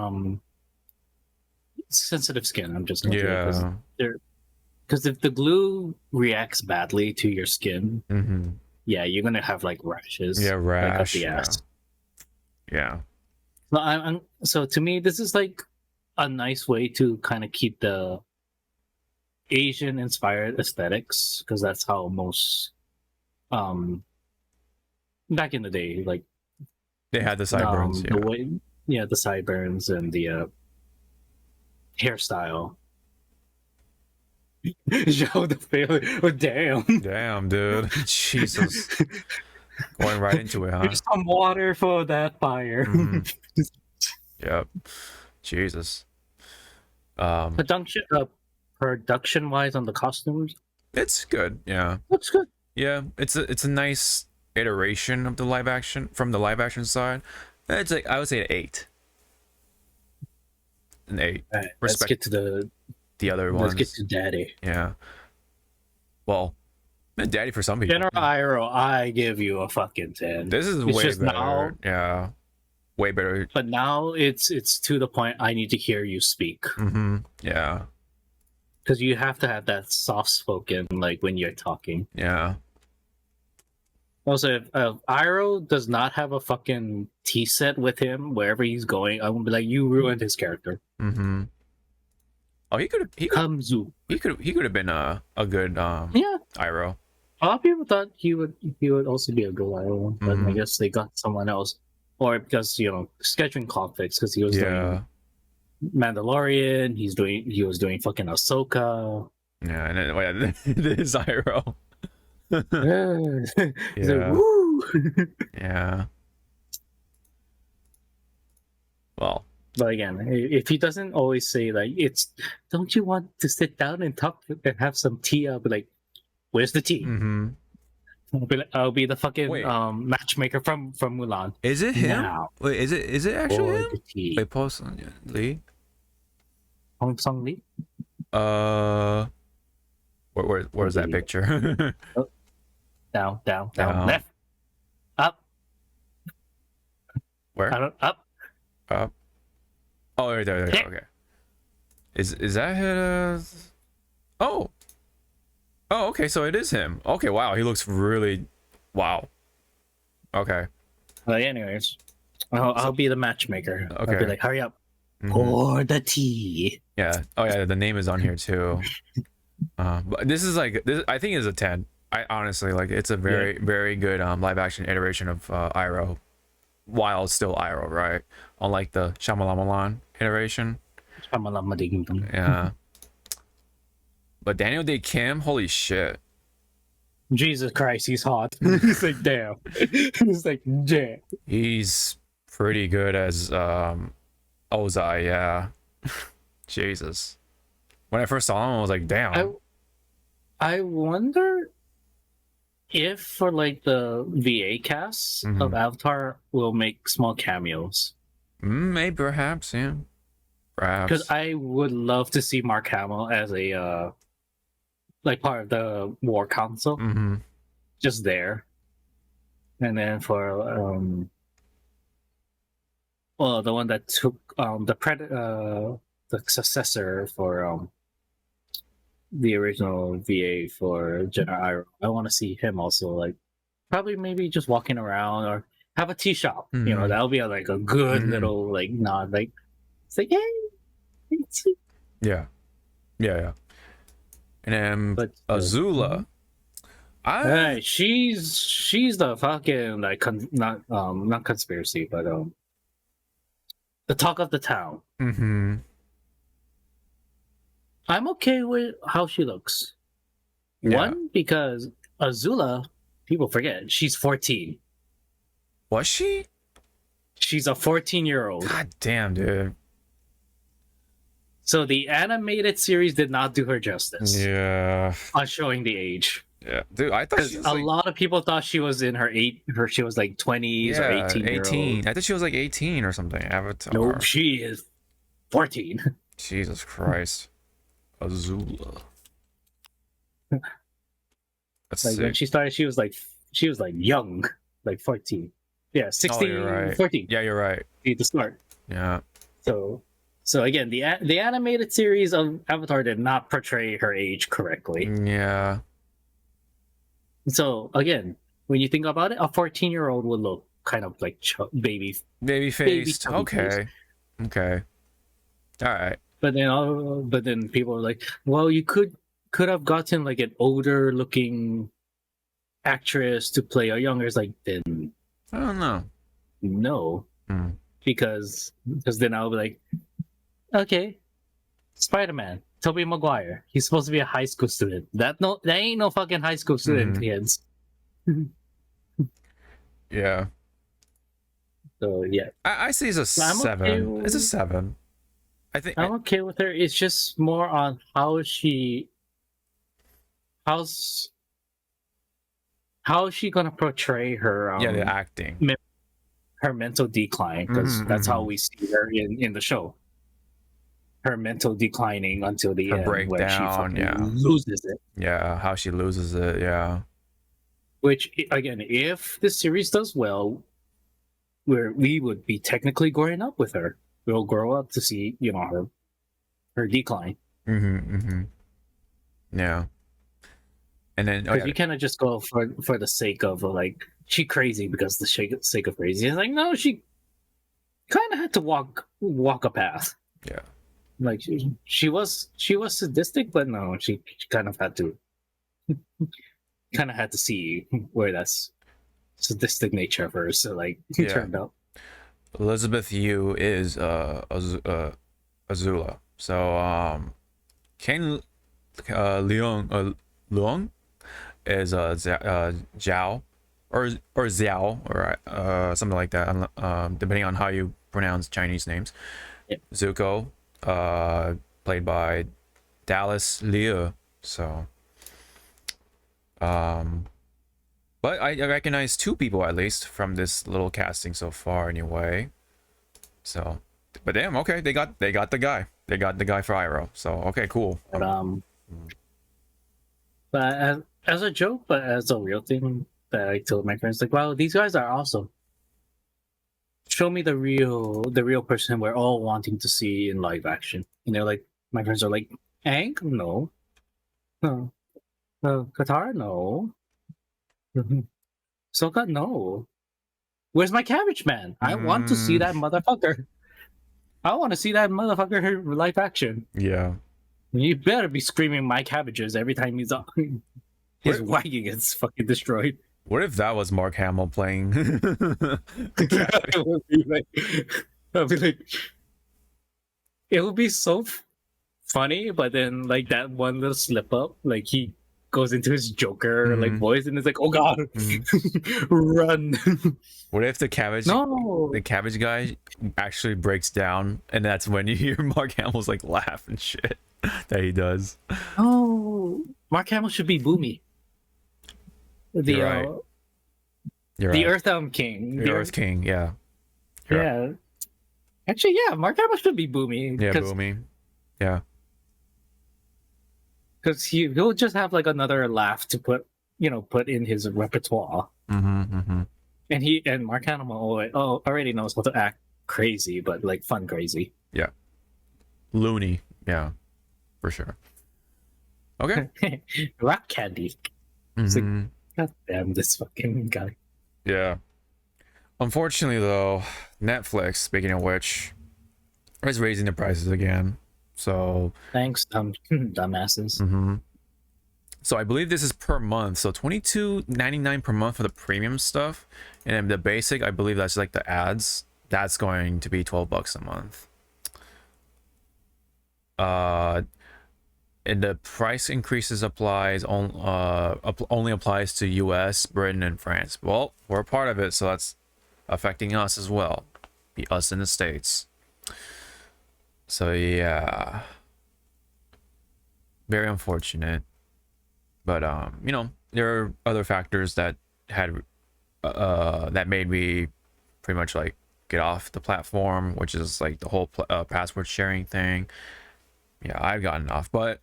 sensitive skin, I'm just gonna because if the glue reacts badly to your skin, yeah, you're gonna have like rashes. Yeah, rash. Like, up the ass. Yeah. So to me, this is like a nice way to kind of keep the Asian inspired aesthetics, because that's how most back in the day, like they had the sideburns. The sideburns and the hairstyle. Zhao the failure. Oh, damn, dude. Jesus. Going right into it, huh? There's some water for that fire. Yep. Jesus. Production wise on the costumes, it's good. Yeah. Looks good. Yeah, it's a nice iteration of the live action from the live action side. It's like, I would say an 8. An 8. Right, let's get to the other ones. Let's get to daddy. Yeah. Well, Daddy for some people. General Iroh, I give you a fucking 10. This is It's way just better. now- Yeah, way better. But now it's to the point I need to hear you speak. Mm-hmm. Yeah, Because you have to have that soft spoken, like when you're talking. yeah. Also, if Iroh does not have a fucking tea set with him wherever he's going, I will be like, you ruined his character. Mm-hmm. Oh, he could have been a good Yeah. Iroh. A lot of people thought he would also be a good Iroh, but I Mhm. guess they got someone else, or because scheduling conflicts, because he was doing Mandalorian, he was doing fucking Ahsoka. Yeah, and then this Iroh. He's Yeah. like, woo! Yeah. Well, But again, if he doesn't always say like, don't you want to sit down and talk and have some tea? I'll be like, where's the tea? mm-hmm. I'll be the fucking Wait. matchmaker from Mulan. Is it him? Now, Wait, is it actually for him? the tea. Wait, post Lee. Hong Song Lee? Where's that picture? Down, Down. left, up. Where? Up. Up. Oh, right there. Yeah. Okay. Is that his? Oh. Oh, okay. So it is him. Okay. Wow. He looks really. Wow. Okay. But anyways, I'll be the matchmaker. I'll Okay. be like, hurry up. Mhm. Pour the tea. Yeah. Oh yeah. The name is on here too. But this is like this. I think is a 10. I honestly like. It's a very very good live action iteration of Iroh, while still Iroh, right? Unlike the Shyamalan iteration. Yeah. But Daniel Day Kim, holy shit. Jesus Christ, he's hot. He's like, damn. He's like, damn. He's pretty good as Ozai, yeah. Jesus. When I first saw him, I was like, damn. I wonder if for like the VA casts of Avatar will make small cameos. Maybe, perhaps, yeah. Perhaps. Because I would love to see Mark Hamill as a like part of the War Council, Mm-hmm. just there. And then for well, the one that took the successor for the original VA for General Iroh, I want to see him also, like probably maybe just walking around or have a tea shop. You know, that'll be like a good little like nod, like it's like, hey, it's Yeah. And then But, Azula. Hey, she's the fucking like not conspiracy, but the talk of the town. Mm-hmm. I'm okay with how she looks. Yeah. One, because Azula, people forget she's 14. Was she? She's a 14-year-old. God damn, dude. So the animated series did not do her justice Yeah. on showing the age. Yeah. Dude, I thought Because she was a like, lot of people thought she was in she was like 20s or 18. 18. I thought she was like 18 or something. Avatar. Nope, she is 14. Jesus Christ. Azula. That's Like when sick. she started, she was like young, like 14. Yeah, 16, you're right. 14. Yeah, you're right. At the start. Yeah. So again, the animated series of Avatar did not portray her age correctly. Yeah. So again, when you think about it, a 14-year-old would look kind of like baby. Baby faced. chubby Okay. face. Okay. All right. But then people are like, well, you could have gotten like an older looking actress to play a younger. It's like, then I don't know. no, Hmm. because then I'll be like, okay, Spider-Man, Tobey Maguire. He's supposed to be a high school student. That ain't no fucking high school student, kids. Yeah. So yeah, I see it's a I'm 7. okay with- It's a 7. I think. I'm okay with her. It's just more on how is she gonna portray her yeah, the acting. her mental decline, because Mhm, that's how mhm. we see her in the show. her mental declining until the Her end, where she breakdown, fucking yeah. loses it. Yeah, how she loses it, yeah. Which, again, if the series does well, where we would be technically growing up with her, we'll grow up to see, you know, her decline. Yeah. And then Because you cannot just go for the sake of like she crazy because the sake of crazy. It's like, no, she kind of had to walk a path. Yeah. Like she was sadistic, but no, she kind of had to see where that's sadistic nature of hers. So like it turned out. Elizabeth Yu is Azula. So King Leung is Zhao or Xiao or something like that, depending on how you pronounce Chinese names. Yep. Zuko, played by Dallas Liu. So but I recognize 2 people at least from this little casting so far anyway. So but damn, okay, they got the guy. They got the guy for Iroh. So okay, cool. But as a joke, but as a real thing that I told my friends, like, wow, these guys are awesome. Show me the real person we're all wanting to see in live action. And they're like, my friends are like, Aang? No. Katara? No. Sokka? No. Where's my Cabbage Man? I want to see that motherfucker. I want to see that motherfucker in live action. Yeah. You better be screaming my cabbages every time he's on. His wagon gets fucking destroyed. What if that was Mark Hamill playing? It would be so funny, but then like that one little slip up, like he goes into his Joker like voice, and it's like, oh god, run! What if the cabbage guy actually breaks down, and that's when you hear Mark Hamill's like laugh and shit that he does? Oh, Mark Hamill should be Boomy. You're right. The Earth King. The Earth King, yeah. Yeah. Actually, yeah, Mark Hamill should be Boomy. Yeah, Boomy. Yeah. Because he'll just have like another laugh to put in his repertoire. And Mark Hamill already knows how to act crazy, but like fun crazy. Yeah. Loony. Yeah. For sure. Okay. Rock candy. It's like, god damn this fucking guy. Yeah. Unfortunately, though, Netflix, speaking of which, is raising the prices again. So thanks, dumbasses. So I believe this is per month. So $22.99 per month for the premium stuff, and then the basic, I believe that's like the ads. That's going to be $12 a month. And the price increases only applies to US, Britain, and France. Well, we're a part of it, so that's affecting us as well. Be us in the States. So yeah, very unfortunate. But there are other factors that had that made me pretty much like get off the platform, which is like the whole password sharing thing. Yeah, I've gotten off, but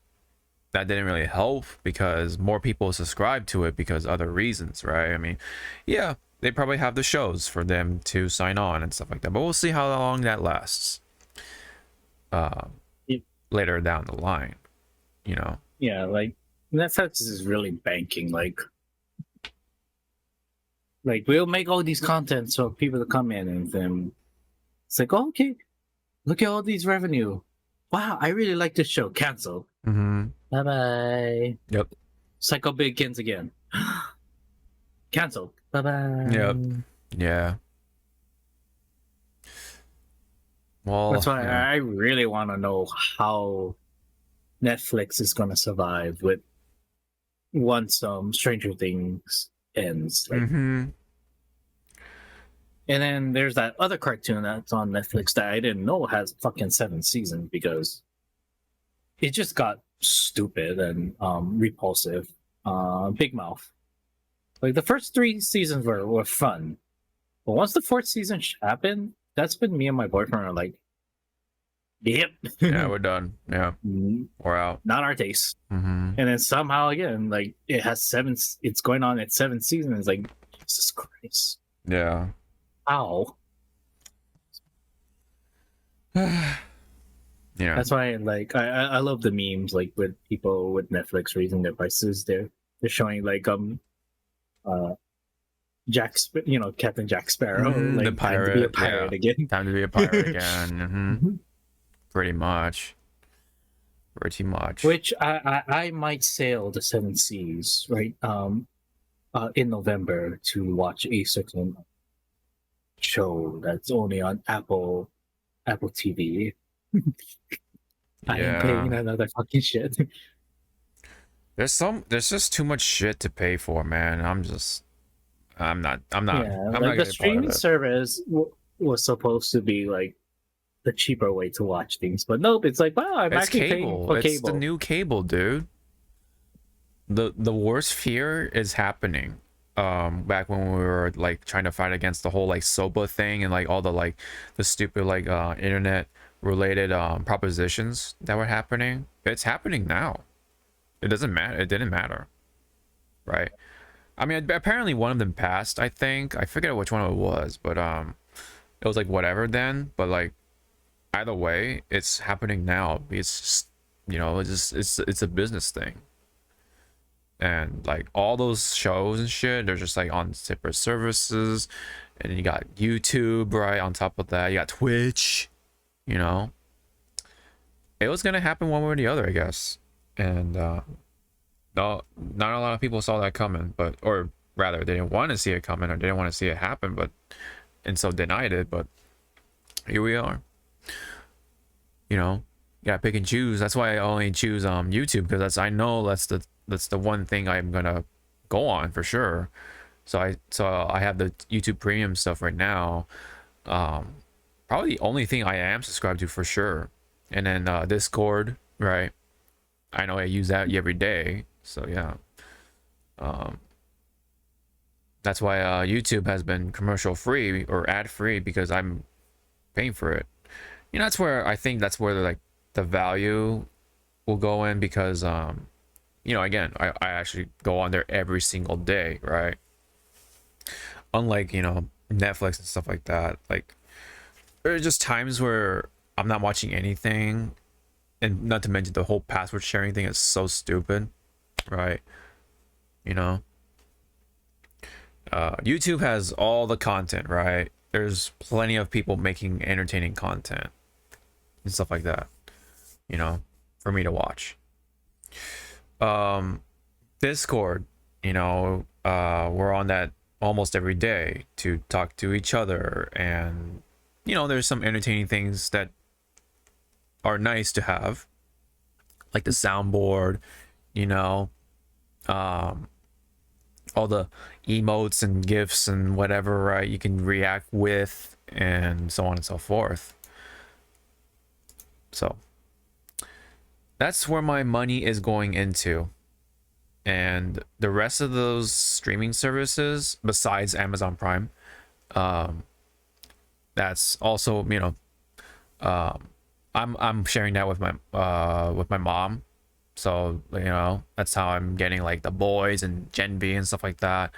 that didn't really help because more people subscribe to it because other reasons, right? I mean, yeah, they probably have the shows for them to sign on and stuff like that, but we'll see how long that lasts later down the line, Yeah, like Netflix is really banking like we'll make all these content so people to come in, and then it's like, oh, okay, look at all these revenue. Wow, I really like this show. Cancel. Bye bye. Yep. Psycho begins again. Cancel. Bye bye. Yep. Yeah. Well, that's why I really want to know how Netflix is gonna survive with once Stranger Things ends. And then there's that other cartoon that's on Netflix that I didn't know has fucking 7 seasons because it just got stupid and repulsive. Big Mouth. Like the first 3 seasons were fun, but once the 4th season happened, that's when me and my boyfriend are like, Yep. Yeah, we're done. Yeah, we're out. Not our taste. Mm-hmm. And then somehow again, like it has it's going on at 7 seasons. Like, Jesus Christ. Yeah. How? Yeah. That's why like I love the memes like with people with Netflix raising their prices. They're showing like Captain Jack Sparrow, like the pirate, time to be a pirate again. Time to be a pirate again. Pretty much. Which I might sail the 7 seas right in November to watch a certain show that's only on Apple TV. I am paying another fucking shit. There's just too much shit to pay for, man. I'm not like the streaming service was supposed to be like the cheaper way to watch things, but nope, it's like, wow, I'm actually paying for cable. It's the new cable, dude. The worst fear is happening. Back when we were like trying to fight against the whole like SOPA thing and like all the like the stupid like internet related propositions that were happening. It's happening now. It doesn't matter. It didn't matter, right? I mean, apparently one of them passed. I think I forget which one it was, but it was like whatever then. But like either way, it's happening now. It's just, it's a business thing. And like all those shows and shit, they're just like on separate services. And then you got YouTube, right? On top of that, you got Twitch. It was gonna happen one way or the other, I guess. And no, not a lot of people saw that coming, or rather, they didn't want to see it coming, or they didn't want to see it happen, and so denied it. But here we are. You gotta pick and choose. That's why I only choose YouTube, because I know that's the one thing I'm gonna go on for sure. So I have the YouTube Premium stuff right now. Probably the only thing I am subscribed to for sure. And then Discord, right? I know I use that every day. So yeah. That's why YouTube has been commercial free or ad free, because I'm paying for it. That's where I think like the value will go in, because again, I actually go on there every single day, right? Unlike Netflix and stuff like that. Like there's just times where I'm not watching anything, and not to mention the whole password sharing thing is so stupid, right? YouTube has all the content, right? There's plenty of people making entertaining content and stuff like that, for me to watch. Discord, we're on that almost every day to talk to each other, and there's some entertaining things that are nice to have, like the soundboard, all the emotes and gifs and whatever, right? You can react with, and so on and so forth. So that's where my money is going into. And the rest of those streaming services, besides Amazon Prime, that's also, I'm sharing that with my mom. So that's how I'm getting like The Boys and Gen V and stuff like that.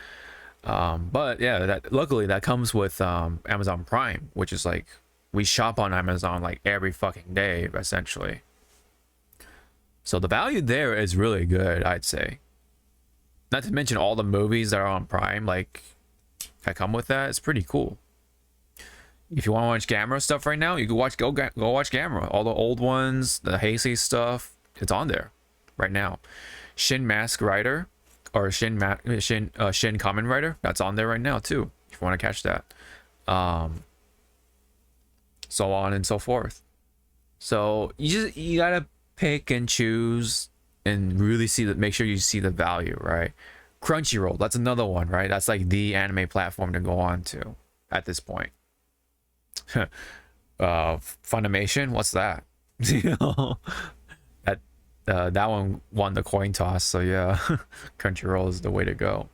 But yeah, that luckily that comes with Amazon Prime, which is like we shop on Amazon like every fucking day essentially. So the value there is really good, I'd say. Not to mention all the movies that are on Prime, like that come with that. It's pretty cool. If you want to watch Gamera stuff right now, you can watch go watch Gamera. All the old ones, the Heisei stuff, it's on there right now. Shin Mask Rider or Shin Kamen Rider, that's on there right now too. If you want to catch that, so on and so forth. So you gotta pick and choose and really make sure you see the value, right? Crunchyroll, that's another one, right? That's like the anime platform to go on to at this point. Funimation, what's that? That one won the coin toss, so yeah. Crunchyroll is the way to go.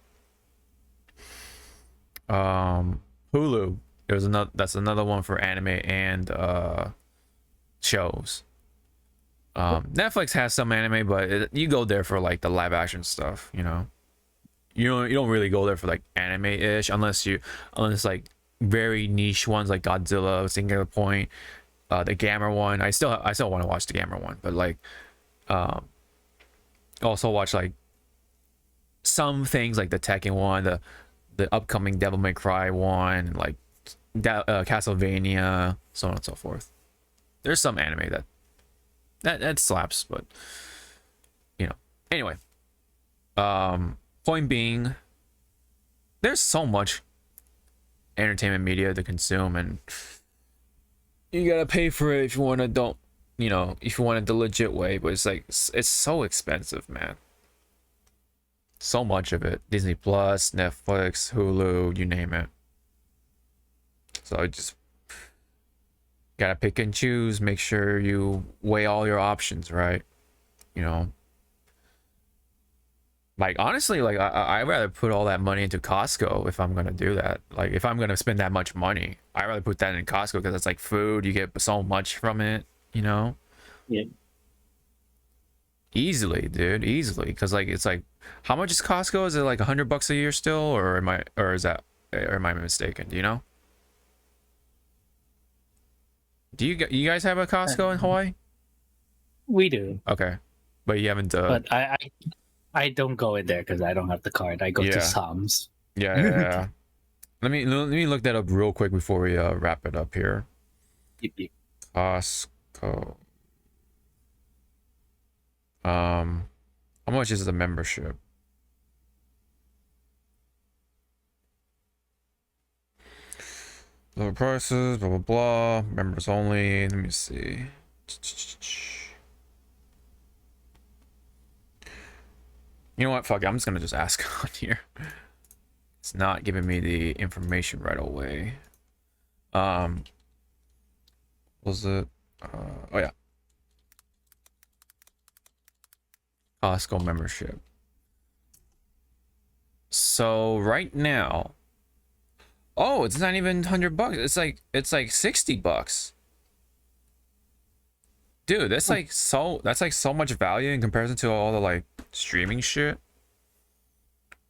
Hulu, that's another one for anime and shows. Netflix has some anime, but you go there for like the live action stuff, you know. You don't really go there for like anime-ish unless like very niche ones like Godzilla, Singular Point, the Gamma one. I still want to watch the Gamma one, but like also watch like some things like the Tekken one, the upcoming Devil May Cry one, like Castlevania, so on and so forth. There's some anime that slaps, but you know. Anyway, point being, there's so much entertainment media to consume, and you gotta pay for it if you want to. If you want it the legit way, but it's like it's so expensive, man. So much of it. Disney Plus, Netflix, Hulu, you name it. So I just gotta pick and choose, make sure you weigh all your options, right? You know, like honestly, like I'd rather put all that money into Costco if I'm gonna do that. Like if I'm gonna spend that much money, I'd rather put that in Costco because it's like food, you get so much from it, you know. Yeah. Easily, dude, easily. Because like it's like, how much is Costco? Is it like $100 a year still, or am I mistaken? Do you know? Do you guys have a Costco in Hawaii? We do. Okay, but you haven't. But I don't go in there because I don't have the card. I go to Sam's. Yeah. Let me look that up real quick before we wrap it up here. Costco. How much is the membership? Lower prices, blah blah blah. Members only. Let me see. You know what? Fuck it. I'm just gonna just ask on here. It's not giving me the information right away. Was it? Oh yeah. Costco membership. So right now, oh, it's not even $100. It's like $60. Dude, that's like so much value in comparison to all the like streaming shit.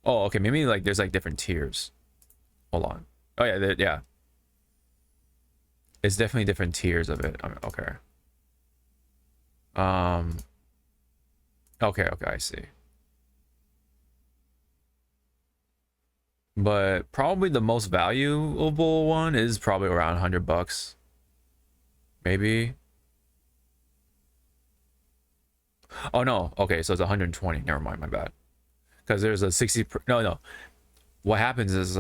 Oh, okay, maybe like there's like different tiers. Hold on. Oh yeah, yeah. It's definitely different tiers of it. Okay. Okay, I see. But probably the most valuable one is probably around $100. Maybe. Oh no, okay, so it's 120. Never mind, my bad. Because there's a 60 no. What happens is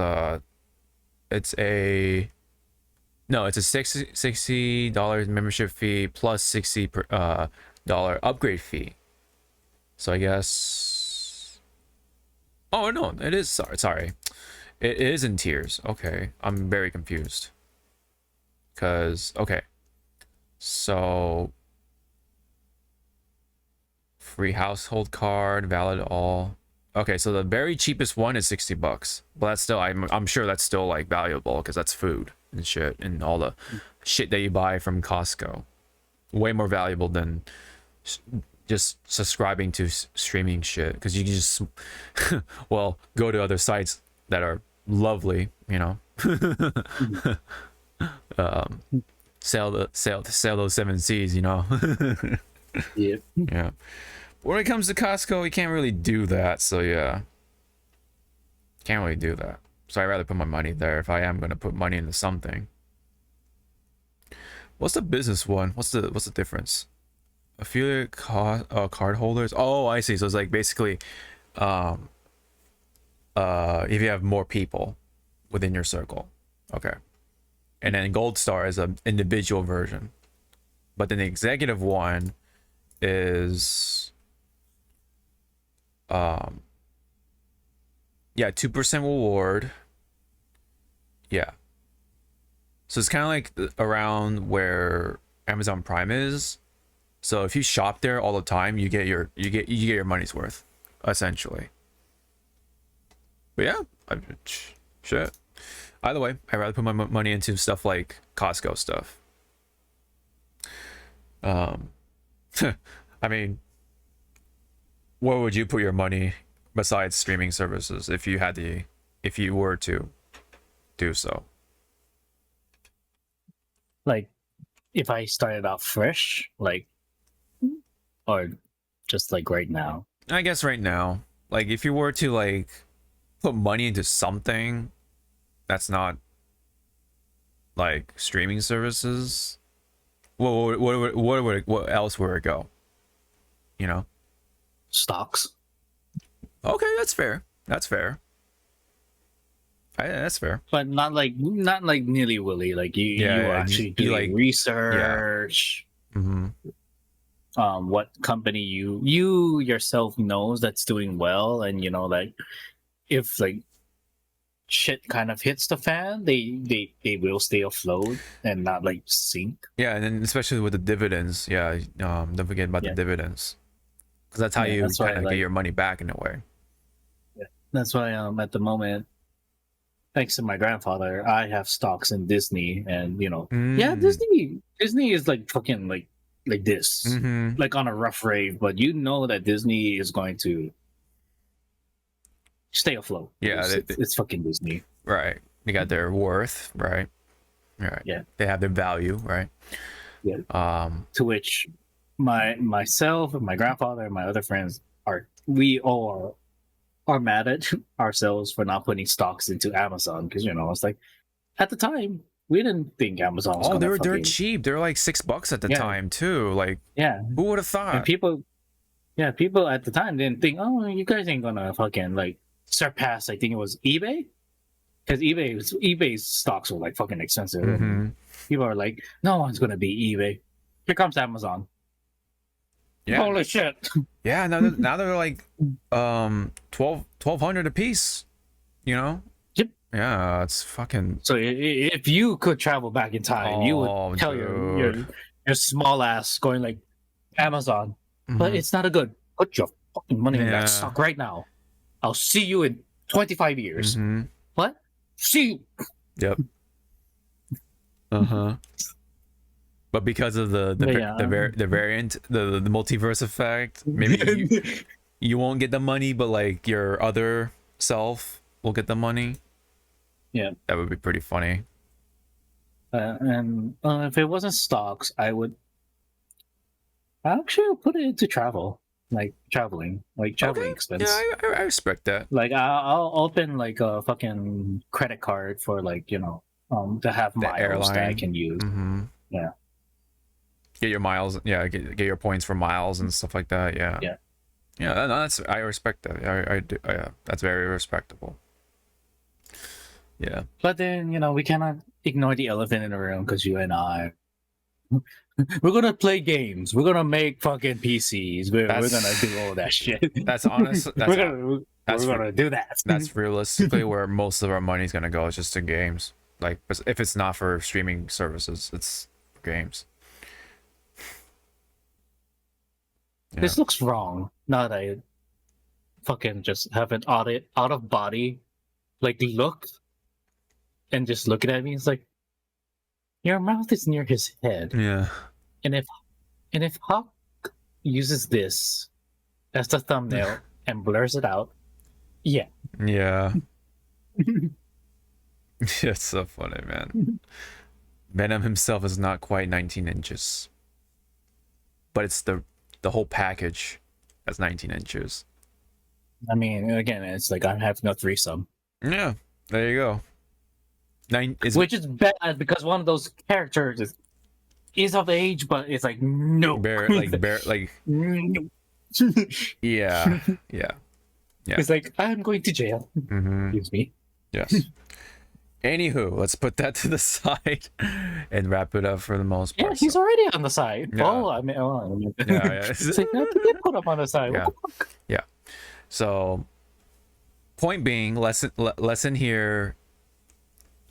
it's a $60 membership fee plus $60 upgrade fee. So I guess, oh no, it is, sorry. It is in tiers. Okay, I'm very confused. Cause okay, so free household card, valid all. Okay, so the very cheapest one is $60, but that's still, I'm sure that's still like valuable because that's food and shit and all the shit that you buy from Costco. Way more valuable than just subscribing to streaming shit, because you can just well, go to other sites that are lovely, you know. Sell those 7 C's, you know. Yeah. Yeah. When it comes to Costco, you can't really do that, so yeah, can't really do that. So I'd rather put my money there if I am going to put money into something. What's the business one? What's the difference? Affiliate card holders. Oh, I see. So it's like basically if you have more people within your circle. Okay. And then Gold Star is an individual version. But then the executive one is yeah, 2% reward. Yeah. So it's kind of like around where Amazon Prime is. So if you shop there all the time, you get your money's worth, essentially. But yeah, shit. Either way, I'd rather put my money into stuff like Costco stuff. Um, I mean, where would you put your money besides streaming services if you were to do so? Like, if I started out fresh, like, or just like right now. I guess right now, like if you were to like put money into something that's not like streaming services, what else would it go? You know? Stocks. Okay, that's fair. That's fair. That's fair. But not like nilly willy. Like you are actually doing research. Yeah. Mm-hmm. What company you yourself knows that's doing well, and you know, like if like shit kind of hits the fan, they will stay afloat and not like sink. Yeah, and then especially with the dividends. Yeah, don't forget about the dividends, because that's how you kind of get your money back in a way. Yeah, that's why at the moment, thanks to my grandfather, I have stocks in Disney, and you know, Disney is like fucking like this, like on a rough rave, but you know that Disney is going to stay afloat. Yeah, it's fucking Disney. Right. They got their worth, right? Right. Yeah. They have their value, right? Yeah. To which myself and my grandfather and my other friends we all are mad at ourselves for not putting stocks into Amazon, because you know, it's like at the time we didn't think Amazon was they're cheap. They're like $6 at the time too. Like, who would have thought? And people at the time didn't think, oh, you guys ain't gonna fucking like surpass, I think it was eBay, because eBay's stocks were like fucking expensive. And people are like, no one's gonna be eBay. Here comes Amazon. Yeah. Holy shit. Yeah, now they're like 1,200 a piece, you know? Yep. Yeah, it's fucking. So if you could travel back in time, you would tell your small ass going like Amazon, but it's not a good. Put your fucking money in that stock right now. I'll see you in 25 years. What? See you. Yep. But because of the variant, the multiverse effect, maybe you won't get the money, but like your other self will get the money. Yeah, that would be pretty funny. And if it wasn't stocks, I actually put it into travel, like traveling expense. Yeah, I respect that. Like I'll open like a fucking credit card for like, you know, to have the miles airline that I can use. Yeah. Get your miles, get your points for miles and stuff like that. Yeah. I respect that. I do. Yeah, that's very respectable. Yeah. But then, you know, we cannot ignore the elephant in the room, because you and I, we're gonna play games. We're gonna make fucking PCs. We're gonna do all that shit. That's honest. We're gonna do that. That's realistically where most of our money's gonna go. It's just to games. Like, if it's not for streaming services, it's for games. Yeah. This looks wrong. Now that I fucking just have an out of body, like, look, and just looking at me, it's like, your mouth is near his head. Yeah. And if Hawk uses this as the thumbnail and blurs it out, yeah. Yeah. It's so funny, man. Venom himself is not quite 19 inches, but it's the whole package that's 19 inches. I mean, again, it's like I'm having a threesome. Yeah, there you go. Which is bad, because one of those characters is of age, but it's like no, no. Yeah. It's like, I'm going to jail. Excuse me. Yes. Anywho, let's put that to the side and wrap it up for the most part. Yeah, he's already on the side. Yeah. Oh, I mean, it's like, no, get put up on the side. Yeah. So, point being, lesson here: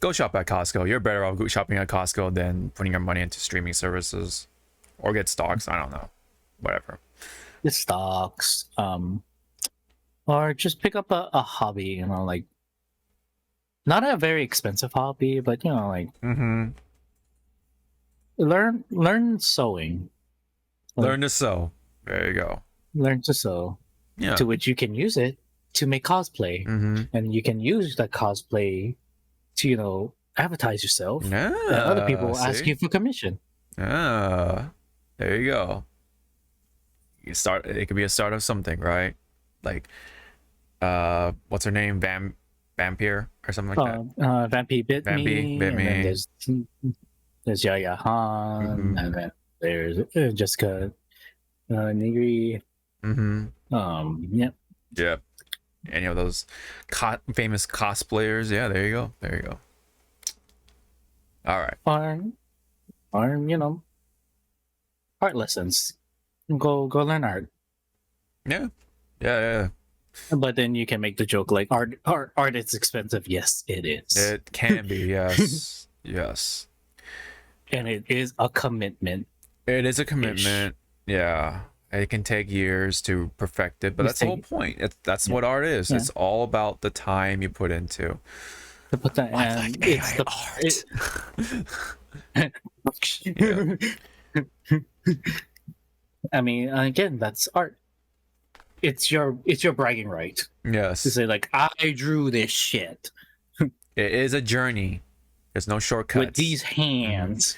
go shop at Costco. You're better off shopping at Costco than putting your money into streaming services, or get stocks. I don't know, whatever. Get stocks, or just pick up a hobby. You know, like, not a very expensive hobby, but you know, like, learn sewing. Learn to sew. There you go. Learn to sew. Yeah. To which you can use it to make cosplay, and you can use that cosplay to, you know, advertise yourself. Yeah. And other people will ask you for commission. There you go. You start. It could be a start of something, right? Like, what's her name? Vampire or something like that. Vampy bit me. Bit me. And then there's Yaya Han, and then there's Jessica Nigri. Yep. Yep. Any of those famous cosplayers? Yeah, there you go. There you go. All right. Or you know, art lessons. Go learn art. Yeah. But then you can make the joke like art is expensive. Yes, it is. It can be. Yes. Yes. And it is a commitment. It is a commitment. Yeah. It can take years to perfect it, but that's the whole point. That's what art is. It's all about the time you put into. To put that, and it's the art. I mean, again, that's art. It's your bragging right. Yes. To say like, I drew this shit. It is a journey. There's no shortcuts. With these hands.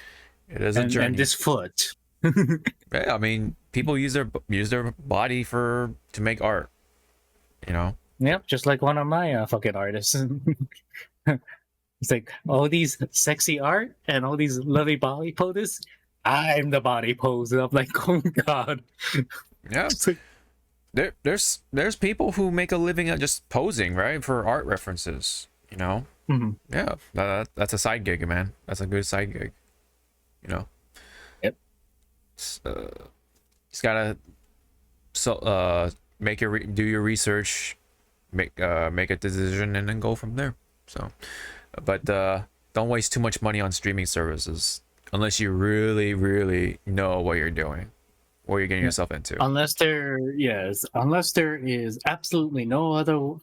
It is a journey. And this foot. Yeah, I mean, people use their body to make art. You know. Yep, just like one of my fucking artists. It's like all these sexy art and all these lovely body poses. I'm the body pose, and I'm like, oh god. Yeah. Like, there's people who make a living at just posing, right, for art references. You know. Yeah, that's a side gig, man. That's a good side gig. You know. Yep. Just gotta do your research, make a decision, and then go from there. So, but don't waste too much money on streaming services unless you really, really know what you're doing, what you're getting yourself into. Unless there is absolutely no other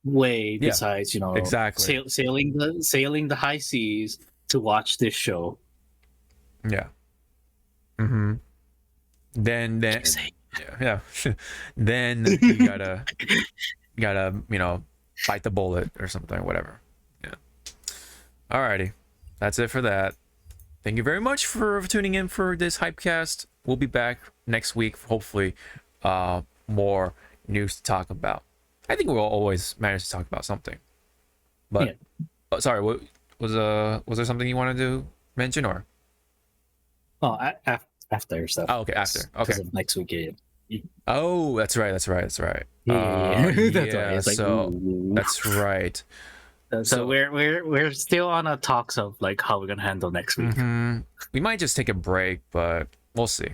way besides, you know, exactly sailing the high seas to watch this show. Yeah. Then yeah. Then you gotta you know, bite the bullet or something, whatever. Yeah. Alrighty, that's it for that. Thank you very much for tuning in for this Hypecast. We'll be back next week, hopefully, more news to talk about. I think we'll always manage to talk about something. But sorry, what was there something you wanted to mention or? Oh, after stuff. Oh, okay, after. Okay. Next week. Oh, that's right. Yeah. That's right. So that's right. So we're still on a talks of like how we're gonna handle next week. We might just take a break, but we'll see.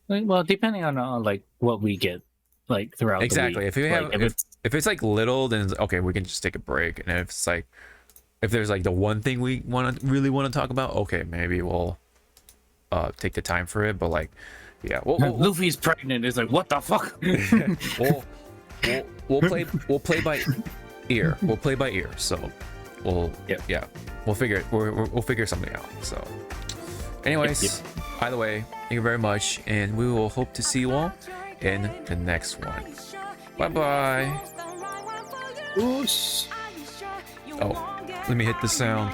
Well, depending on like what we get like throughout the week. If it's like little, then it's, okay, we can just take a break. And if it's like if there's like the one thing we really want to talk about, okay, maybe we'll take the time for it. But like, yeah, Luffy's pregnant. It's like, what the fuck? we'll play by ear. We'll play by ear. So we'll figure something out. So anyways, either way, thank you very much, and we will hope to see you all in the next one. Bye. Oh, let me hit the sound.